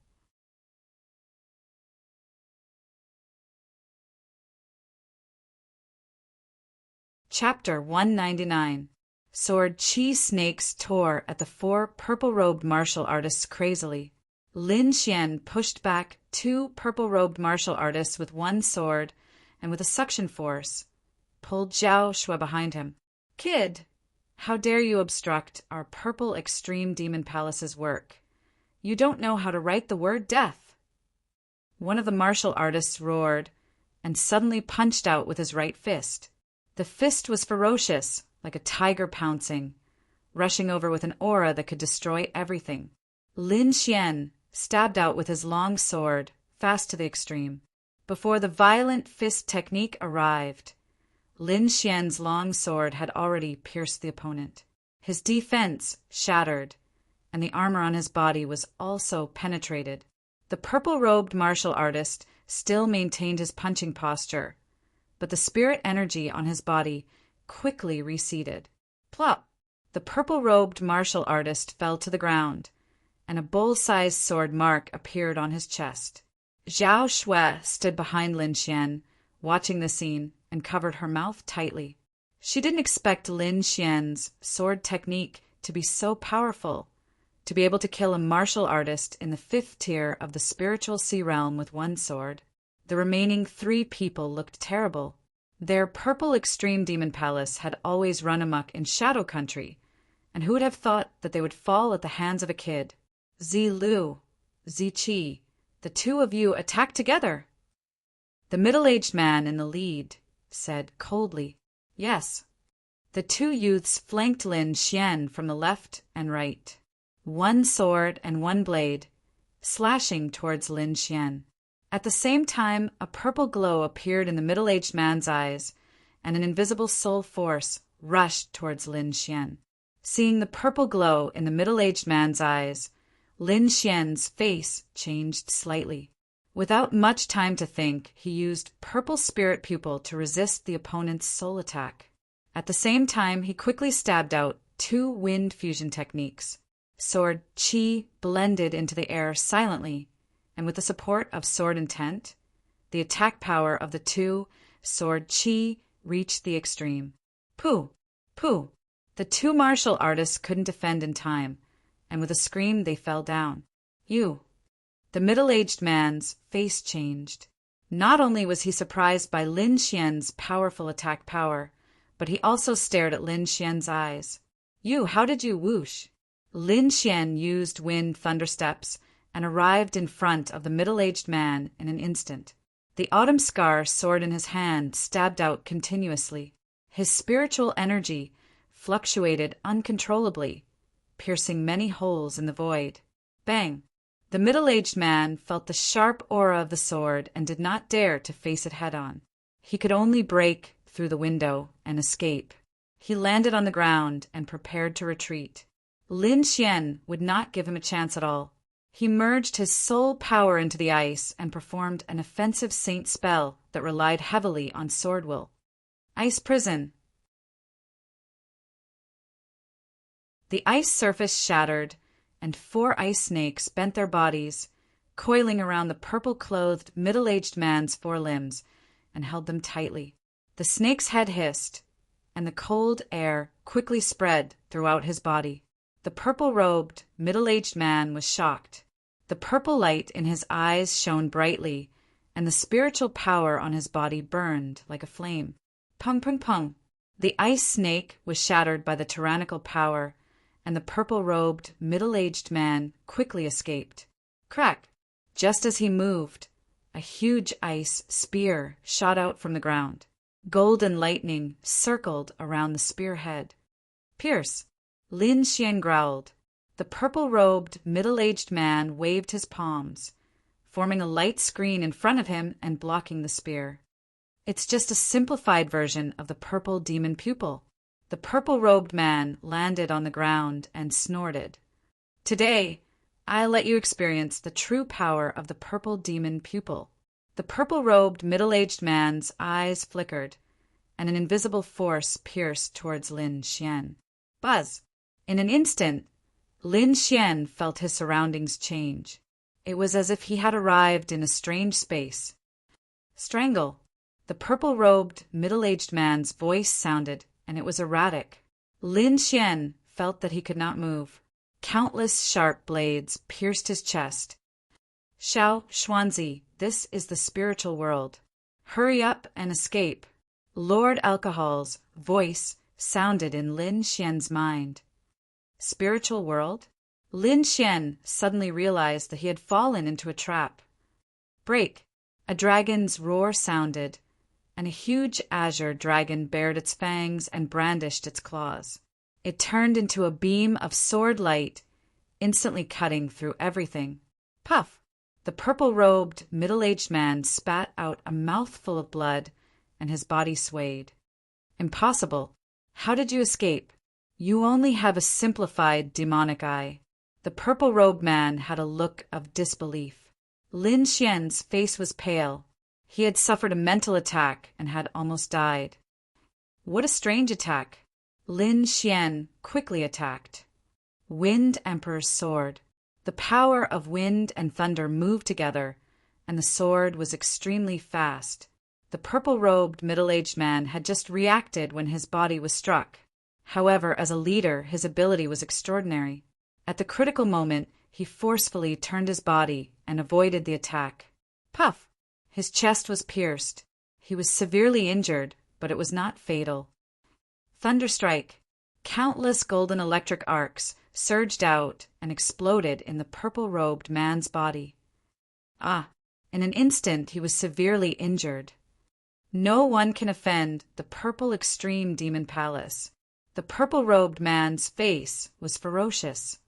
Chapter 199. Sword Qi snakes tore at the 4 purple-robed martial artists crazily. Lin Xian pushed back 2 purple-robed martial artists with 1 sword and with a suction force pulled Zhao Shui behind him. "Kid, how dare you obstruct our Purple Extreme Demon Palace's work? You don't know how to write the word death." One of the martial artists roared and suddenly punched out with his right fist. The fist was ferocious, like a tiger pouncing, rushing over with an aura that could destroy everything. Lin Xian stabbed out with his long sword, fast to the extreme. Before the violent fist technique arrived, Lin Xian's long sword had already pierced the opponent. His defense shattered, and the armor on his body was also penetrated. The purple-robed martial artist still maintained his punching posture, but the spirit energy on his body quickly receded. Plop! The purple-robed martial artist fell to the ground, and a bull-sized sword mark appeared on his chest. Zhao Shui stood behind Lin Xian, watching the scene, and covered her mouth tightly. She didn't expect Lin Xian's sword technique to be so powerful, to be able to kill a martial artist in the 5th tier of the spiritual sea realm with 1 sword. The remaining 3 people looked terrible. Their Purple Extreme Demon Palace had always run amok in Shadow Country, and who would have thought that they would fall at the hands of a kid? "Zi Lu, Zi Qi, the 2 of you attack together." The middle-aged man in the lead said coldly, "Yes." The 2 youths flanked Lin Xian from the left and right, 1 sword and 1 blade, slashing towards Lin Xian. At the same time, a purple glow appeared in the middle-aged man's eyes, and an invisible soul force rushed towards Lin Xian. Seeing the purple glow in the middle-aged man's eyes, Lin Xian's face changed slightly. Without much time to think, he used Purple Spirit Pupil to resist the opponent's soul attack. At the same time, he quickly stabbed out 2 wind fusion techniques. Sword Qi blended into the air silently, and with the support of sword intent, the attack power of the 2 sword Qi reached the extreme. Pooh! Pooh! The 2 martial artists couldn't defend in time, and with a scream they fell down. "You!" The middle-aged man's face changed. Not only was he surprised by Lin Xian's powerful attack power, but he also stared at Lin Xian's eyes. "You, how did you whoosh?" Lin Xian used wind thundersteps and arrived in front of the middle-aged man in an instant. The autumn scar sword in his hand stabbed out continuously. His spiritual energy fluctuated uncontrollably, piercing many holes in the void. Bang! The middle-aged man felt the sharp aura of the sword and did not dare to face it head-on. He could only break through the window and escape. He landed on the ground and prepared to retreat. Lin Xian would not give him a chance at all. He merged his soul power into the ice and performed an offensive saint spell that relied heavily on sword will. Ice prison. The ice surface shattered, and 4 ice snakes bent their bodies, coiling around the purple-clothed middle-aged man's 4 limbs, and held them tightly. The snake's head hissed, and the cold air quickly spread throughout his body. The purple-robed, middle-aged man was shocked. The purple light in his eyes shone brightly, and the spiritual power on his body burned like a flame. Pung, pung, pung. The ice snake was shattered by the tyrannical power, and the purple-robed, middle-aged man quickly escaped. Crack! Just as he moved, a huge ice spear shot out from the ground. Golden lightning circled around the spearhead. Pierce! Lin Xian growled. The purple-robed, middle-aged man waved his palms, forming a light screen in front of him and blocking the spear. It's just a simplified version of the purple demon pupil. The purple-robed man landed on the ground and snorted. Today, I'll let you experience the true power of the purple demon pupil. The purple-robed, middle-aged man's eyes flickered, and an invisible force pierced towards Lin Xian. Buzz! In an instant, Lin Xian felt his surroundings change. It was as if he had arrived in a strange space. Strangle! The purple-robed, middle-aged man's voice sounded, and it was erratic. Lin Xian felt that he could not move. Countless sharp blades pierced his chest. Xiao Xuanzi, this is the spiritual world. Hurry up and escape. Lord Alcohol's voice sounded in Lin Xian's mind. Spiritual world? Lin Xian suddenly realized that he had fallen into a trap. Break! A dragon's roar sounded, and a huge azure dragon bared its fangs and brandished its claws. It turned into a beam of sword light, instantly cutting through everything. Puff! The purple-robed, middle-aged man spat out a mouthful of blood, and his body swayed. Impossible! How did you escape? You only have a simplified demonic eye. The purple-robed man had a look of disbelief. Lin Xian's face was pale. He had suffered a mental attack and had almost died. What a strange attack! Lin Xian quickly attacked. Wind Emperor's sword. The power of wind and thunder moved together, and the sword was extremely fast. The purple-robed, middle-aged man had just reacted when his body was struck. However, as a leader, his ability was extraordinary. At the critical moment, he forcefully turned his body and avoided the attack. Puff! His chest was pierced. He was severely injured, but it was not fatal. Thunderstrike! Countless golden electric arcs surged out and exploded in the purple-robed man's body. In an instant he was severely injured. No one can offend the purple extreme demon palace. The purple-robed man's face was ferocious.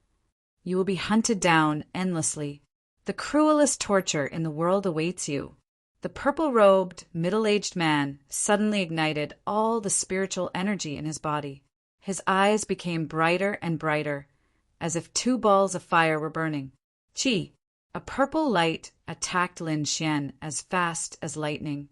You will be hunted down endlessly. The cruelest torture in the world awaits you. The purple-robed, middle-aged man suddenly ignited all the spiritual energy in his body. His eyes became brighter and brighter, as if 2 balls of fire were burning. Chi! A purple light attacked Lin Xian as fast as lightning.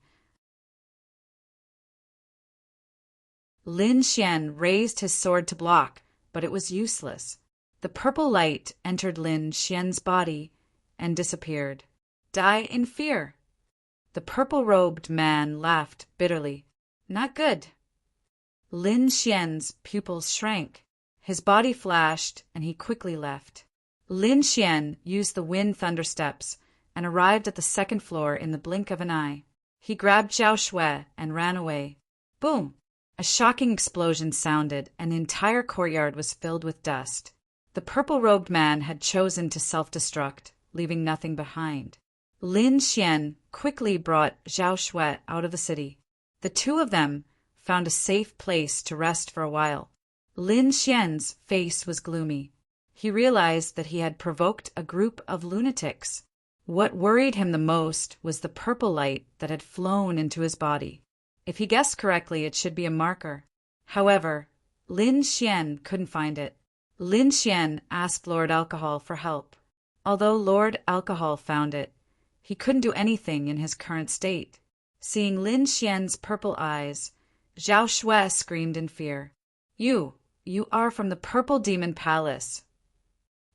Lin Xian raised his sword to block, but it was useless. The purple light entered Lin Xian's body and disappeared. Die in fear! The purple-robed man laughed bitterly. Not good. Lin Xian's pupils shrank. His body flashed, and he quickly left. Lin Xian used the wind thunder steps and arrived at the 2nd floor in the blink of an eye. He grabbed Zhao Shui and ran away. Boom! A shocking explosion sounded, and the entire courtyard was filled with dust. The purple-robed man had chosen to self-destruct, leaving nothing behind. Lin Xian quickly brought Zhao Shui out of the city. The 2 of them found a safe place to rest for a while. Lin Xian's face was gloomy. He realized that he had provoked a group of lunatics. What worried him the most was the purple light that had flown into his body. If he guessed correctly, it should be a marker. However, Lin Xian couldn't find it. Lin Xian asked Lord Alcohol for help. Although Lord Alcohol found it, he couldn't do anything in his current state. Seeing Lin Xian's purple eyes, Zhao Shui screamed in fear. You are from the Purple Demon Palace.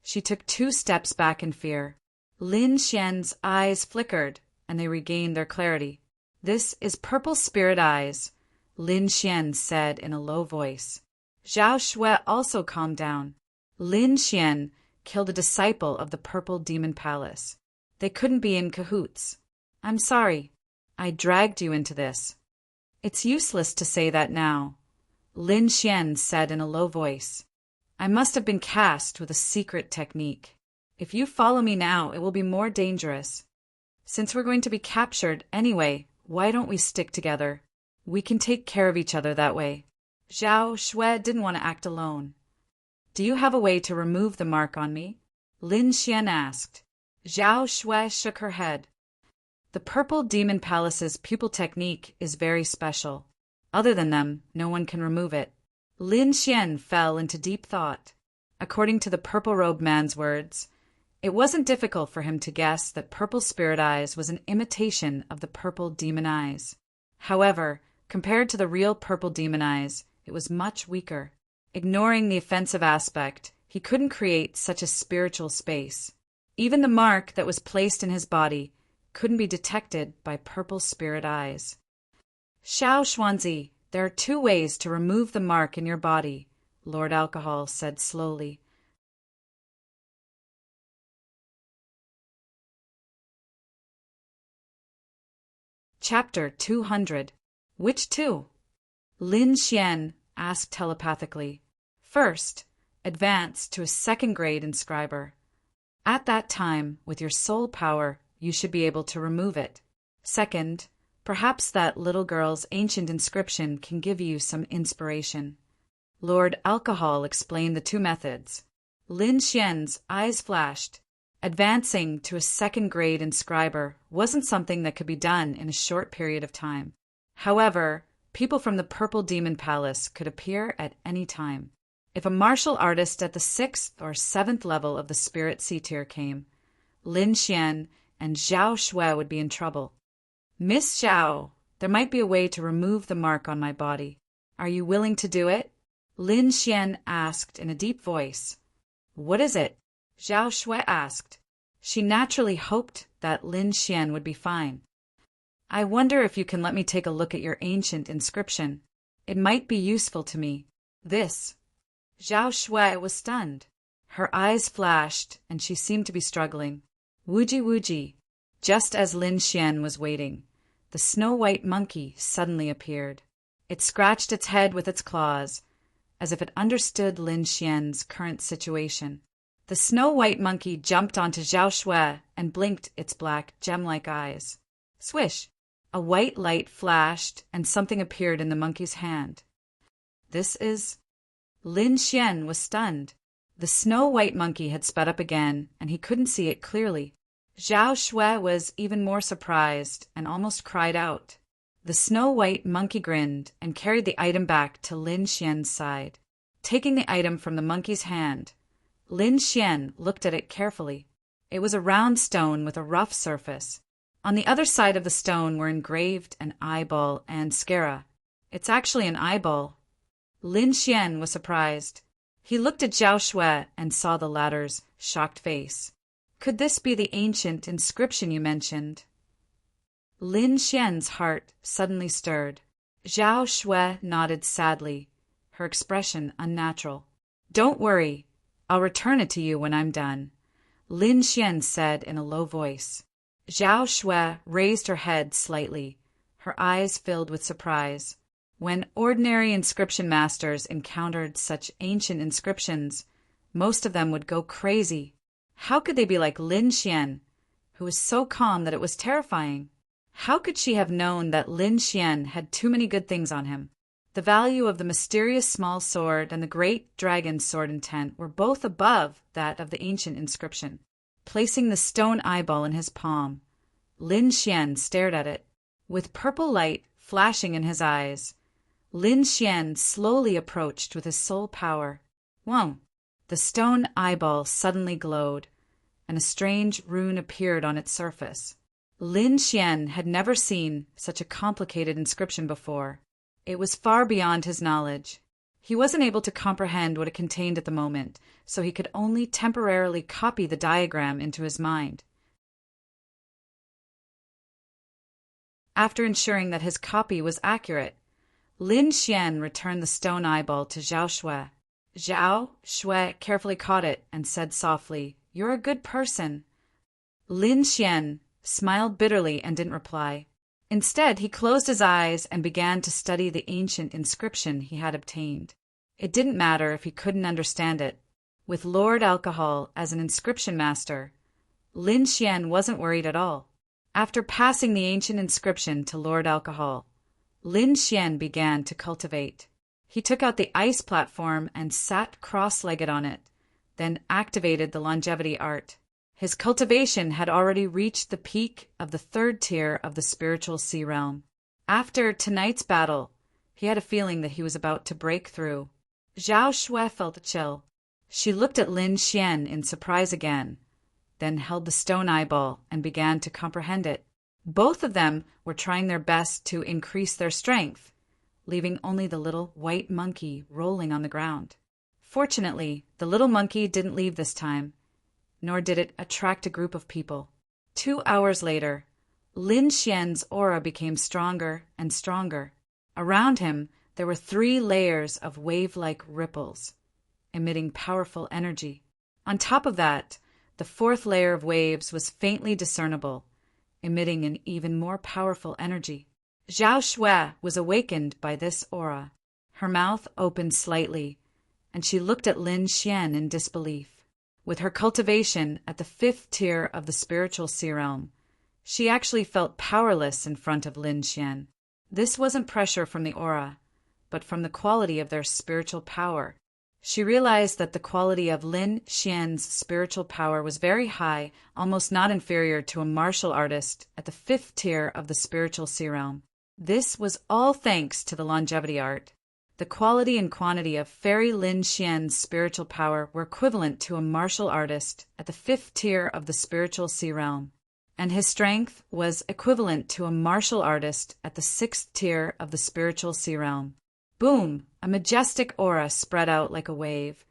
She took 2 steps back in fear. Lin Xian's eyes flickered, and they regained their clarity. This is Purple Spirit Eyes, Lin Xian said in a low voice. Zhao Shui also calmed down. Lin Xian killed a disciple of the Purple Demon Palace. They couldn't be in cahoots. I'm sorry. I dragged you into this. It's useless to say that now, Lin Xian said in a low voice. I must have been cast with a secret technique. If you follow me now, it will be more dangerous. Since we're going to be captured anyway, why don't we stick together? We can take care of each other that way. Zhao Shui didn't want to act alone. Do you have a way to remove the mark on me? Lin Xian asked. Zhao Shui shook her head. The Purple Demon Palace's pupil technique is very special. Other than them, no one can remove it. Lin Xian fell into deep thought. According to the Purple Robe Man's words, it wasn't difficult for him to guess that Purple Spirit Eyes was an imitation of the Purple Demon Eyes. However, compared to the real Purple Demon Eyes, it was much weaker. Ignoring the offensive aspect, he couldn't create such a spiritual space. Even the mark that was placed in his body couldn't be detected by Purple Spirit Eyes. Xiao Xuanzi, there are 2 ways to remove the mark in your body, Lord Alcohol said slowly. Chapter 200. Which 2? Lin Xian asked telepathically. First, advance to a 2nd grade inscriber. At that time, with your soul power, you should be able to remove it. Second, perhaps that little girl's ancient inscription can give you some inspiration. Lord Alcohol explained the 2 methods. Lin Xian's eyes flashed. Advancing to a 2nd grade inscriber wasn't something that could be done in a short period of time. However, people from the Purple Demon Palace could appear at any time. If a martial artist at the 6th or 7th level of the Spirit C tier came, Lin Xian and Zhao Shui would be in trouble. Miss Zhao, there might be a way to remove the mark on my body. Are you willing to do it? Lin Xian asked in a deep voice. What is it? Zhao Shui asked. She naturally hoped that Lin Xian would be fine. I wonder if you can let me take a look at your ancient inscription. It might be useful to me. This. Zhao Shui was stunned. Her eyes flashed, and she seemed to be struggling. Wuji wuji. Just as Lin Xian was waiting, the snow-white monkey suddenly appeared. It scratched its head with its claws, as if it understood Lin Xian's current situation. The snow-white monkey jumped onto Zhao Shui and blinked its black, gem-like eyes. Swish! A white light flashed, and something appeared in the monkey's hand. This is... Lin Xian was stunned. The snow-white monkey had sped up again, and he couldn't see it clearly. Zhao Shui was even more surprised and almost cried out. The snow-white monkey grinned and carried the item back to Lin Xian's side. Taking the item from the monkey's hand, Lin Xian looked at it carefully. It was a round stone with a rough surface. On the other side of the stone were engraved an eyeball and scara. It's actually an eyeball. Lin Xian was surprised. He looked at Zhao Shui and saw the latter's shocked face. Could this be the ancient inscription you mentioned? Lin Xian's heart suddenly stirred. Zhao Shui nodded sadly, her expression unnatural. Don't worry. I'll return it to you when I'm done, Lin Xian said in a low voice. Zhao Shui raised her head slightly, her eyes filled with surprise. When ordinary inscription masters encountered such ancient inscriptions, most of them would go crazy. How could they be like Lin Xian, who was so calm that it was terrifying? How could she have known that Lin Xian had too many good things on him? The value of the mysterious small sword and the great dragon sword intent were both above that of the ancient inscription. Placing the stone eyeball in his palm, Lin Xian stared at it. With purple light flashing in his eyes, Lin Xian slowly approached with his soul power. Whoa! The stone eyeball suddenly glowed, and a strange rune appeared on its surface. Lin Xian had never seen such a complicated inscription before. It was far beyond his knowledge. He wasn't able to comprehend what it contained at the moment, so he could only temporarily copy the diagram into his mind. After ensuring that his copy was accurate, Lin Xian returned the stone eyeball to Zhao Shui. Zhao Shui carefully caught it and said softly, "You're a good person." Lin Xian smiled bitterly and didn't reply. Instead, he closed his eyes and began to study the ancient inscription he had obtained. It didn't matter if he couldn't understand it. With Lord Alcohol as an inscription master, Lin Xian wasn't worried at all. After passing the ancient inscription to Lord Alcohol, Lin Xian began to cultivate. He took out the ice platform and sat cross-legged on it, then activated the longevity art. His cultivation had already reached the peak of the 3rd tier of the spiritual sea realm. After tonight's battle, he had a feeling that he was about to break through. Zhao Shui felt a chill. She looked at Lin Xian in surprise again, then held the stone eyeball and began to comprehend it. Both of them were trying their best to increase their strength, leaving only the little white monkey rolling on the ground. Fortunately, the little monkey didn't leave this time, nor did it attract a group of people. 2 hours later, Lin Xian's aura became stronger and stronger. Around him, there were 3 layers of wave-like ripples, emitting powerful energy. On top of that, the 4th layer of waves was faintly discernible, emitting an even more powerful energy. Zhao Shui was awakened by this aura. Her mouth opened slightly, and she looked at Lin Xian in disbelief. With her cultivation at the 5th tier of the spiritual sea realm, she actually felt powerless in front of Lin Xian. This wasn't pressure from the aura, but from the quality of their spiritual power. She realized that the quality of Lin Xian's spiritual power was very high, almost not inferior to a martial artist at the 5th tier of the spiritual sea realm. This was all thanks to the longevity art. The quality and quantity of Fairy Lin Xian's spiritual power were equivalent to a martial artist at the 5th tier of the spiritual sea realm, and his strength was equivalent to a martial artist at the 6th tier of the spiritual sea realm. Boom! A majestic aura spread out like a wave,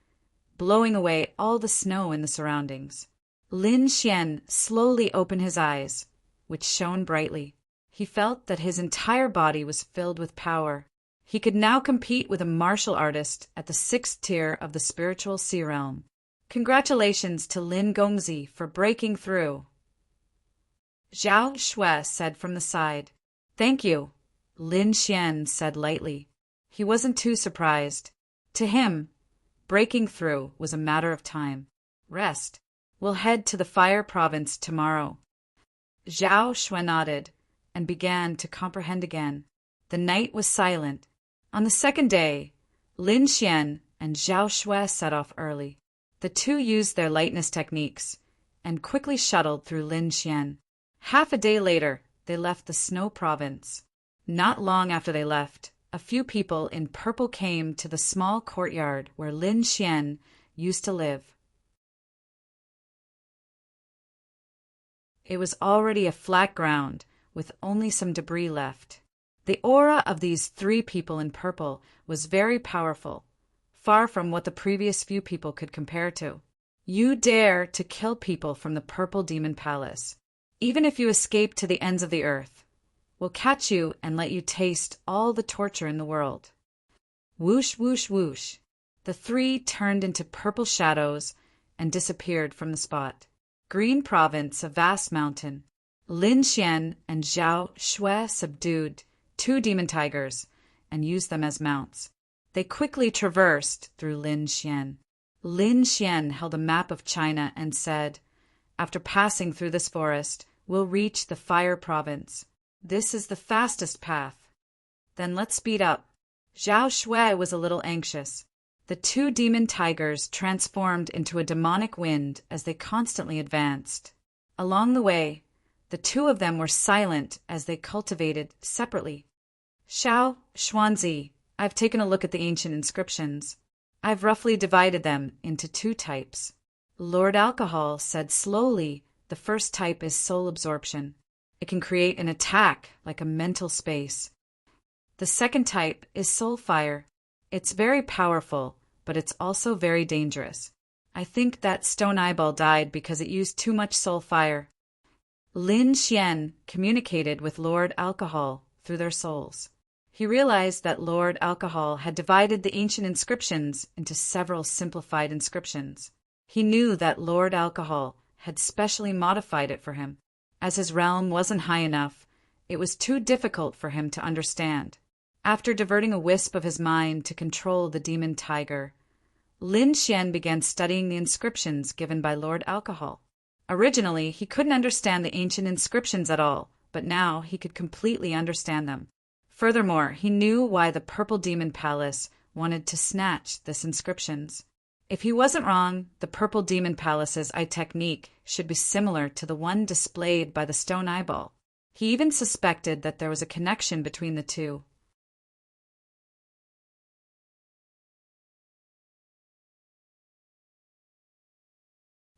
blowing away all the snow in the surroundings. Lin Xian slowly opened his eyes, which shone brightly. He felt that his entire body was filled with power. He could now compete with a martial artist at the 6th tier of the spiritual sea realm. Congratulations to Lin Gongzi for breaking through, Zhao Shui said from the side. Thank you, Lin Xian said lightly. He wasn't too surprised. To him, breaking through was a matter of time. Rest. We'll head to the Fire Province tomorrow. Zhao Shui nodded and began to comprehend again. The night was silent. On the 2nd day, Lin Xian and Zhao Shui set off early. The two used their lightness techniques and quickly shuttled through Lin Xian. Half a day later, they left the Snow Province. Not long after they left, a few people in purple came to the small courtyard where Lin Xian used to live. It was already a flat ground, with only some debris left. The aura of these 3 people in purple was very powerful, far from what the previous few people could compare to. You dare to kill people from the Purple Demon Palace. Even if you escape to the ends of the earth, we'll catch you and let you taste all the torture in the world. Whoosh, whoosh, whoosh. The 3 turned into purple shadows and disappeared from the spot. Green Province, a vast mountain. Lin Xian and Zhao Shui subdued 2 demon tigers and used them as mounts. They quickly traversed through Lin Xian. Lin Xian held a map of China and said, after passing through this forest, we'll reach the Fire Province. This is the fastest path. Then let's speed up. Zhao Shui was a little anxious. The 2 demon tigers transformed into a demonic wind as they constantly advanced. Along the way, the 2 of them were silent as they cultivated separately. Xiao, Xuanzi, I've taken a look at the ancient inscriptions. I've roughly divided them into 2 types. Lord Alcohol said slowly the first type is soul absorption. It can create an attack like a mental space. The second type is soul fire. It's very powerful, but it's also very dangerous. I think that stone eyeball died because it used too much soul fire. Lin Xian communicated with Lord Alcohol through their souls. He realized that Lord Alcohol had divided the ancient inscriptions into several simplified inscriptions. He knew that Lord Alcohol had specially modified it for him. As his realm wasn't high enough, it was too difficult for him to understand. After diverting a wisp of his mind to control the demon tiger, Lin Xian began studying the inscriptions given by Lord Alcohol. Originally, he couldn't understand the ancient inscriptions at all, but now he could completely understand them. Furthermore, he knew why the Purple Demon Palace wanted to snatch this inscriptions. If he wasn't wrong, the purple demon palace's eye technique should be similar to the one displayed by the stone eyeball. He even suspected that there was a connection between the two.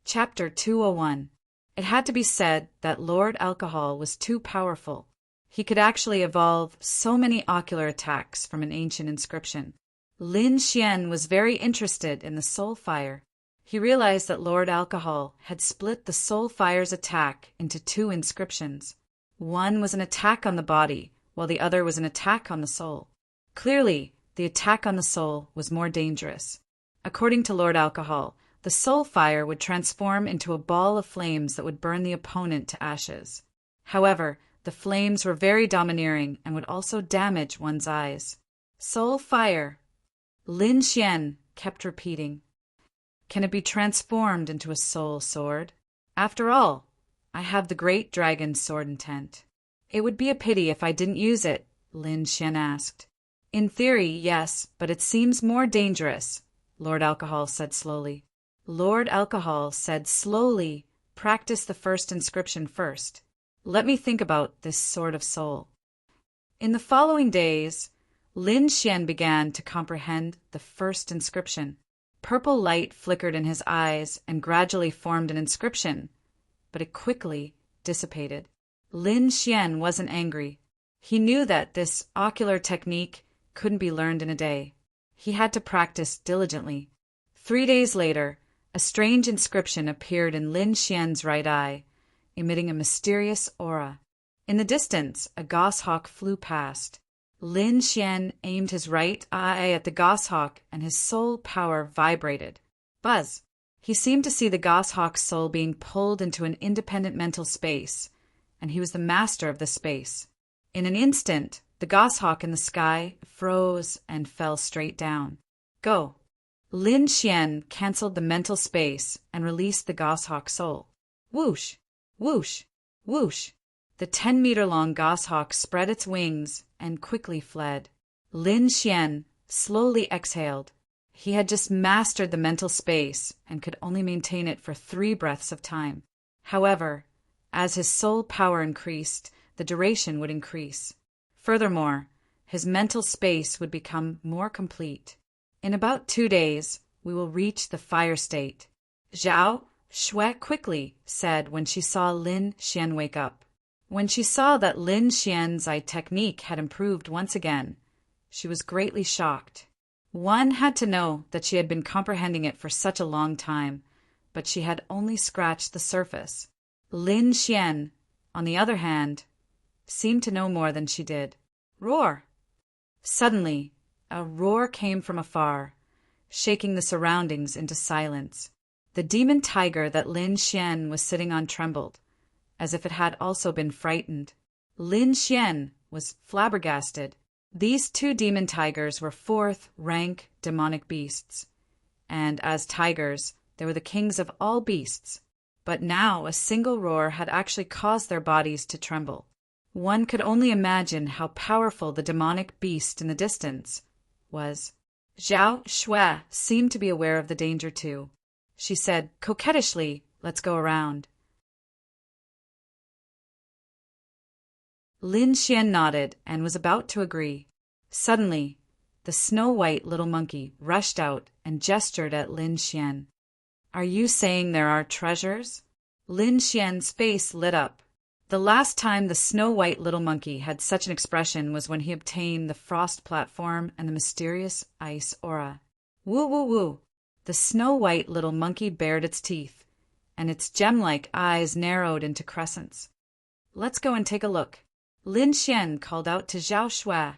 Chapter 201. It had to be said that Lord Alcohol was too powerful. He could actually evolve so many ocular attacks from an ancient inscription. Lin Xian was very interested in the soul fire. He realized that Lord Alcohol had split the soul fire's attack into two inscriptions. One was an attack on the body, while the other was an attack on the soul. Clearly, the attack on the soul was more dangerous. According to Lord Alcohol, the soul fire would transform into a ball of flames that would burn the opponent to ashes. However, the flames were very domineering and would also damage one's eyes. Soul fire. Lin Xian kept repeating. Can it be transformed into a soul sword? After all, I have the great dragon's sword intent. It would be a pity if I didn't use it, Lin Xian asked. In theory, yes, but it seems more dangerous, Lord Alcohol said slowly. Lord Alcohol said slowly, practice the first inscription first. Let me think about this sword of soul. In the following days, Lin Xian began to comprehend the first inscription. Purple light flickered in his eyes and gradually formed an inscription, but it quickly dissipated. Lin Xian wasn't angry. He knew that this ocular technique couldn't be learned in a day. He had to practice diligently. 3 days later, a strange inscription appeared in Lin Xian's right eye, emitting a mysterious aura. In the distance, a goshawk flew past. Lin Xian aimed his right eye at the goshawk, and his soul power vibrated. Buzz! He seemed to see the goshawk's soul being pulled into an independent mental space, and he was the master of the space. In an instant, the goshawk in the sky froze and fell straight down. Go! Lin Xian cancelled the mental space and released the goshawk soul. Whoosh! Whoosh! Whoosh! The 10-meter-long goshawk spread its wings and quickly fled. Lin Xian slowly exhaled. He had just mastered the mental space and could only maintain it for 3 breaths of time. However, as his soul power increased, the duration would increase. Furthermore, his mental space would become more complete. In about 2 days, we will reach the fire state. Zhao Shui quickly said when she saw Lin Xian wake up. When she saw that Lin Xian's eye technique had improved once again, she was greatly shocked. One had to know that she had been comprehending it for such a long time, but she had only scratched the surface. Lin Xian, on the other hand, seemed to know more than she did. Roar! Suddenly, a roar came from afar, shaking the surroundings into silence. The demon tiger that Lin Xian was sitting on trembled, as if it had also been frightened. Lin Xian was flabbergasted. These 2 demon tigers were 4th-rank demonic beasts, and as tigers, they were the kings of all beasts. But now a single roar had actually caused their bodies to tremble. One could only imagine how powerful the demonic beast in the distance was. Zhao Shui seemed to be aware of the danger too. She said coquettishly, "Let's go around." Lin Xian nodded and was about to agree. Suddenly, the snow-white little monkey rushed out and gestured at Lin Xian. "Are you saying there are treasures?" Lin Xian's face lit up. The last time the snow-white little monkey had such an expression was when he obtained the frost platform and the mysterious ice aura. Woo woo woo! The snow-white little monkey bared its teeth, and its gem-like eyes narrowed into crescents. "Let's go and take a look." Lin Xian called out to Zhao Shui.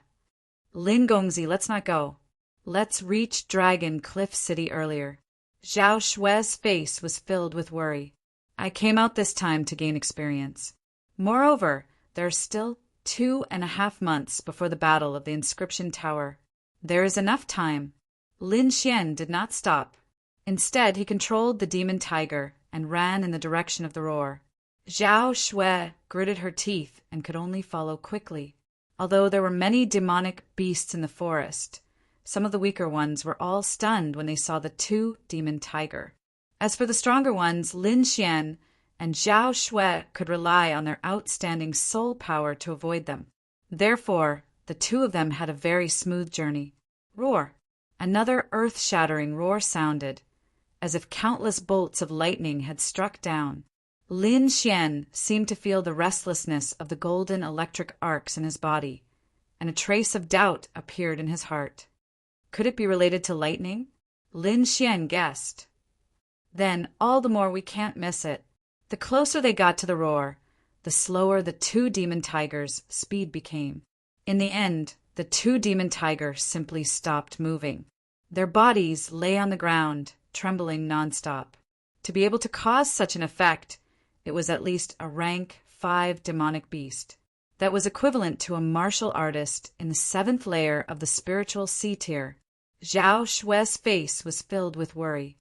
"Lin Gongzi, let's not go. Let's reach Dragon Cliff City earlier." Zhao Shui's face was filled with worry. "I came out this time to gain experience. Moreover, there are still 2.5 months before the Battle of the Inscription Tower. There is enough time." Lin Xian did not stop. Instead, he controlled the demon tiger and ran in the direction of the roar. Zhao Shui gritted her teeth and could only follow quickly. Although there were many demonic beasts in the forest, Some of the weaker ones were all stunned when they saw the two demon tiger. As for the stronger ones, Lin Xian and Zhao Shui could rely on their outstanding soul power to avoid them. Therefore, the two of them had a very smooth journey. Roar! Another earth-shattering roar sounded, as if countless bolts of lightning had struck down. Lin Xian seemed to feel the restlessness of the golden electric arcs in his body, and a trace of doubt appeared in his heart. Could it be related to lightning? Lin Xian guessed. Then, all the more we can't miss it. The closer they got to the roar, the slower the two demon tigers' speed became. In the end, the two demon tigers simply stopped moving. Their bodies lay on the ground, trembling nonstop. To be able to cause such an effect, it was at least a rank 5 demonic beast. That was equivalent to a martial artist in the 7th layer of the spiritual C tier. Zhao Shui's face was filled with worry.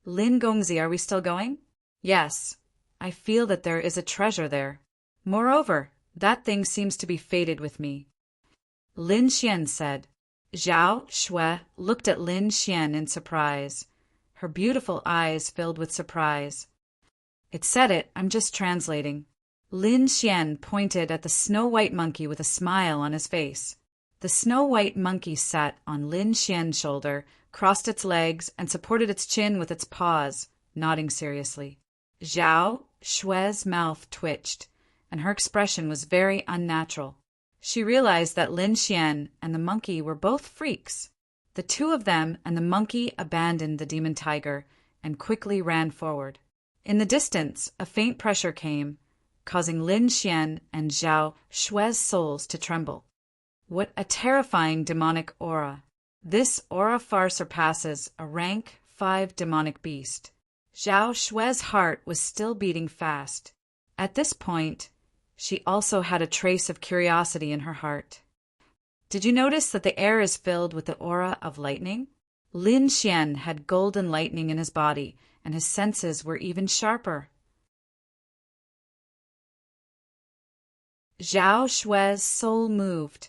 Lin Gongzi, are we still going? Yes. I feel that there is a treasure there. Moreover, that thing seems to be fated with me. Lin Xian said. Zhao Shui looked at Lin Xian in surprise. Her beautiful eyes filled with surprise. It said it, I'm just translating. Lin Xian pointed at the snow-white monkey with a smile on his face. The snow-white monkey sat on Lin Xian's shoulder, crossed its legs, and supported its chin with its paws, nodding seriously. Zhao Shui's mouth twitched, and her expression was very unnatural. She realized that Lin Xian and the monkey were both freaks. The two of them and the monkey abandoned the demon tiger and quickly ran forward. In the distance, a faint pressure came, causing Lin Xian and Zhao Shui's souls to tremble. What a terrifying demonic aura! This aura far surpasses a rank 5 demonic beast. Zhao Shui's heart was still beating fast. At this point, she also had a trace of curiosity in her heart. Did you notice that the air is filled with the aura of lightning? Lin Xian had golden lightning in his body, and his senses were even sharper. Zhao Shui's soul moved,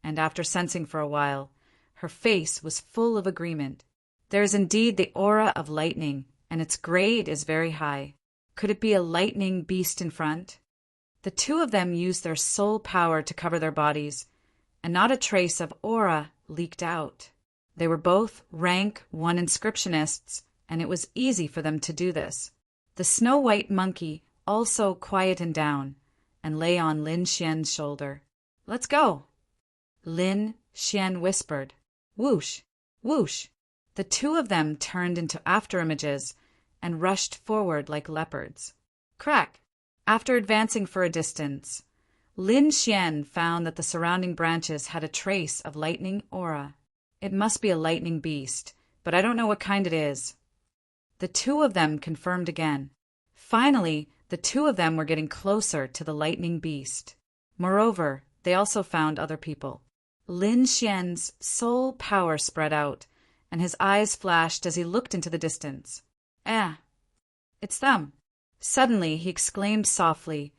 and after sensing for a while, her face was full of agreement. There is indeed the aura of lightning, and its grade is very high. Could it be a lightning beast in front? The two of them used their soul power to cover their bodies, and not a trace of aura leaked out. They were both rank 1 inscriptionists, and it was easy for them to do this. The snow-white monkey also quietened down and lay on Lin Xian's shoulder. Let's go. Lin Xian whispered. Whoosh, whoosh. The two of them turned into afterimages and rushed forward like leopards. Crack! After advancing for a distance, Lin Xian found that the surrounding branches had a trace of lightning aura. It must be a lightning beast, but I don't know what kind it is. The two of them confirmed again. Finally, the two of them were getting closer to the lightning beast. Moreover, they also found other people. Lin Xian's soul power spread out, and his eyes flashed as he looked into the distance. It's them. Suddenly, he exclaimed softly,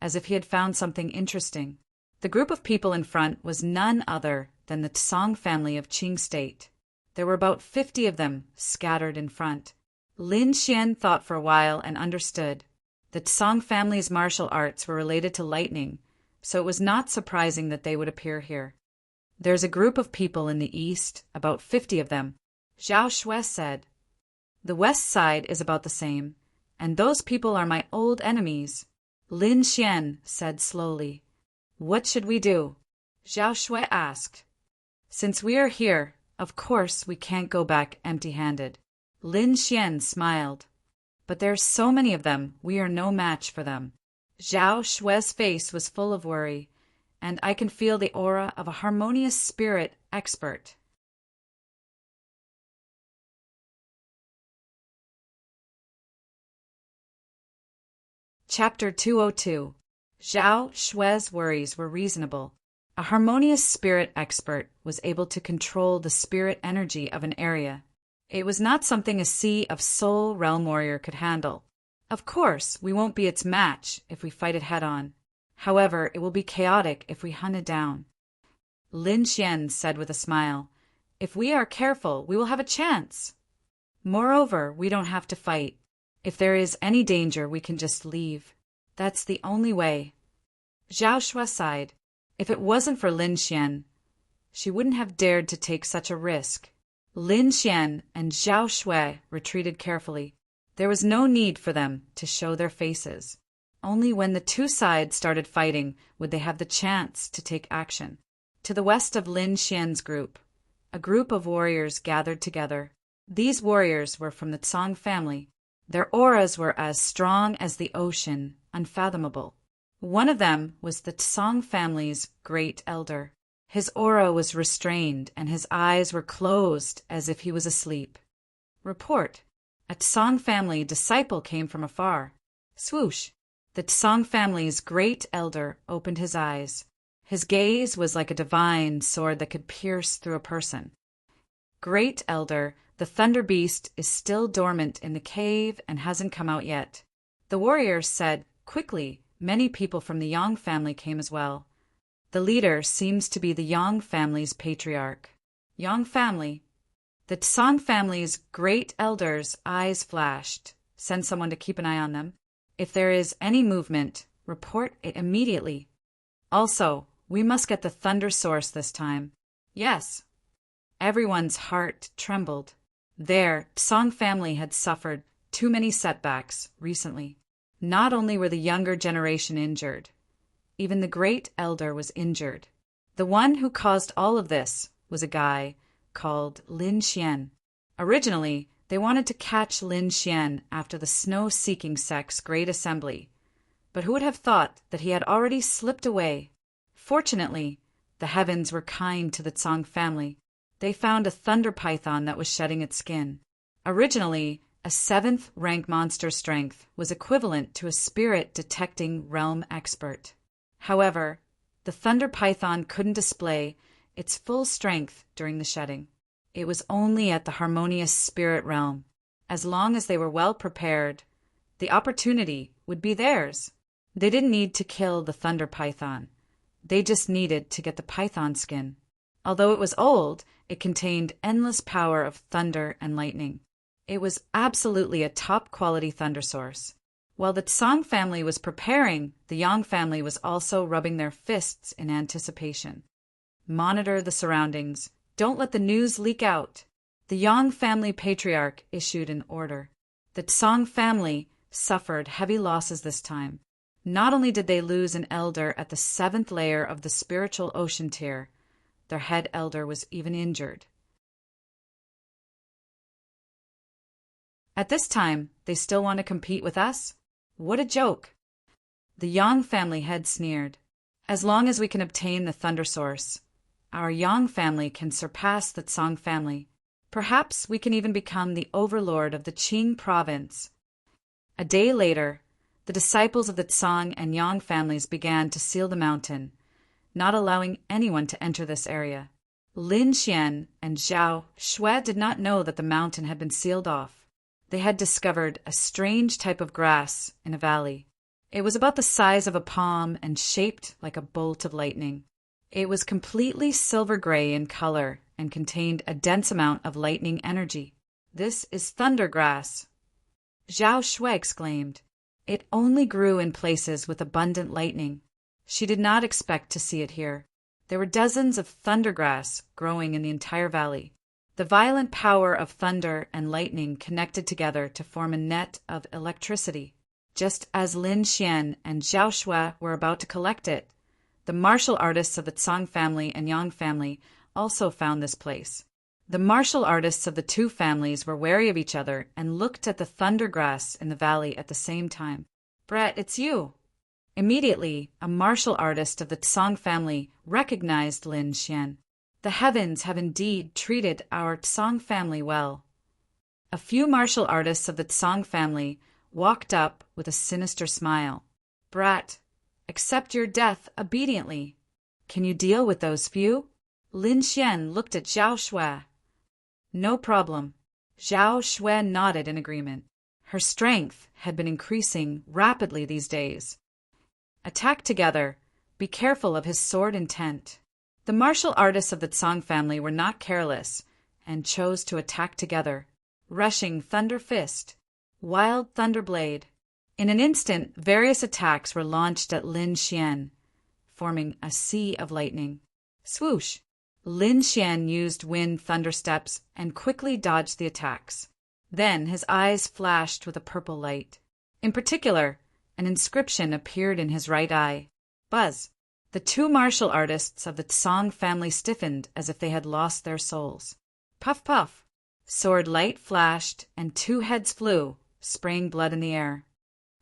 as if he had found something interesting. The group of people in front was none other than the Tsang family of Qing State. There were about 50 of them scattered in front. Lin Xian thought for a while and understood. The Tsang family's martial arts were related to lightning, so it was not surprising that they would appear here. There's a group of people in the east, about 50 of them. Zhao Shui said. The west side is about the same, and those people are my old enemies. Lin Xian said slowly. What should we do? Zhao Shui asked. Since we are here, of course we can't go back empty-handed. Lin Xian smiled. But there's so many of them, we are no match for them. Zhao Shui's face was full of worry, and I can feel the aura of a harmonious spirit expert. Chapter 202. Zhao Shui's worries were reasonable. A harmonious spirit expert was able to control the spirit energy of an area. It was not something a sea of soul realm warrior could handle. Of course, we won't be its match if we fight it head-on. However, it will be chaotic if we hunt it down. Lin Xian said with a smile, If we are careful, we will have a chance. Moreover, we don't have to fight. If there is any danger, we can just leave. That's the only way. Zhao Shui sighed. If it wasn't for Lin Xian, she wouldn't have dared to take such a risk. Lin Xian and Zhao Shui retreated carefully. There was no need for them to show their faces. Only when the two sides started fighting would they have the chance to take action. To the west of Lin Xian's group, a group of warriors gathered together. These warriors were from the Tsang family. Their auras were as strong as the ocean, unfathomable. One of them was the Tsang family's great elder. His aura was restrained and his eyes were closed as if he was asleep. Report. A Tsang family disciple came from afar. Swoosh. The Tsang family's great elder opened his eyes. His gaze was like a divine sword that could pierce through a person. Great elder, the thunder beast is still dormant in the cave and hasn't come out yet. The warriors said, quickly. Many people from the Yang family came as well. The leader seems to be the Yang family's patriarch. Yang family. The Tsang family's great elder's eyes flashed. Send someone to keep an eye on them. If there is any movement, report it immediately. Also, we must get the thunder source this time. Yes. Everyone's heart trembled. Their Tsang family had suffered too many setbacks recently. Not only were the younger generation injured, even the great elder was injured. The one who caused all of this was a guy called Lin Xian. Originally, they wanted to catch Lin Xian after the snow-seeking sect's great assembly, but who would have thought that he had already slipped away? Fortunately, the heavens were kind to the Tsang family. They found a thunder python that was shedding its skin. Originally, a 7th rank monster strength was equivalent to a spirit-detecting realm expert. However, the thunder python couldn't display its full strength during the shedding. It was only at the harmonious spirit realm. As long as they were well prepared, the opportunity would be theirs. They didn't need to kill the thunder python. They just needed to get the python skin. Although it was old, it contained endless power of thunder and lightning. It was absolutely a top-quality thunder source. While the Tsang family was preparing, the Yang family was also rubbing their fists in anticipation. Monitor the surroundings. Don't let the news leak out. The Yang family patriarch issued an order. The Tsang family suffered heavy losses this time. Not only did they lose an elder at the 7th layer of the spiritual ocean tier, their head elder was even injured. At this time, they still want to compete with us? What a joke! The Yang family head sneered. As long as we can obtain the thunder source, our Yang family can surpass the Tsang family. Perhaps we can even become the overlord of the Qing province. A day later, the disciples of the Tsang and Yang families began to seal the mountain, not allowing anyone to enter this area. Lin Xian and Zhao Shui did not know that the mountain had been sealed off. They had discovered a strange type of grass in a valley. It was about the size of a palm and shaped like a bolt of lightning. It was completely silver gray in color and contained a dense amount of lightning energy. This is thunder grass, Zhao Shui exclaimed. It only grew in places with abundant lightning. She did not expect to see it here. There were dozens of thunder grass growing in the entire valley. The violent power of thunder and lightning connected together to form a net of electricity. Just as Lin Xian and Zhao Shui were about to collect it, the martial artists of the Tsang family and Yang family also found this place. The martial artists of the two families were wary of each other and looked at the thunder grass in the valley at the same time. "Brett, it's you!" Immediately, a martial artist of the Tsang family recognized Lin Xian. The heavens have indeed treated our Tsang family well. A few martial artists of the Tsang family walked up with a sinister smile. "Brat, accept your death obediently. Can you deal with those few?" Lin Xian looked at Zhao Shui. "No problem." Zhao Shui nodded in agreement. Her strength had been increasing rapidly these days. "Attack together. Be careful of his sword intent." The martial artists of the Tsang family were not careless and chose to attack together. Rushing Thunder Fist, Wild Thunder Blade. In an instant, various attacks were launched at Lin Xian, forming a sea of lightning. Swoosh! Lin Xian used wind thunder steps and quickly dodged the attacks. Then his eyes flashed with a purple light. In particular, an inscription appeared in his right eye. Buzz! The two martial artists of the Tsang family stiffened as if they had lost their souls. Puff puff! Sword light flashed and two heads flew, spraying blood in the air.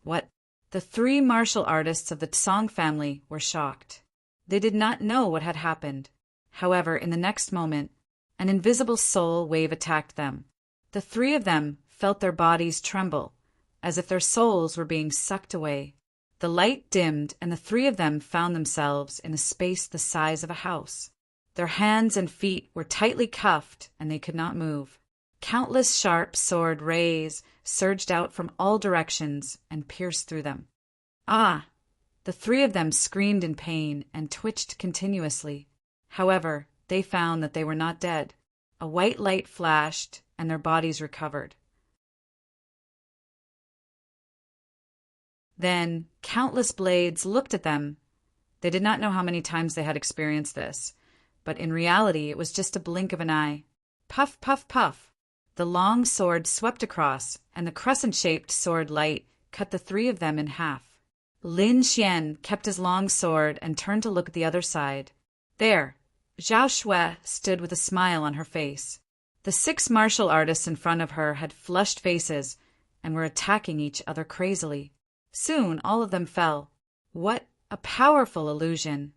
What? The three martial artists of the Tsang family were shocked. They did not know what had happened. However, in the next moment, an invisible soul wave attacked them. The three of them felt their bodies tremble, as if their souls were being sucked away. The light dimmed, and the three of them found themselves in a space the size of a house. Their hands and feet were tightly cuffed, and they could not move. Countless sharp sword rays surged out from all directions and pierced through them. Ah! The three of them screamed in pain and twitched continuously. However, they found that they were not dead. A white light flashed, and their bodies recovered. Then countless blades looked at them. They did not know how many times they had experienced this, but in reality it was just a blink of an eye. Puff, puff, puff! The long sword swept across, and the crescent-shaped sword light cut the three of them in half. Lin Xian kept his long sword and turned to look at the other side. There, Zhao Shui stood with a smile on her face. The 6 martial artists in front of her had flushed faces and were attacking each other crazily. Soon all of them fell. What a powerful illusion!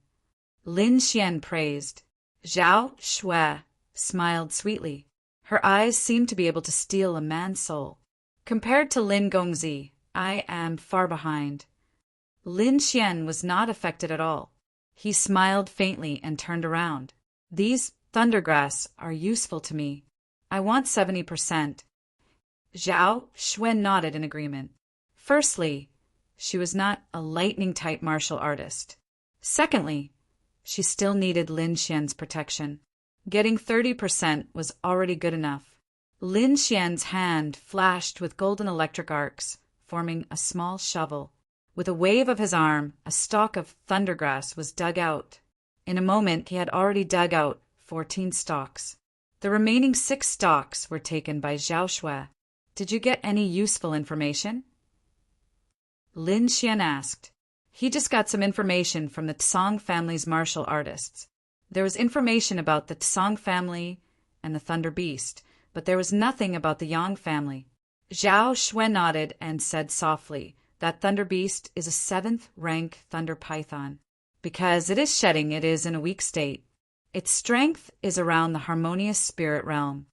Lin Xian praised. Zhao Shui smiled sweetly. Her eyes seemed to be able to steal a man's soul. Compared to Lin Gongzi, I am far behind. Lin Xian was not affected at all. He smiled faintly and turned around. These thundergrass are useful to me. I want 70%. Zhao Shui nodded in agreement. Firstly, she was not a lightning-type martial artist. Secondly, she still needed Lin Xian's protection. Getting 30% was already good enough. Lin Xian's hand flashed with golden electric arcs, forming a small shovel. With a wave of his arm, a stalk of thundergrass was dug out. In a moment, he had already dug out 14 stalks. The remaining 6 stalks were taken by Zhao Shui. Did you get any useful information? Lin Xian asked. He just got some information from the Tsang family's martial artists. There was information about the Tsang family and the Thunder Beast, but there was nothing about the Yang family. Zhao Shui nodded and said softly that Thunder Beast is a 7th rank Thunder Python. Because it is shedding, it is in a weak state. Its strength is around the harmonious spirit realm.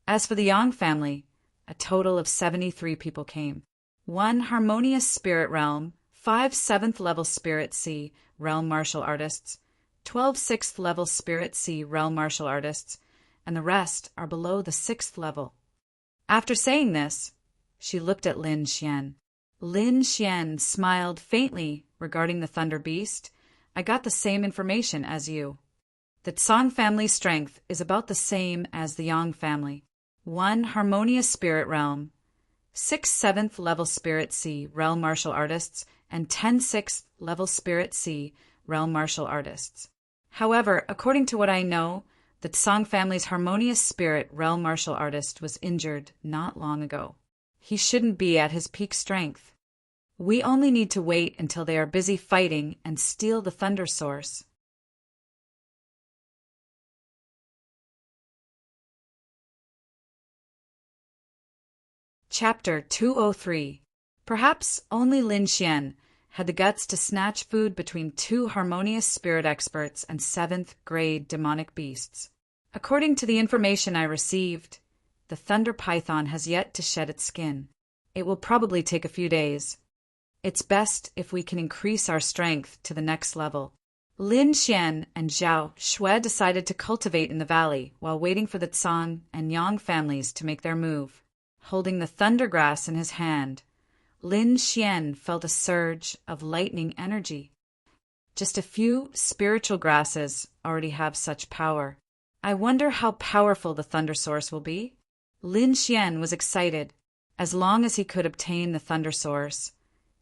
As for the Yang family, a total of 73 people came. 1 harmonious spirit realm, 5 7th level spirit sea realm martial artists, 12 6th level spirit sea realm martial artists, and the rest are below the 6th level. After saying this, she looked at Lin Xian. Lin Xian smiled faintly regarding the Thunder Beast. I got the same information as you. The Tsang family's strength is about the same as the Yang family. 1 harmonious spirit realm, 6 7th level spirit sea realm martial artists, and 10 6th level spirit sea realm martial artists. However, according to what I know, the Tsang family's harmonious spirit realm martial artist was injured not long ago. He shouldn't be at his peak strength. We only need to wait until they are busy fighting and steal the thunder source. Chapter 203. Perhaps only Lin Xian had the guts to snatch food between 2 harmonious spirit experts and 7th grade demonic beasts. According to the information I received, the Thunder Python has yet to shed its skin. It will probably take a few days. It's best if we can increase our strength to the next level. Lin Xian and Zhao Shui decided to cultivate in the valley while waiting for the Tsang and Yang families to make their move. Holding the thundergrass in his hand, Lin Xian felt a surge of lightning energy. Just a few spiritual grasses already have such power. I wonder how powerful the thunder source will be? Lin Xian was excited. As long as he could obtain the thunder source,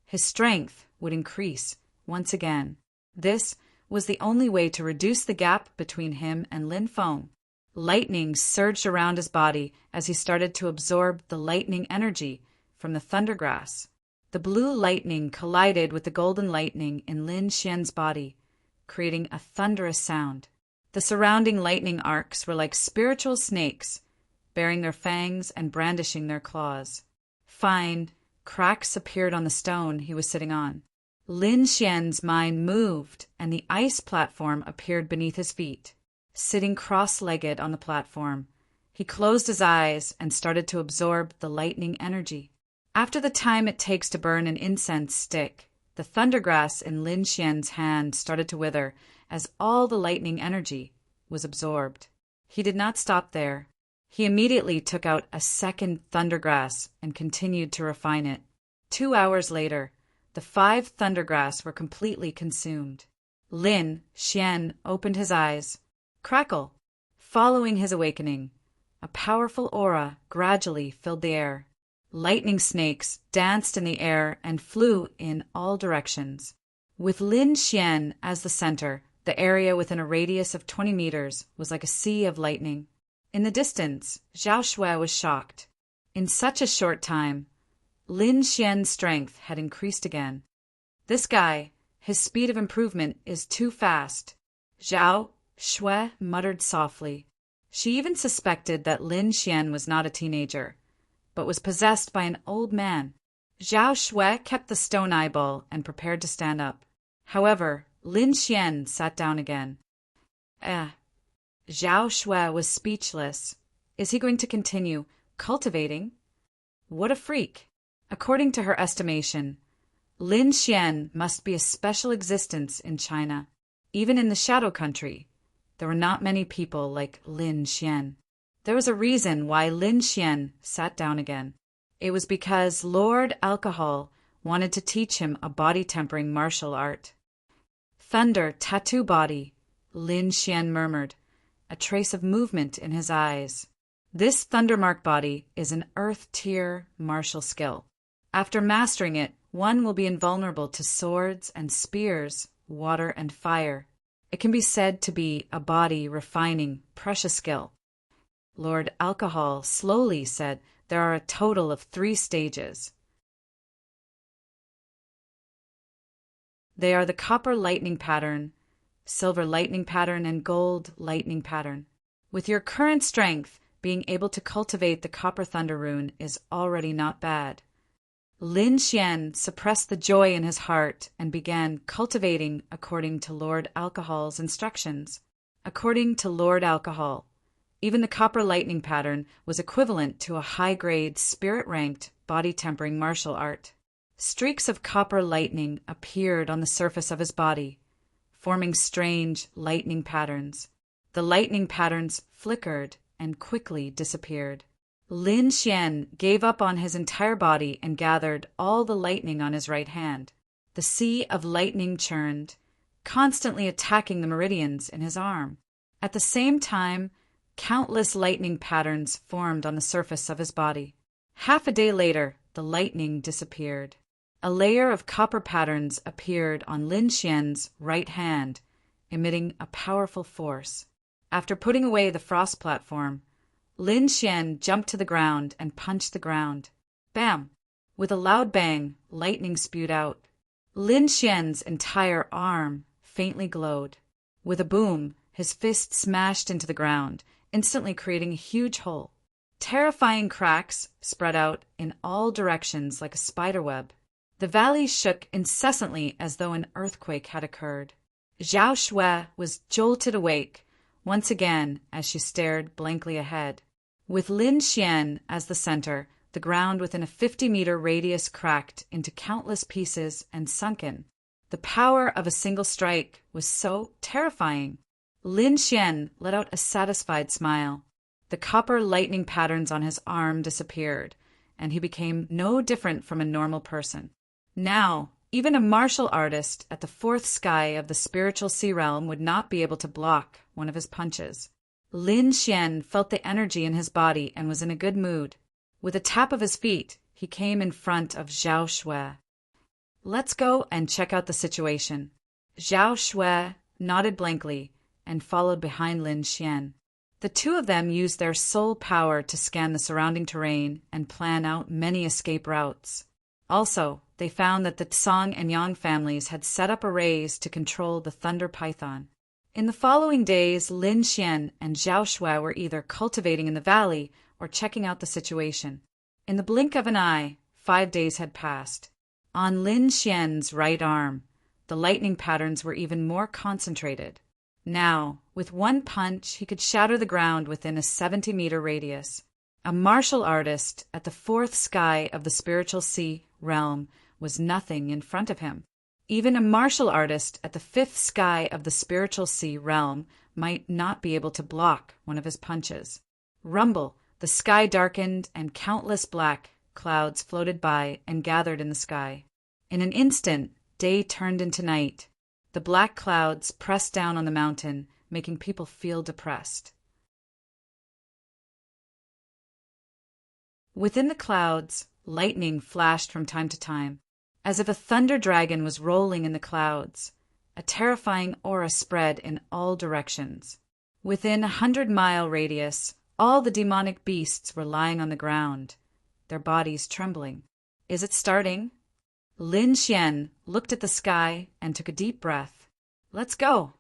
his strength would increase once again. This was the only way to reduce the gap between him and Lin Feng. Lightning surged around his body as he started to absorb the lightning energy from the thunder grass. The blue lightning collided with the golden lightning in Lin Xian's body, creating a thunderous sound. The surrounding lightning arcs were like spiritual snakes, baring their fangs and brandishing their claws. Fine cracks appeared on the stone he was sitting on. Lin Xian's mind moved, and the ice platform appeared beneath his feet. Sitting cross-legged on the platform, he closed his eyes and started to absorb the lightning energy. After the time it takes to burn an incense stick, the thundergrass in Lin Xian's hand started to wither as all the lightning energy was absorbed. He did not stop there. He immediately took out a second thundergrass and continued to refine it. 2 hours later, the 5 thundergrass were completely consumed. Lin Xian opened his eyes. Crackle! Following his awakening, a powerful aura gradually filled the air. Lightning snakes danced in the air and flew in all directions. With Lin Xian as the center, the area within a radius of 20 meters was like a sea of lightning. In the distance, Zhao Shui was shocked. In such a short time, Lin Xian's strength had increased again. This guy, his speed of improvement is too fast. Zhao Shui muttered softly. She even suspected that Lin Xian was not a teenager, but was possessed by an old man. Zhao Shui kept the stone eyeball and prepared to stand up. However, Lin Xian sat down again. Zhao Shui was speechless. Is he going to continue cultivating? What a freak! According to her estimation, Lin Xian must be a special existence in China. Even in the Shadow Country, there were not many people like Lin Xian. There was a reason why Lin Xian sat down again. It was because Lord Alcohol wanted to teach him a body-tempering martial art. Thunder tattoo body, Lin Xian murmured, a trace of movement in his eyes. This Thundermark body is an Earth-tier martial skill. After mastering it, one will be invulnerable to swords and spears, water and fire. It can be said to be a body-refining, precious skill. Lord Alcohol slowly said there are a total of 3 stages. They are the copper lightning pattern, silver lightning pattern, and gold lightning pattern. With your current strength, being able to cultivate the copper thunder rune is already not bad. Lin Xian suppressed the joy in his heart and began cultivating according to Lord Alcohol's instructions. According to Lord Alcohol, even the copper lightning pattern was equivalent to a high-grade, spirit-ranked, body-tempering martial art. Streaks of copper lightning appeared on the surface of his body, forming strange lightning patterns. The lightning patterns flickered and quickly disappeared. Lin Xian gave up on his entire body and gathered all the lightning on his right hand. The sea of lightning churned, constantly attacking the meridians in his arm. At the same time, countless lightning patterns formed on the surface of his body. Half a day later, the lightning disappeared. A layer of copper patterns appeared on Lin Xian's right hand, emitting a powerful force. After putting away the frost platform, Lin Xian jumped to the ground and punched the ground. Bam! With a loud bang, lightning spewed out. Lin Xian's entire arm faintly glowed. With a boom, his fist smashed into the ground, instantly creating a huge hole. Terrifying cracks spread out in all directions like a spiderweb. The valley shook incessantly as though an earthquake had occurred. Zhao Shui was jolted awake once again as she stared blankly ahead. With Lin Xian as the center, the ground within a 50-meter radius cracked into countless pieces and sunken. The power of a single strike was so terrifying. Lin Xian let out a satisfied smile. The copper lightning patterns on his arm disappeared, and he became no different from a normal person. Now, Even a martial artist at the fourth sky of the spiritual sea realm would not be able to block one of his punches. Lin Xian felt the energy in his body and was in a good mood. With a tap of his feet, he came in front of Zhao Shui. "Let's go and check out the situation." Zhao Shui nodded blankly and followed behind Lin Xian. The two of them used their soul power to scan the surrounding terrain and plan out many escape routes. Also, they found that the Tsang and Yang families had set up arrays to control the thunder python. In the following days, Lin Xian and Zhao Shui were either cultivating in the valley or checking out the situation. In the blink of an eye, 5 days had passed. On Lin Xian's right arm, the lightning patterns were even more concentrated. Now, with one punch, he could shatter the ground within a 70-meter radius. A martial artist at the fourth sky of the spiritual sea realm was nothing in front of him. Even a martial artist at the fifth sky of the spiritual sea realm might not be able to block one of his punches. Rumble, the sky darkened and countless black clouds floated by and gathered in the sky. In an instant, day turned into night. The black clouds pressed down on the mountain, making people feel depressed. Within the clouds, lightning flashed from time to time, as if a thunder dragon was rolling in the clouds. A terrifying aura spread in all directions. Within a 100-mile radius, all the demonic beasts were lying on the ground, their bodies trembling. "Is it starting?" Lin Xian looked at the sky and took a deep breath. "Let's go."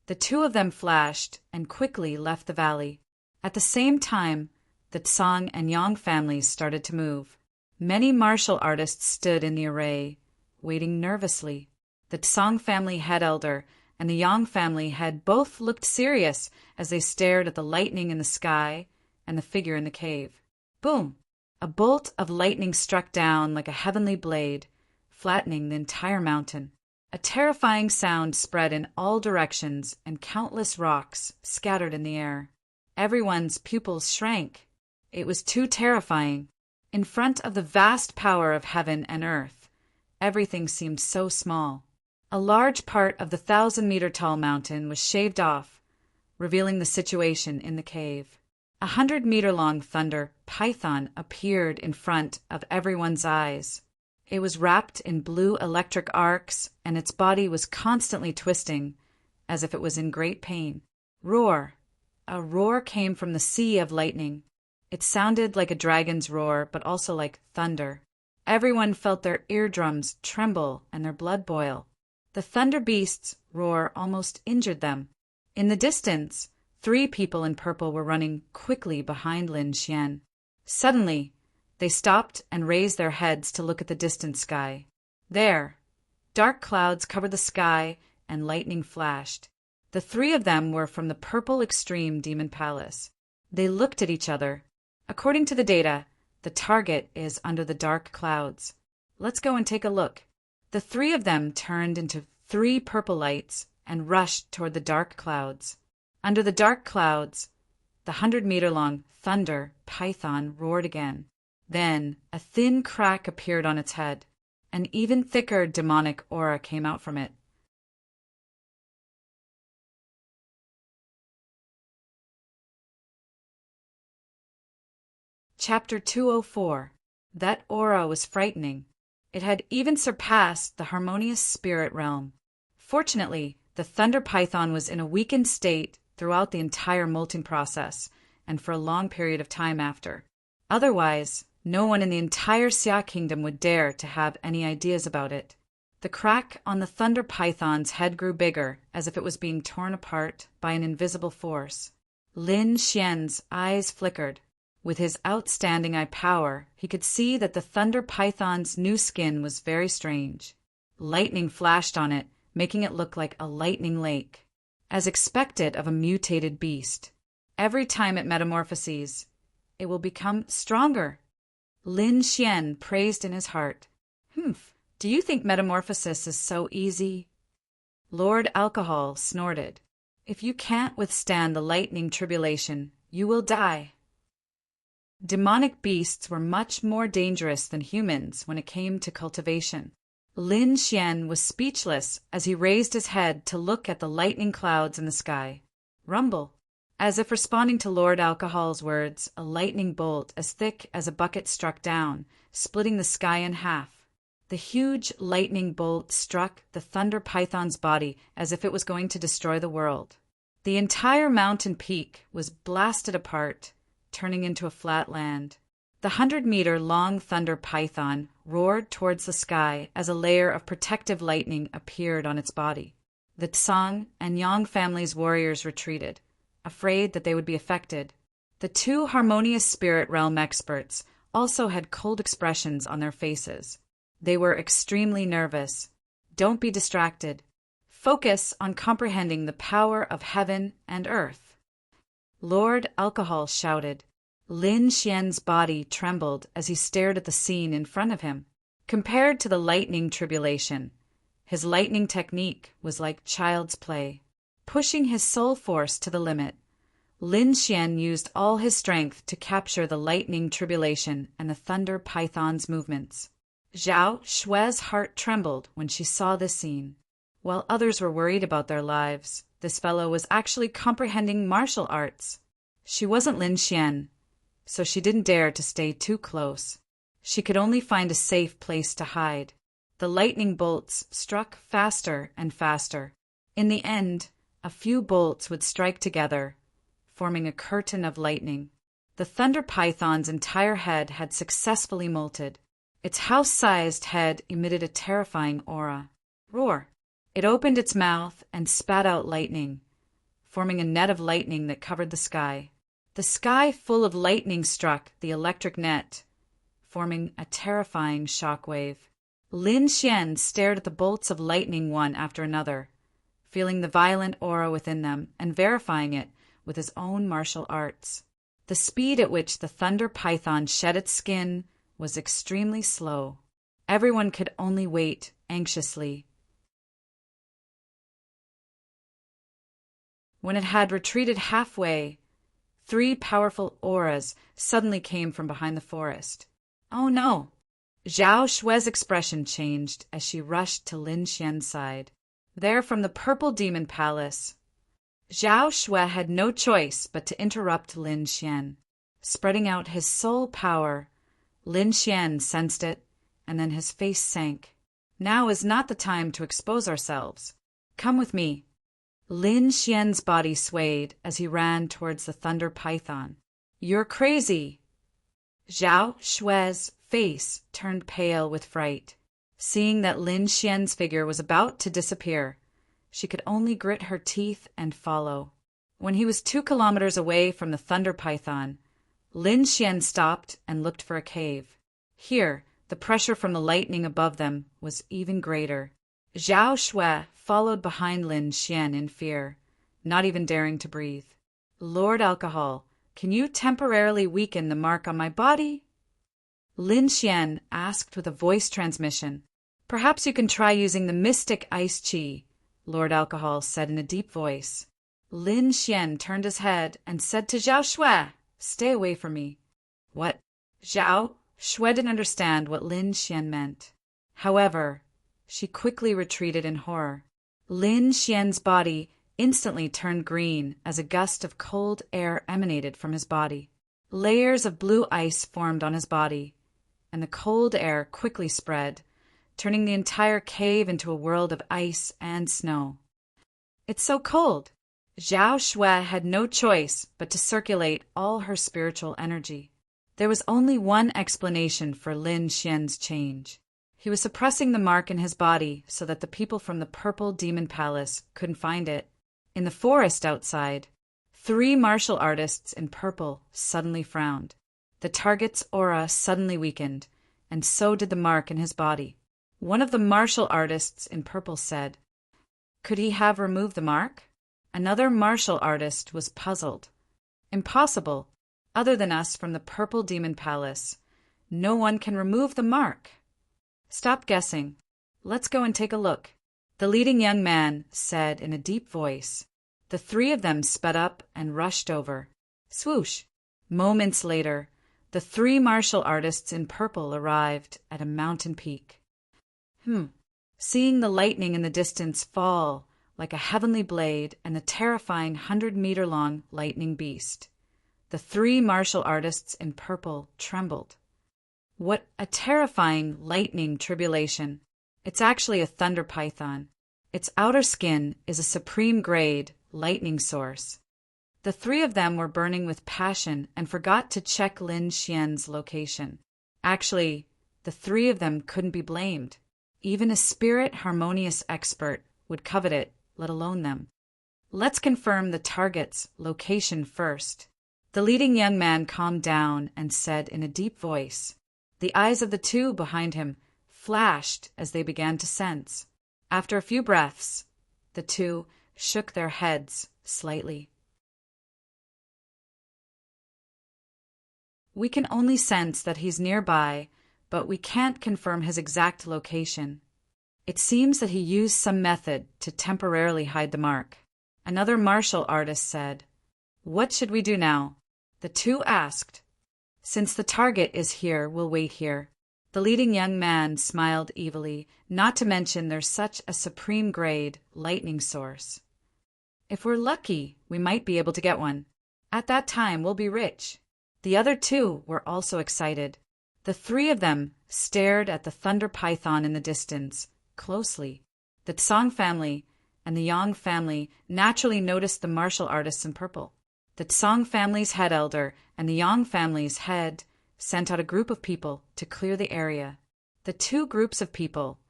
The two of them flashed and quickly left the valley. At the same time, the Tsang and Yang families started to move. Many martial artists stood in the array, waiting nervously. The Tsang family head elder and the Yang family head both looked serious as they stared at the lightning in the sky and the figure in the cave. Boom! A bolt of lightning struck down like a heavenly blade, flattening the entire mountain. A terrifying sound spread in all directions, and countless rocks scattered in the air. Everyone's pupils shrank. It was too terrifying. In front of the vast power of heaven and earth, everything seemed so small. A large part of the 1,000-meter-tall mountain was shaved off, revealing the situation in the cave. A 100-meter-long thunder python appeared in front of everyone's eyes. It was wrapped in blue electric arcs, and its body was constantly twisting, as if it was in great pain. Roar! A roar came from the sea of lightning. It sounded like a dragon's roar, but also like thunder. Everyone felt their eardrums tremble and their blood boil. The thunder beast's roar almost injured them. In the distance, 3 people in purple were running quickly behind Lin Xian. Suddenly, they stopped and raised their heads to look at the distant sky. There, dark clouds covered the sky and lightning flashed. The 3 of them were from the Purple Extreme Demon Palace. They looked at each other. According to the data, the target is under the dark clouds. Let's go and take a look. The 3 of them turned into 3 purple lights and rushed toward the dark clouds. Under the dark clouds, the 100-meter-long thunder python roared again. Then a thin crack appeared on its head. An even thicker demonic aura came out from it. Chapter 204. That aura was frightening. It had even surpassed the harmonious spirit realm. Fortunately, the thunder python was in a weakened state throughout the entire molting process and for a long period of time after. Otherwise, no one in the entire Xia kingdom would dare to have any ideas about it. The crack on the thunder python's head grew bigger, as if it was being torn apart by an invisible force. Lin Xian's eyes flickered. With his outstanding eye power, he could see that the thunder python's new skin was very strange. Lightning flashed on it, making it look like a lightning lake. As expected of a mutated beast, every time it metamorphoses, it will become stronger. Lin Xian praised in his heart. Do you think metamorphosis is so easy? Lord Alcohol snorted. If you can't withstand the lightning tribulation, you will die. Demonic beasts were much more dangerous than humans when it came to cultivation. Lin Xian was speechless as he raised his head to look at the lightning clouds in the sky. Rumble. As if responding to Lord Alcohol's words, a lightning bolt as thick as a bucket struck down, splitting the sky in half. The huge lightning bolt struck the thunder python's body as if it was going to destroy the world. The entire mountain peak was blasted apart, turning into a flat land. The 100-meter-long thunder python roared towards the sky as a layer of protective lightning appeared on its body. The Tsang and Yang families' warriors retreated, afraid that they would be affected. The two harmonious spirit realm experts also had cold expressions on their faces. They were extremely nervous. Don't be distracted. Focus on comprehending the power of heaven and earth. Lord Alcohol shouted. Lin Xian's body trembled as he stared at the scene in front of him. Compared to the lightning tribulation, his lightning technique was like child's play. Pushing his soul force to the limit, Lin Xian used all his strength to capture the lightning tribulation and the thunder python's movements. Zhao Xue's heart trembled when she saw this scene. While others were worried about their lives, this fellow was actually comprehending martial arts. She wasn't Lin Xian, so she didn't dare to stay too close. She could only find a safe place to hide. The lightning bolts struck faster and faster. In the end, a few bolts would strike together, forming a curtain of lightning. The thunder python's entire head had successfully molted. Its house-sized head emitted a terrifying aura. Roar! It opened its mouth and spat out lightning, forming a net of lightning that covered the sky. The sky full of lightning struck the electric net, forming a terrifying shockwave. Lin Xian stared at the bolts of lightning one after another, feeling the violent aura within them and verifying it with his own martial arts. The speed at which the thunder python shed its skin was extremely slow. Everyone could only wait anxiously. When it had retreated halfway, 3 powerful auras suddenly came from behind the forest. Oh no! Zhao Xue's expression changed as she rushed to Lin Xian's side. There from the purple demon palace, Zhao Xue had no choice but to interrupt Lin Xian. Spreading out his soul power, Lin Xian sensed it, and then his face sank. Now is not the time to expose ourselves. Come with me. Lin Xian's body swayed as he ran towards the thunder python. You're crazy! Zhao Xue's face turned pale with fright. Seeing that Lin Xian's figure was about to disappear, she could only grit her teeth and follow. When he was 2 kilometers away from the thunder python, Lin Xian stopped and looked for a cave. Here, the pressure from the lightning above them was even greater. Zhao Xue followed behind Lin Xian in fear, not even daring to breathe. Lord Alcohol, can you temporarily weaken the mark on my body? Lin Xian asked with a voice transmission. Perhaps you can try using the mystic ice chi, Lord Alcohol said in a deep voice. Lin Xian turned his head and said to Zhao Xue, stay away from me. What? Zhao Xue didn't understand what Lin Xian meant. However, she quickly retreated in horror. Lin Xian's body instantly turned green as a gust of cold air emanated from his body. Layers of blue ice formed on his body, and the cold air quickly spread, turning the entire cave into a world of ice and snow. It's so cold! Zhao Xue had no choice but to circulate all her spiritual energy. There was only one explanation for Lin Xian's change. He was suppressing the mark in his body so that the people from the Purple Demon Palace couldn't find it. In the forest outside, 3 martial artists in purple suddenly frowned. The target's aura suddenly weakened, and so did the mark in his body. One of the martial artists in purple said, "Could he have removed the mark?" Another martial artist was puzzled. "Impossible. Other than us from the Purple Demon Palace, no one can remove the mark." "Stop guessing. Let's go and take a look," the leading young man said in a deep voice. The 3 of them sped up and rushed over. Swoosh! Moments later, the 3 martial artists in purple arrived at a mountain peak. Seeing the lightning in the distance fall like a heavenly blade and the terrifying 100-meter-long lightning beast, the three martial artists in purple trembled. What a terrifying lightning tribulation! It's actually a thunder python. Its outer skin is a supreme grade lightning source. The three of them were burning with passion and forgot to check Lin Xian's location. Actually, the three of them couldn't be blamed. Even a spirit harmonious expert would covet it, let alone them. Let's confirm the target's location first. The leading young man calmed down and said in a deep voice. The eyes of the two behind him flashed as they began to sense. After a few breaths, the two shook their heads slightly. We can only sense that he's nearby, but we can't confirm his exact location. It seems that he used some method to temporarily hide the mark. Another martial artist said, "What should we do now?" The two asked. "Since the target is here, we'll wait here." The leading young man smiled evilly, not to mention there's such a supreme grade lightning source. "If we're lucky, we might be able to get one. At that time, we'll be rich." The other two were also excited. The three of them stared at the thunder python in the distance, closely. The Tsang family and the Yang family naturally noticed the martial artists in purple. The Tsang family's head elder and the Yang family's head sent out a group of people to clear the area. The two groups of people,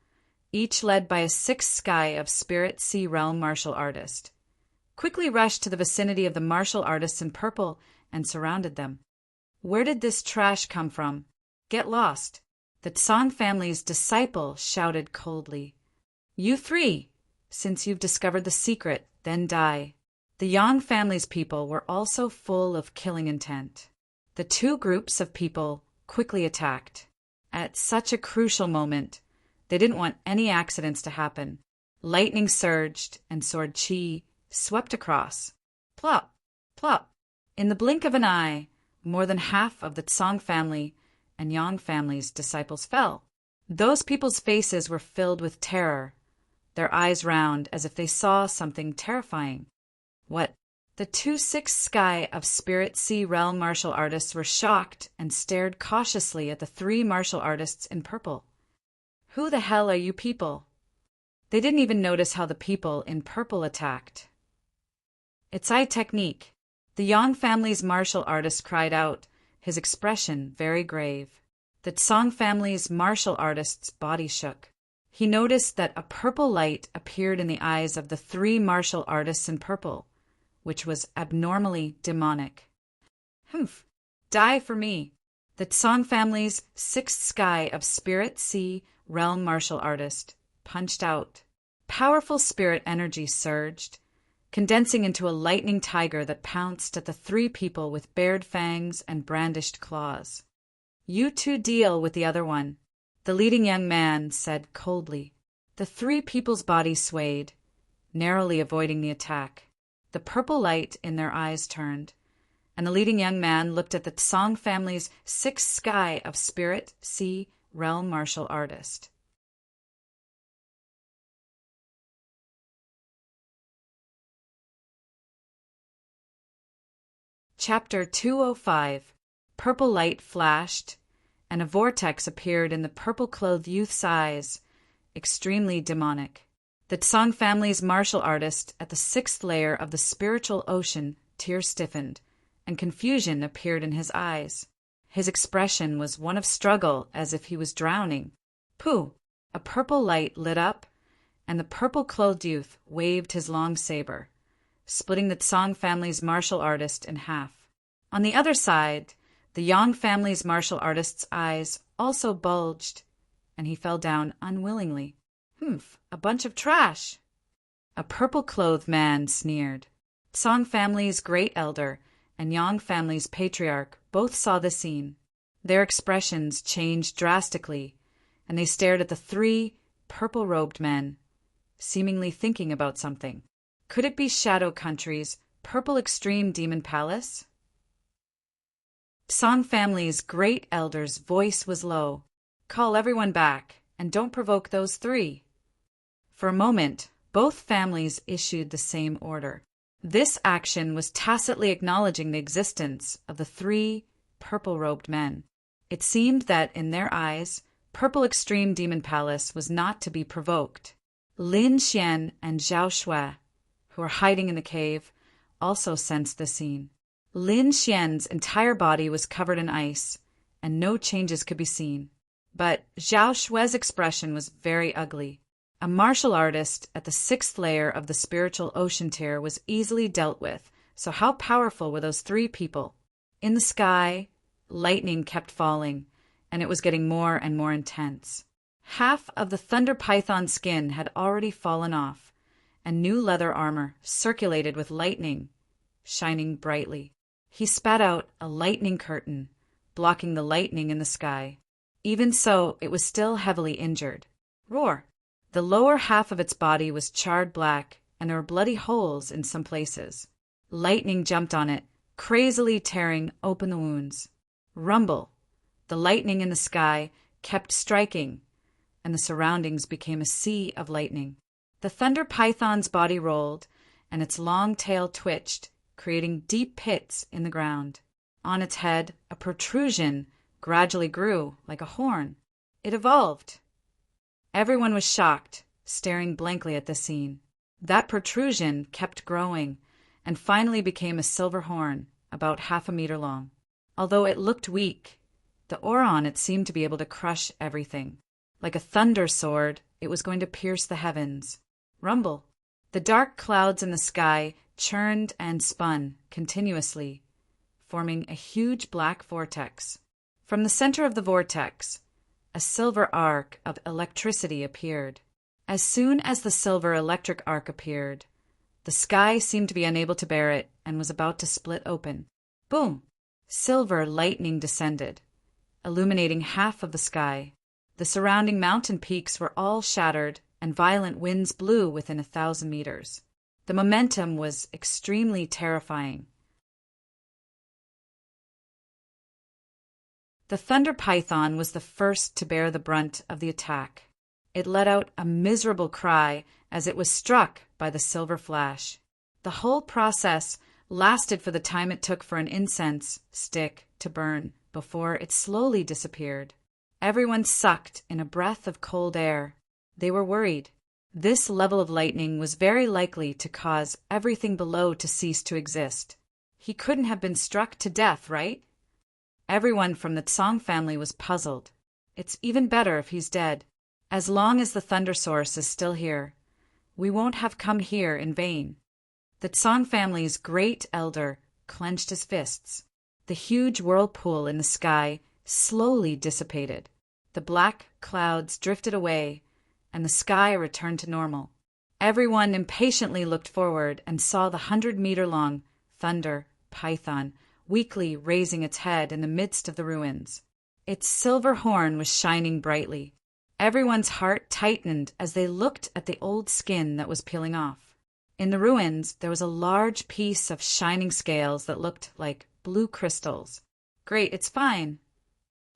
each led by a sixth sky of spirit sea realm martial artist, quickly rushed to the vicinity of the martial artists in purple and surrounded them. "Where did this trash come from? Get lost!" The Tsang family's disciple shouted coldly. "You three, since you've discovered the secret, then die." The Yang family's people were also full of killing intent. The two groups of people quickly attacked. At such a crucial moment, they didn't want any accidents to happen. Lightning surged and sword chi swept across. Plop, plop. In the blink of an eye, more than half of the Tsang family and Yang family's disciples fell. Those people's faces were filled with terror, their eyes round as if they saw something terrifying. What? The two sixth sky of spirit sea realm martial artists were shocked and stared cautiously at the three martial artists in purple. "Who the hell are you people?" They didn't even notice how the people in purple attacked. "It's eye technique," the Yang family's martial artist cried out, his expression very grave. The Tsang family's martial artist's body shook. He noticed that a purple light appeared in the eyes of the three martial artists in purple, which was abnormally demonic. "Humph! Die for me!" The Tsang family's sixth sky of spirit sea realm martial artist punched out. Powerful spirit energy surged, condensing into a lightning tiger that pounced at the three people with bared fangs and brandished claws. "You two deal with the other one," the leading young man said coldly. The three people's bodies swayed, narrowly avoiding the attack. The purple light in their eyes turned, and the leading young man looked at the Tsang family's sixth sky of spirit sea realm martial artist. Chapter 205. Purple light flashed, and a vortex appeared in the purple-clothed youth's eyes, extremely demonic. The Tsang family's martial artist at the sixth layer of the spiritual ocean tear-stiffened, and confusion appeared in his eyes. His expression was one of struggle, as if he was drowning. Pooh! A purple light lit up, and the purple-clothed youth waved his long saber, splitting the Tsang family's martial artist in half. On the other side, the Yang family's martial artist's eyes also bulged, and he fell down unwillingly. "Humph, a bunch of trash!" A purple-clothed man sneered. Tsang family's great elder and Yang family's patriarch both saw the scene. Their expressions changed drastically, and they stared at the three purple-robed men, seemingly thinking about something. Could it be Shadow Country's Purple Extreme Demon Palace? Tsang family's great elder's voice was low. "Call everyone back, and don't provoke those three." For a moment, both families issued the same order. This action was tacitly acknowledging the existence of the three purple-robed men. It seemed that, in their eyes, Purple Extreme Demon Palace was not to be provoked. Lin Xian and Zhao Shui, who were hiding in the cave, also sensed the scene. Lin Xian's entire body was covered in ice, and no changes could be seen. But Zhao Shui's expression was very ugly. A martial artist at the 6th layer of the spiritual ocean tier was easily dealt with, so how powerful were those three people? In the sky, lightning kept falling, and it was getting more and more intense. Half of the Thunder Python skin had already fallen off, and new leather armor circulated with lightning, shining brightly. He spat out a lightning curtain, blocking the lightning in the sky. Even so, it was still heavily injured. Roar! The lower half of its body was charred black, and there were bloody holes in some places. Lightning jumped on it, crazily tearing open the wounds. Rumble! The lightning in the sky kept striking, and the surroundings became a sea of lightning. The Thunder Python's body rolled, and its long tail twitched, creating deep pits in the ground. On its head, a protrusion gradually grew like a horn. It evolved. Everyone was shocked, staring blankly at the scene. That protrusion kept growing, and finally became a silver horn, about 1/2 meter long. Although it looked weak, the aura on it seemed to be able to crush everything. Like a thunder sword, it was going to pierce the heavens. Rumble! The dark clouds in the sky churned and spun continuously, forming a huge black vortex. From the center of the vortex, a silver arc of electricity appeared. As soon as the silver electric arc appeared, the sky seemed to be unable to bear it and was about to split open. Boom! Silver lightning descended, illuminating half of the sky. The surrounding mountain peaks were all shattered, and violent winds blew within 1,000 meters. The momentum was extremely terrifying. The Thunder Python was the first to bear the brunt of the attack. It let out a miserable cry as it was struck by the silver flash. The whole process lasted for the time it took for an incense stick to burn before it slowly disappeared. Everyone sucked in a breath of cold air. They were worried. This level of lightning was very likely to cause everything below to cease to exist. He couldn't have been struck to death, right? Everyone from the Tsong family was puzzled. It's even better if he's dead. As long as the Thunder Source is still here, we won't have come here in vain. The Tsong family's great elder clenched his fists. The huge whirlpool in the sky slowly dissipated. The black clouds drifted away, and the sky returned to normal. Everyone impatiently looked forward and saw the 100-meter-long Thunder Python weakly raising its head in the midst of the ruins. Its silver horn was shining brightly. Everyone's heart tightened as they looked at the old skin that was peeling off. In the ruins, there was a large piece of shining scales that looked like blue crystals. Great, it's fine.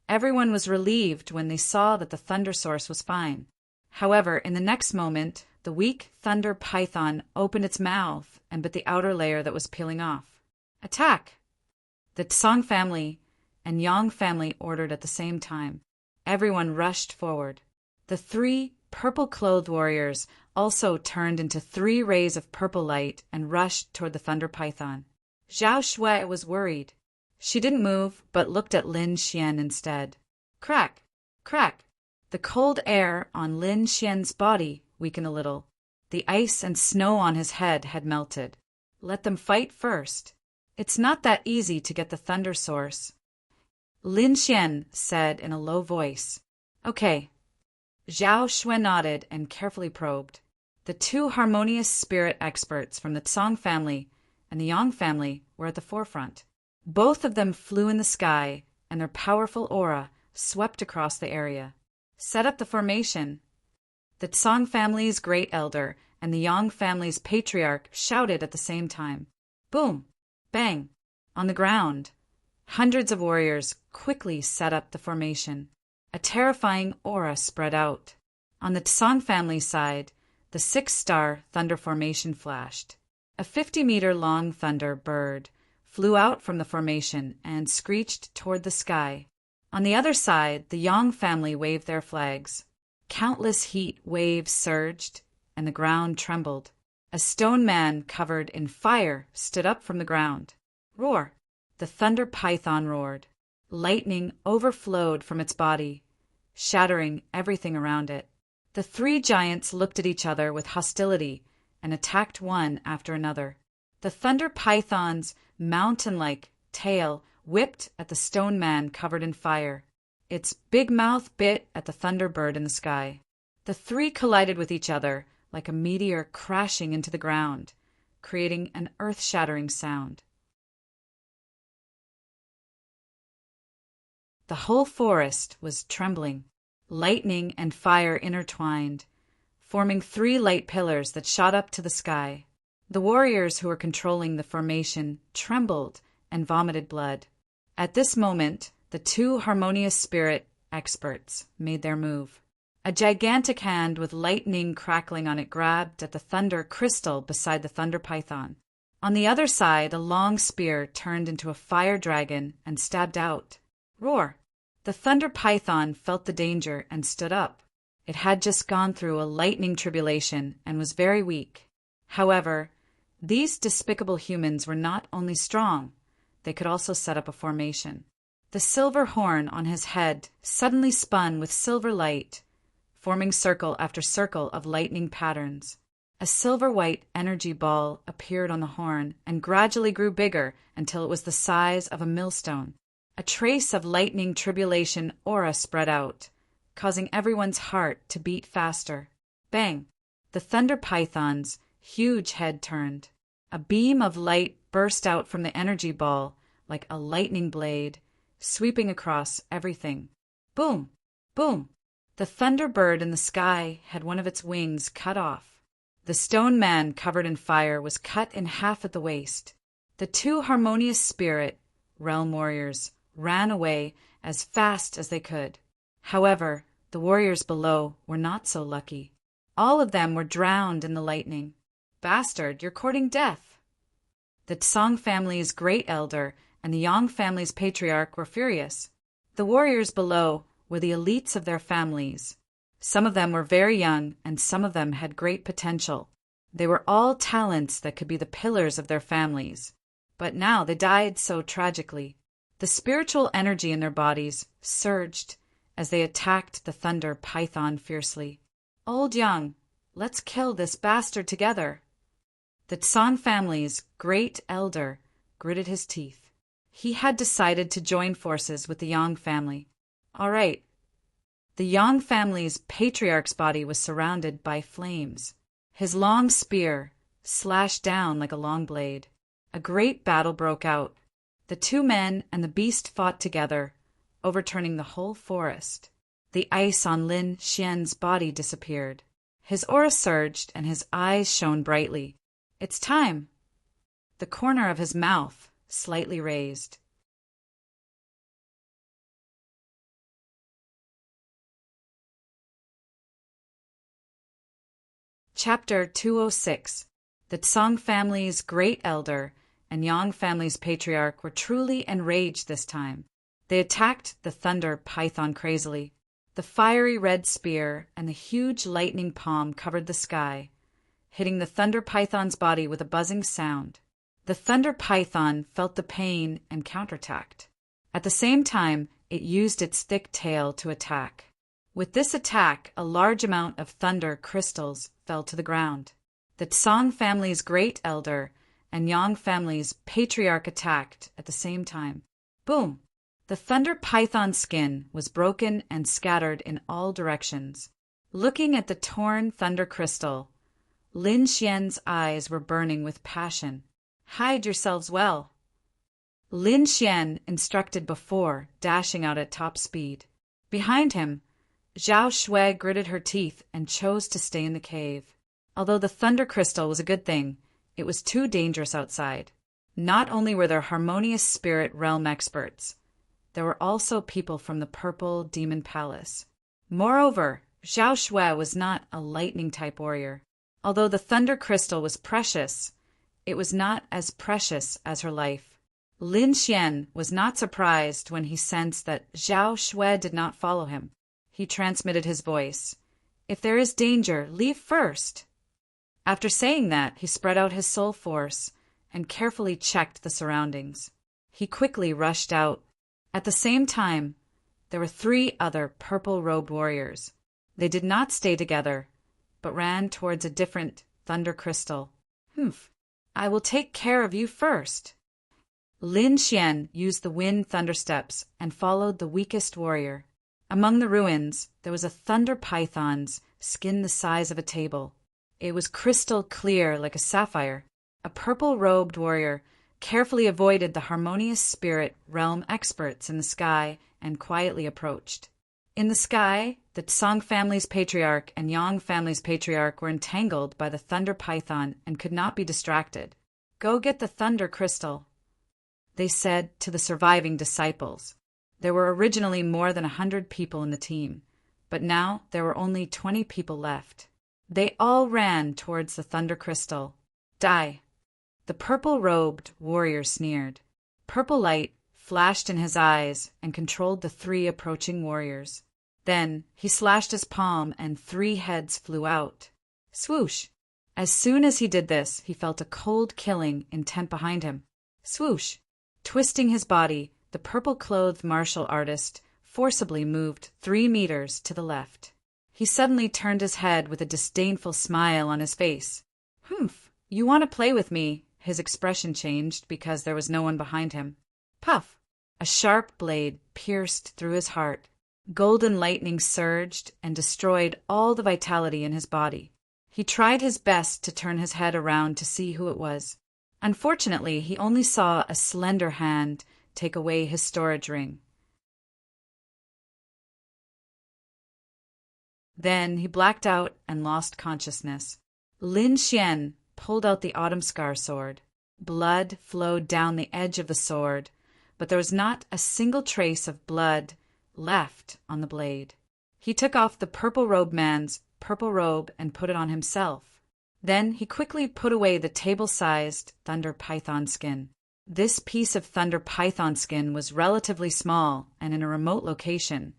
Everyone was relieved when they saw that the Thunder Source was fine. However, in the next moment, the weak Thunder Python opened its mouth and bit the outer layer that was peeling off. Attack! The Tsong family and Yang family ordered at the same time. Everyone rushed forward. The three purple-clothed warriors also turned into 3 rays of purple light and rushed toward the Thunder Python. Zhao Shui was worried. She didn't move, but looked at Lin Xian instead. Crack! Crack! The cold air on Lin Xian's body weakened a little. The ice and snow on his head had melted. Let them fight first. It's not that easy to get the Thunder Source. Lin Xian said in a low voice. Okay. Zhao Shui nodded and carefully probed. The 2 harmonious spirit experts from the Tsong family and the Yang family were at the forefront. Both of them flew in the sky, and their powerful aura swept across the area. Set up the formation. The Tsong family's great elder and the Yang family's patriarch shouted at the same time. Boom! Bang! On the ground, hundreds of warriors quickly set up the formation. A terrifying aura spread out. On the Tsong family side, The 6-star thunder formation flashed. A 50-meter-long thunder bird flew out from the formation and screeched toward the sky. On the other side, the Yang family waved their flags. Countless heat waves surged, and the ground trembled. A stone man covered in fire stood up from the ground. Roar! The thunder python roared. Lightning overflowed from its body, shattering everything around it. The 3 giants looked at each other with hostility and attacked one after another. The thunder python's mountain-like tail whipped at the stone man covered in fire. Its big mouth bit at the thunderbird in the sky. The 3 collided with each other like a meteor crashing into the ground, creating an earth-shattering sound. The whole forest was trembling. Lightning and fire intertwined, forming 3 light pillars that shot up to the sky. The warriors who were controlling the formation trembled and vomited blood. At this moment, the 2 harmonious spirit experts made their move. A gigantic hand with lightning crackling on it grabbed at the thunder crystal beside the thunder python. On the other side, a long spear turned into a fire dragon and stabbed out. Roar! The thunder python felt the danger and stood up. It had just gone through a lightning tribulation and was very weak. However, these despicable humans were not only strong, they could also set up a formation. The silver horn on his head suddenly spun with silver light, forming circle after circle of lightning patterns. A silver-white energy ball appeared on the horn and gradually grew bigger until it was the size of a millstone. A trace of lightning tribulation aura spread out, causing everyone's heart to beat faster. Bang! The thunder python's huge head turned. A beam of light burst out from the energy ball like a lightning blade, sweeping across everything. Boom! Boom! The thunderbird in the sky had one of its wings cut off. The stone man covered in fire was cut in half at the waist. The 2 harmonious spirit realm warriors ran away as fast as they could. However, the warriors below were not so lucky. All of them were drowned in the lightning. Bastard, you're courting death! The Tsang family's great elder and the Yang family's patriarch were furious. The warriors below were the elites of their families. Some of them were very young, and some of them had great potential. They were all talents that could be the pillars of their families. But now they died so tragically. The spiritual energy in their bodies surged as they attacked the thunder python fiercely. Old Yang, let's kill this bastard together. The Tsang family's great elder gritted his teeth. He had decided to join forces with the Yang family. All right. The Yang family's patriarch's body was surrounded by flames. His long spear slashed down like a long blade. A great battle broke out. The 2 men and the beast fought together, overturning the whole forest. The ice on Lin Xian's body disappeared. His aura surged and his eyes shone brightly. It's time. The corner of his mouth slightly raised. Chapter 206. The Tsang family's great elder and Yang family's patriarch were truly enraged this time. They attacked the thunder python crazily. The fiery red spear and the huge lightning palm covered the sky, hitting the thunder python's body with a buzzing sound. The thunder python felt the pain and counterattacked. At the same time, it used its thick tail to attack. With this attack, a large amount of thunder crystals fell to the ground. The Tsang family's great elder and Yang family's patriarch attacked at the same time. Boom! The thunder python's skin was broken and scattered in all directions. Looking at the torn thunder crystal, Lin Xian's eyes were burning with passion. Hide yourselves well. Lin Xian instructed before, dashing out at top speed. Behind him, Zhao Shui gritted her teeth and chose to stay in the cave. Although the thunder crystal was a good thing, it was too dangerous outside. Not only were there harmonious spirit realm experts, there were also people from the Purple Demon Palace. Moreover, Zhao Shui was not a lightning-type warrior. Although the thunder crystal was precious, it was not as precious as her life. Lin Xian was not surprised when he sensed that Zhao Xue did not follow him. He transmitted his voice. "If there is danger, leave first." After saying that, he spread out his soul force and carefully checked the surroundings. He quickly rushed out. At the same time, there were 3 other purple-robed warriors. They did not stay together, but ran towards a different thunder crystal. I will take care of you first." Lin Xian used the wind thunder steps and followed the weakest warrior. Among the ruins, there was a thunder python's skin the size of a table. It was crystal clear like a sapphire. A purple-robed warrior carefully avoided the harmonious spirit realm experts in the sky and quietly approached. In the sky, the Tsang family's patriarch and Yang family's patriarch were entangled by the thunder python and could not be distracted. "Go get the thunder crystal," they said to the surviving disciples. There were originally more than 100 people in the team, but now there were only 20 people left. They all ran towards the thunder crystal. "Die!" The purple-robed warrior sneered. Purple light flashed in his eyes and controlled the 3 approaching warriors. Then he slashed his palm and 3 heads flew out. Swoosh! As soon as he did this, he felt a cold killing intent behind him. Swoosh! Twisting his body, the purple-clothed martial artist forcibly moved 3 meters to the left. He suddenly turned his head with a disdainful smile on his face. You want to play with me?" His expression changed because there was no one behind him. Puff! A sharp blade pierced through his heart. Golden lightning surged and destroyed all the vitality in his body. He tried his best to turn his head around to see who it was. Unfortunately, he only saw a slender hand take away his storage ring. Then he blacked out and lost consciousness. Lin Xian pulled out the Autumn Scar sword. Blood flowed down the edge of the sword, but there was not a single trace of blood left on the blade. He took off the purple-robed man's purple robe and put it on himself. Then he quickly put away the table-sized thunder python skin. This piece of thunder python skin was relatively small and in a remote location,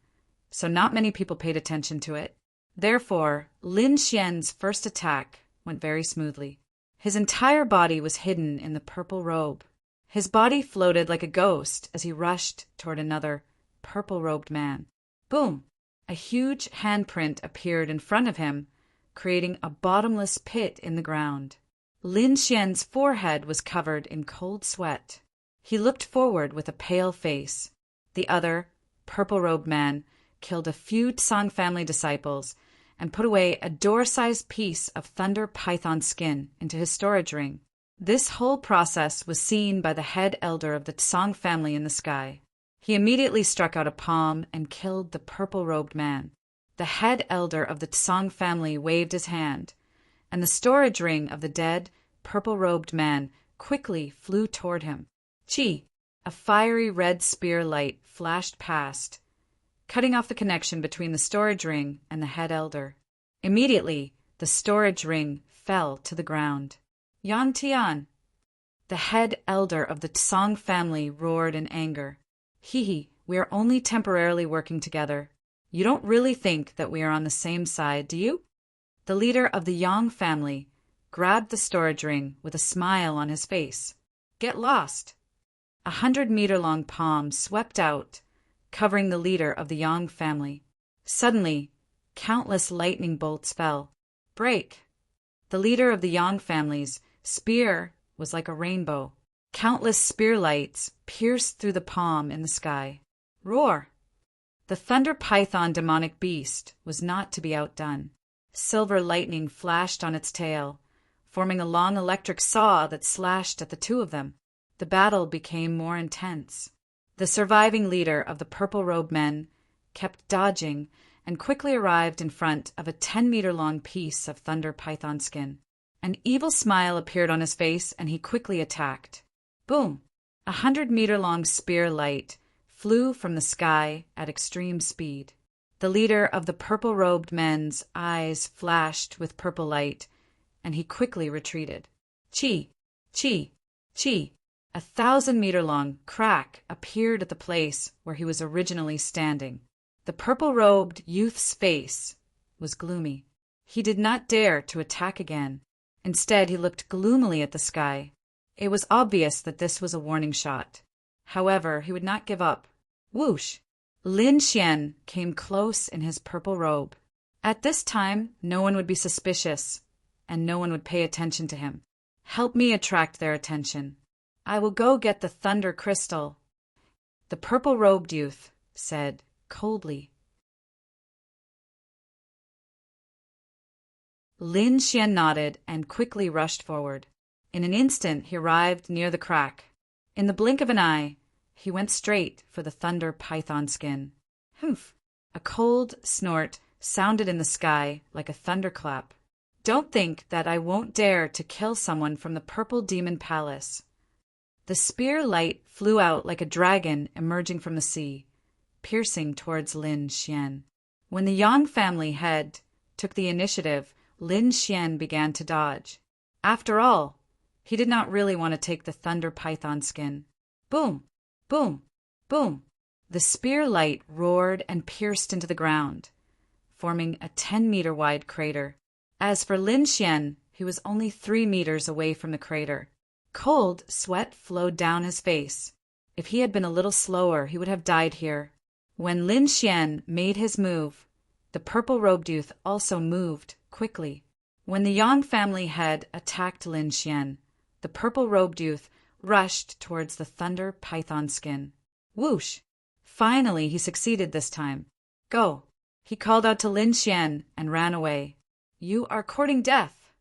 so not many people paid attention to it. Therefore, Lin Xian's first attack went very smoothly. His entire body was hidden in the purple robe. His body floated like a ghost as he rushed toward another purple-robed man. Boom! A huge handprint appeared in front of him, creating a bottomless pit in the ground. Lin Xian's forehead was covered in cold sweat. He looked forward with a pale face. The other, purple-robed man killed a few Tsang family disciples and put away a door-sized piece of thunder python skin into his storage ring. This whole process was seen by the head elder of the Tsang family in the sky. He immediately struck out a palm and killed the purple-robed man. The head elder of the Tsang family waved his hand, and the storage ring of the dead, purple-robed man quickly flew toward him. Chi! A fiery red spear light flashed past, cutting off the connection between the storage ring and the head elder. Immediately, the storage ring fell to the ground. Yan Tian! The head elder of the Tsang family roared in anger. Hee, we are only temporarily working together. You don't really think that we are on the same side, do you? The leader of the Yang family grabbed the storage ring with a smile on his face. Get lost! 100-meter-long palm swept out, covering the leader of the Yang family. Suddenly, countless lightning bolts fell. Break! The leader of the Yang family's spear was like a rainbow. Countless spear lights pierced through the palm in the sky. Roar! The thunder python demonic beast was not to be outdone. Silver lightning flashed on its tail, forming a long electric saw that slashed at the 2 of them. The battle became more intense. The surviving leader of the purple-robed men kept dodging and quickly arrived in front of a 10-meter-long piece of thunder python skin. An evil smile appeared on his face and he quickly attacked. Boom! 100-meter-long spear light flew from the sky at extreme speed. The leader of the purple-robed men's eyes flashed with purple light, and he quickly retreated. Chi, chi, chi. A 1,000-meter-long crack appeared at the place where he was originally standing. The purple-robed youth's face was gloomy. He did not dare to attack again. Instead, he looked gloomily at the sky. It was obvious that this was a warning shot. However, he would not give up. Whoosh! Lin Xian came close in his purple robe. At this time, no one would be suspicious, and no one would pay attention to him. Help me attract their attention. I will go get the thunder crystal, the purple-robed youth said coldly. Lin Xian nodded and quickly rushed forward. In an instant, he arrived near the crack. In the blink of an eye, he went straight for the thunder python skin. Humph! A cold snort sounded in the sky like a thunderclap. Don't think that I won't dare to kill someone from the Purple Demon Palace. The spear light flew out like a dragon emerging from the sea, piercing towards Lin Xian. When the Yang family head took the initiative, Lin Xian began to dodge. After all, he did not really want to take the thunder python skin. Boom! Boom! Boom! The spear light roared and pierced into the ground, forming a 10-meter-wide crater. As for Lin Xian, he was only 3 meters away from the crater. Cold sweat flowed down his face. If he had been a little slower, he would have died here. When Lin Xian made his move, the purple-robed youth also moved quickly. When the Yang family head attacked Lin Xian, the purple-robed youth rushed towards the thunder python skin. Whoosh! Finally, he succeeded this time. Go! He called out to Lin Xian and ran away. You are courting death.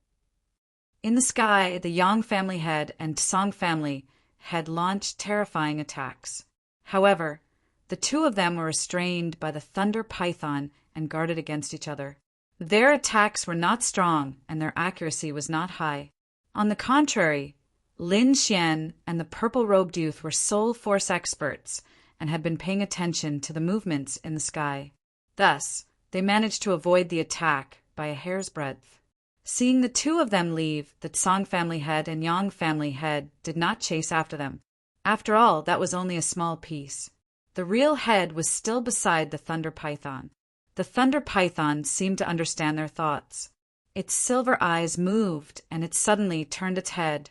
In the sky, the Yang family head and Song family had launched terrifying attacks. However, the two of them were restrained by the thunder python and guarded against each other. Their attacks were not strong and their accuracy was not high. On the contrary, Lin Xian and the purple-robed youth were soul force experts and had been paying attention to the movements in the sky. Thus, they managed to avoid the attack by a hair's breadth. Seeing the two of them leave, the Song family head and Yang family head did not chase after them. After all, that was only a small piece. The real head was still beside the thunder python. The thunder python seemed to understand their thoughts. Its silver eyes moved, and it suddenly turned its head,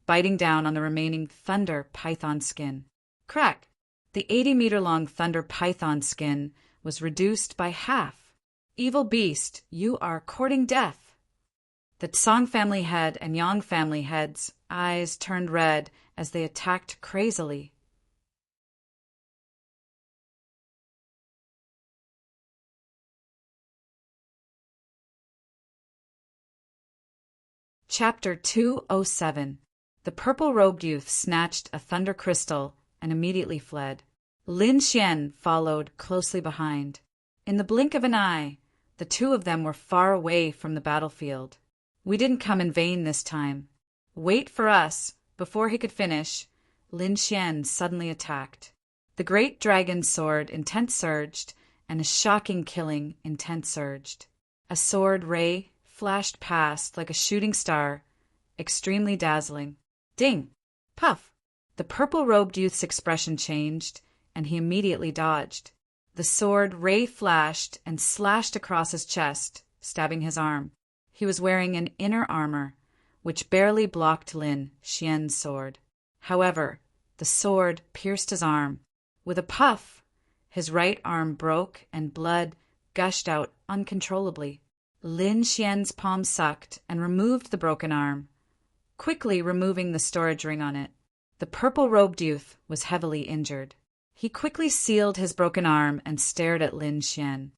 biting down on the remaining thunder python skin. Crack! The 80-meter-long thunder python skin was reduced by half. Evil beast, you are courting death. The Song family head and Yang family head's eyes turned red as they attacked crazily. Chapter 207. The purple-robed youth snatched a thunder crystal and immediately fled. Lin Xian followed closely behind. In the blink of an eye, the two of them were far away from the battlefield. We didn't come in vain this time. Wait for us. Before he could finish, Lin Xian suddenly attacked. The great dragon's sword intent surged, and a shocking killing intent surged. A sword ray flashed past like a shooting star, extremely dazzling. Ding! Puff! The purple-robed youth's expression changed, and he immediately dodged. The sword ray flashed and slashed across his chest, stabbing his arm. He was wearing an inner armor, which barely blocked Lin Xian's sword. However, the sword pierced his arm. With a puff, his right arm broke and blood gushed out uncontrollably. Lin Xian's palm sucked and removed the broken arm, quickly removing the storage ring on it. The purple-robed youth was heavily injured. He quickly sealed his broken arm and stared at Lin Xian.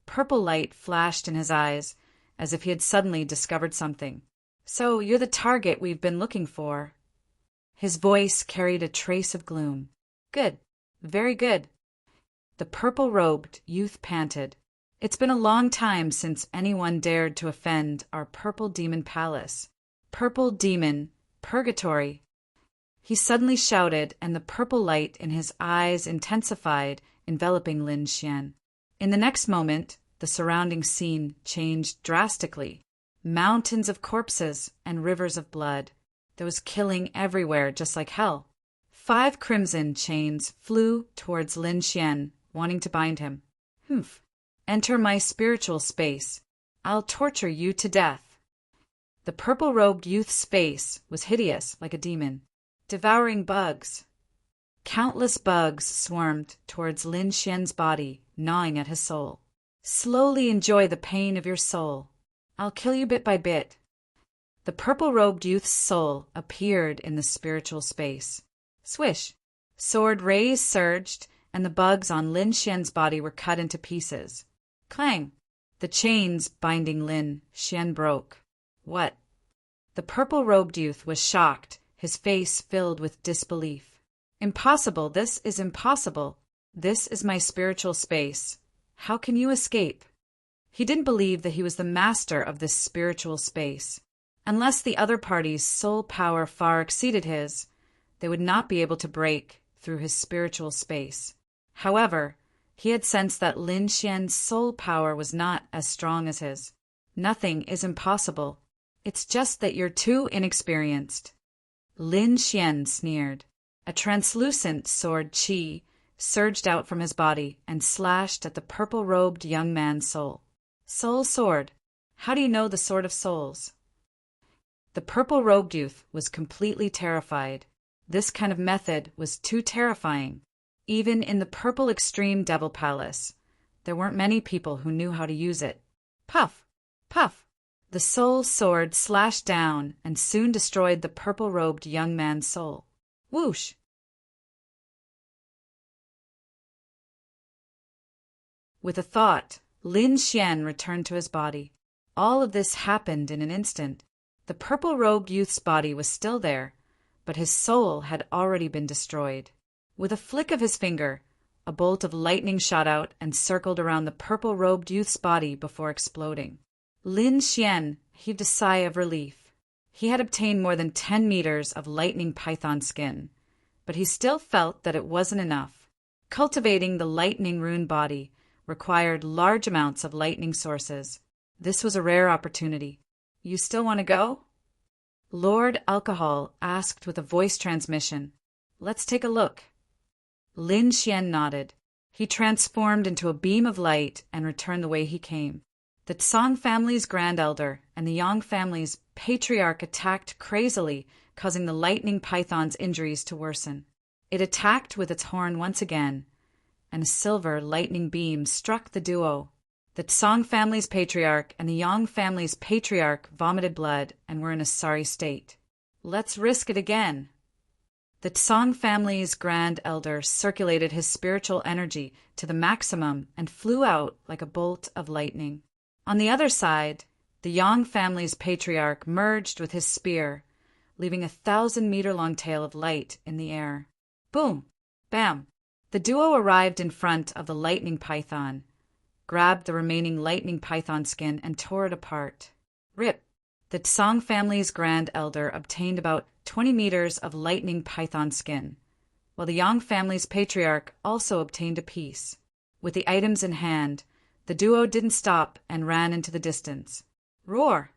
Purple light flashed in his eyes, as if he had suddenly discovered something. So you're the target we've been looking for. His voice carried a trace of gloom. Good. Very good. The purple-robed youth panted. It's been a long time since anyone dared to offend our Purple Demon Palace. Purple Demon, Purgatory. He suddenly shouted, and the purple light in his eyes intensified, enveloping Lin Xian. In the next moment, the surrounding scene changed drastically. Mountains of corpses and rivers of blood. There was killing everywhere, just like hell. 5 crimson chains flew towards Lin Xian, wanting to bind him. Humph. Enter my spiritual space. I'll torture you to death. The purple-robed youth's face was hideous, like a demon, devouring bugs. Countless bugs swarmed towards Lin Xian's body, gnawing at his soul. Slowly enjoy the pain of your soul. I'll kill you bit by bit. The purple-robed youth's soul appeared in the spiritual space. Swish! Sword rays surged, and the bugs on Lin Xian's body were cut into pieces. Clang! The chains binding Lin Xian broke. What? The purple-robed youth was shocked, his face filled with disbelief. Impossible! This is impossible! This is my spiritual space. How can you escape? He didn't believe that he was the master of this spiritual space. Unless the other party's soul power far exceeded his, they would not be able to break through his spiritual space. However, he had sensed that Lin Xian's soul power was not as strong as his. Nothing is impossible. It's just that you're too inexperienced. Lin Xian sneered. A translucent sword qi surged out from his body and slashed at the purple-robed young man's soul. Soul sword. How do you know the sword of souls? The purple-robed youth was completely terrified. This kind of method was too terrifying. Even in the purple extreme devil palace, there weren't many people who knew how to use it. Puff! Puff! The soul sword slashed down and soon destroyed the purple-robed young man's soul. Whoosh! With a thought, Lin Xian returned to his body. All of this happened in an instant. The purple-robed youth's body was still there, but his soul had already been destroyed. With a flick of his finger, a bolt of lightning shot out and circled around the purple-robed youth's body before exploding. Lin Xian heaved a sigh of relief. He had obtained more than 10 meters of lightning python skin, but he still felt that it wasn't enough. Cultivating the lightning rune body required large amounts of lightning sources. This was a rare opportunity. You still want to go? Lord Alcohol asked with a voice transmission. Let's take a look. Lin Xian nodded. He transformed into a beam of light and returned the way he came. The Tsang family's grand elder and the Yang family's patriarch attacked crazily, causing the lightning python's injuries to worsen. It attacked with its horn once again, and a silver lightning beam struck the duo. The Tsang family's patriarch and the Yang family's patriarch vomited blood and were in a sorry state. Let's risk it again. The Tsang family's grand elder circulated his spiritual energy to the maximum and flew out like a bolt of lightning. On the other side, the Yang family's patriarch merged with his spear, leaving a 1,000-meter-long tail of light in the air. Boom! Bam! The duo arrived in front of the lightning python, grabbed the remaining lightning python skin and tore it apart. Rip! The Tsang family's grand elder obtained about 20 meters of lightning python skin, while the Yang family's patriarch also obtained a piece. With the items in hand, the duo didn't stop and ran into the distance. Roar!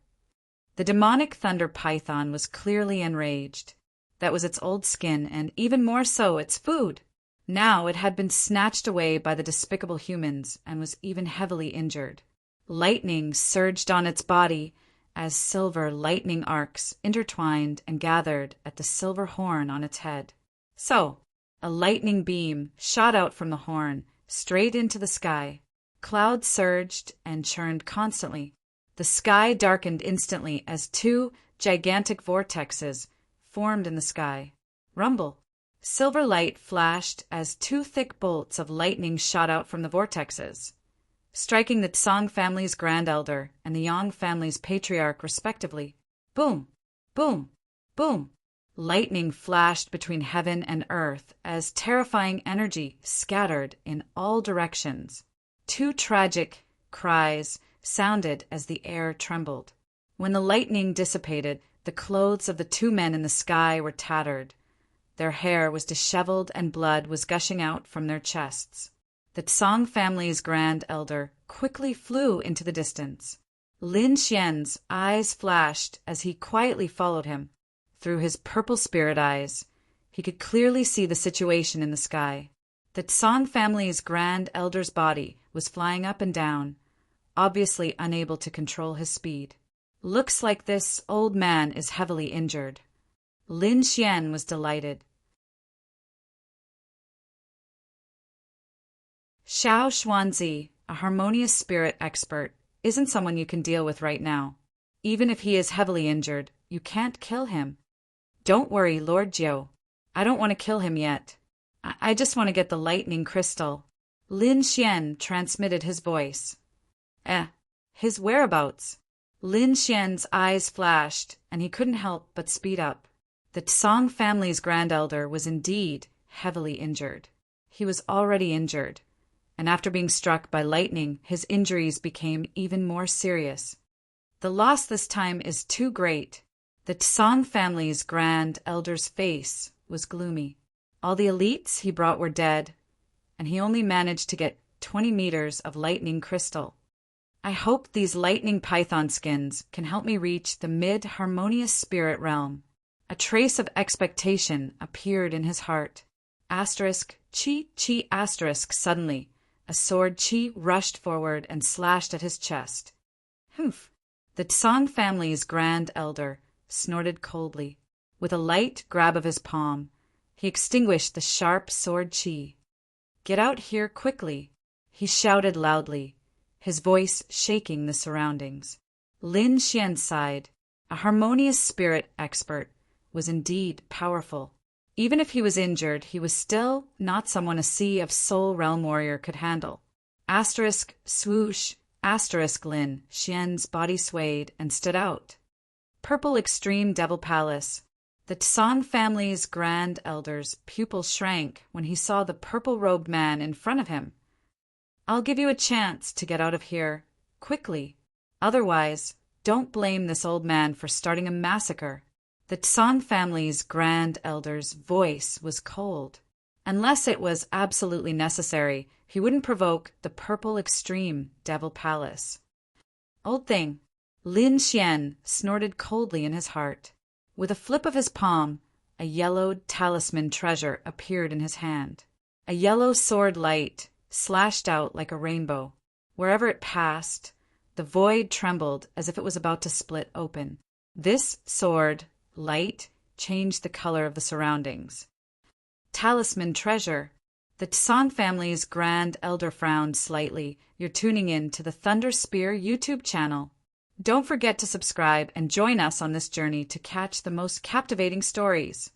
The demonic thunder python was clearly enraged. That was its old skin, and even more so, its food. Now it had been snatched away by the despicable humans and was even heavily injured. Lightning surged on its body as silver lightning arcs intertwined and gathered at the silver horn on its head. So, a lightning beam shot out from the horn, straight into the sky. Clouds surged and churned constantly. The sky darkened instantly as 2 gigantic vortexes formed in the sky. Rumble! Silver light flashed as 2 thick bolts of lightning shot out from the vortexes, striking the Tsang family's grand elder and the Yang family's patriarch respectively. Boom! Boom! Boom! Lightning flashed between heaven and earth as terrifying energy scattered in all directions. 2 tragic cries sounded as the air trembled. When the lightning dissipated, the clothes of the 2 men in the sky were tattered. Their hair was disheveled and blood was gushing out from their chests. The Tsang family's grand elder quickly flew into the distance. Lin Xian's eyes flashed as he quietly followed him. Through his purple spirit eyes, he could clearly see the situation in the sky. The Tsan family's grand elder's body was flying up and down, obviously unable to control his speed. Looks like this old man is heavily injured. Lin Xian was delighted. Xiao Xuanzi, a harmonious spirit expert, isn't someone you can deal with right now. Even if he is heavily injured, you can't kill him. Don't worry, Lord Jiu. I don't want to kill him yet. I just want to get the lightning crystal. Lin Xian transmitted his voice. His whereabouts? Lin Xian's eyes flashed, and he couldn't help but speed up. The Tsang family's grand elder was indeed heavily injured. He was already injured, and after being struck by lightning, his injuries became even more serious. The loss this time is too great. The Tsang family's grand elder's face was gloomy. All the elites he brought were dead, and he only managed to get 20 meters of lightning crystal. I hope these lightning python skins can help me reach the mid-harmonious spirit realm. A trace of expectation appeared in his heart. Asterisk, chi, asterisk, suddenly. A sword chi rushed forward and slashed at his chest. Humph! The Tsang family's grand elder snorted coldly. With a light grab of his palm, he extinguished the sharp sword chi. Get out here quickly, he shouted loudly, his voice shaking the surroundings. Lin Xian sighed. A harmonious spirit expert was indeed powerful. Even if he was injured, he was still not someone a sea of soul realm warrior could handle. Asterisk, swoosh, asterisk. Lin Xian's body swayed and stood out. Purple extreme devil palace. The Tsan family's grand elder's pupil shrank when he saw the purple-robed man in front of him. I'll give you a chance to get out of here, quickly. Otherwise, don't blame this old man for starting a massacre. The Tsan family's grand elder's voice was cold. Unless it was absolutely necessary, he wouldn't provoke the purple extreme devil palace. Old thing. Lin Xian snorted coldly in his heart. With a flip of his palm, a yellowed talisman treasure appeared in his hand. A yellow sword light slashed out like a rainbow. Wherever it passed, the void trembled as if it was about to split open. This sword light changed the color of the surroundings. Talisman treasure. The Tsan family's grand elder frowned slightly. You're tuning in to the Thunder Spear YouTube channel. Don't forget to subscribe and join us on this journey to catch the most captivating stories.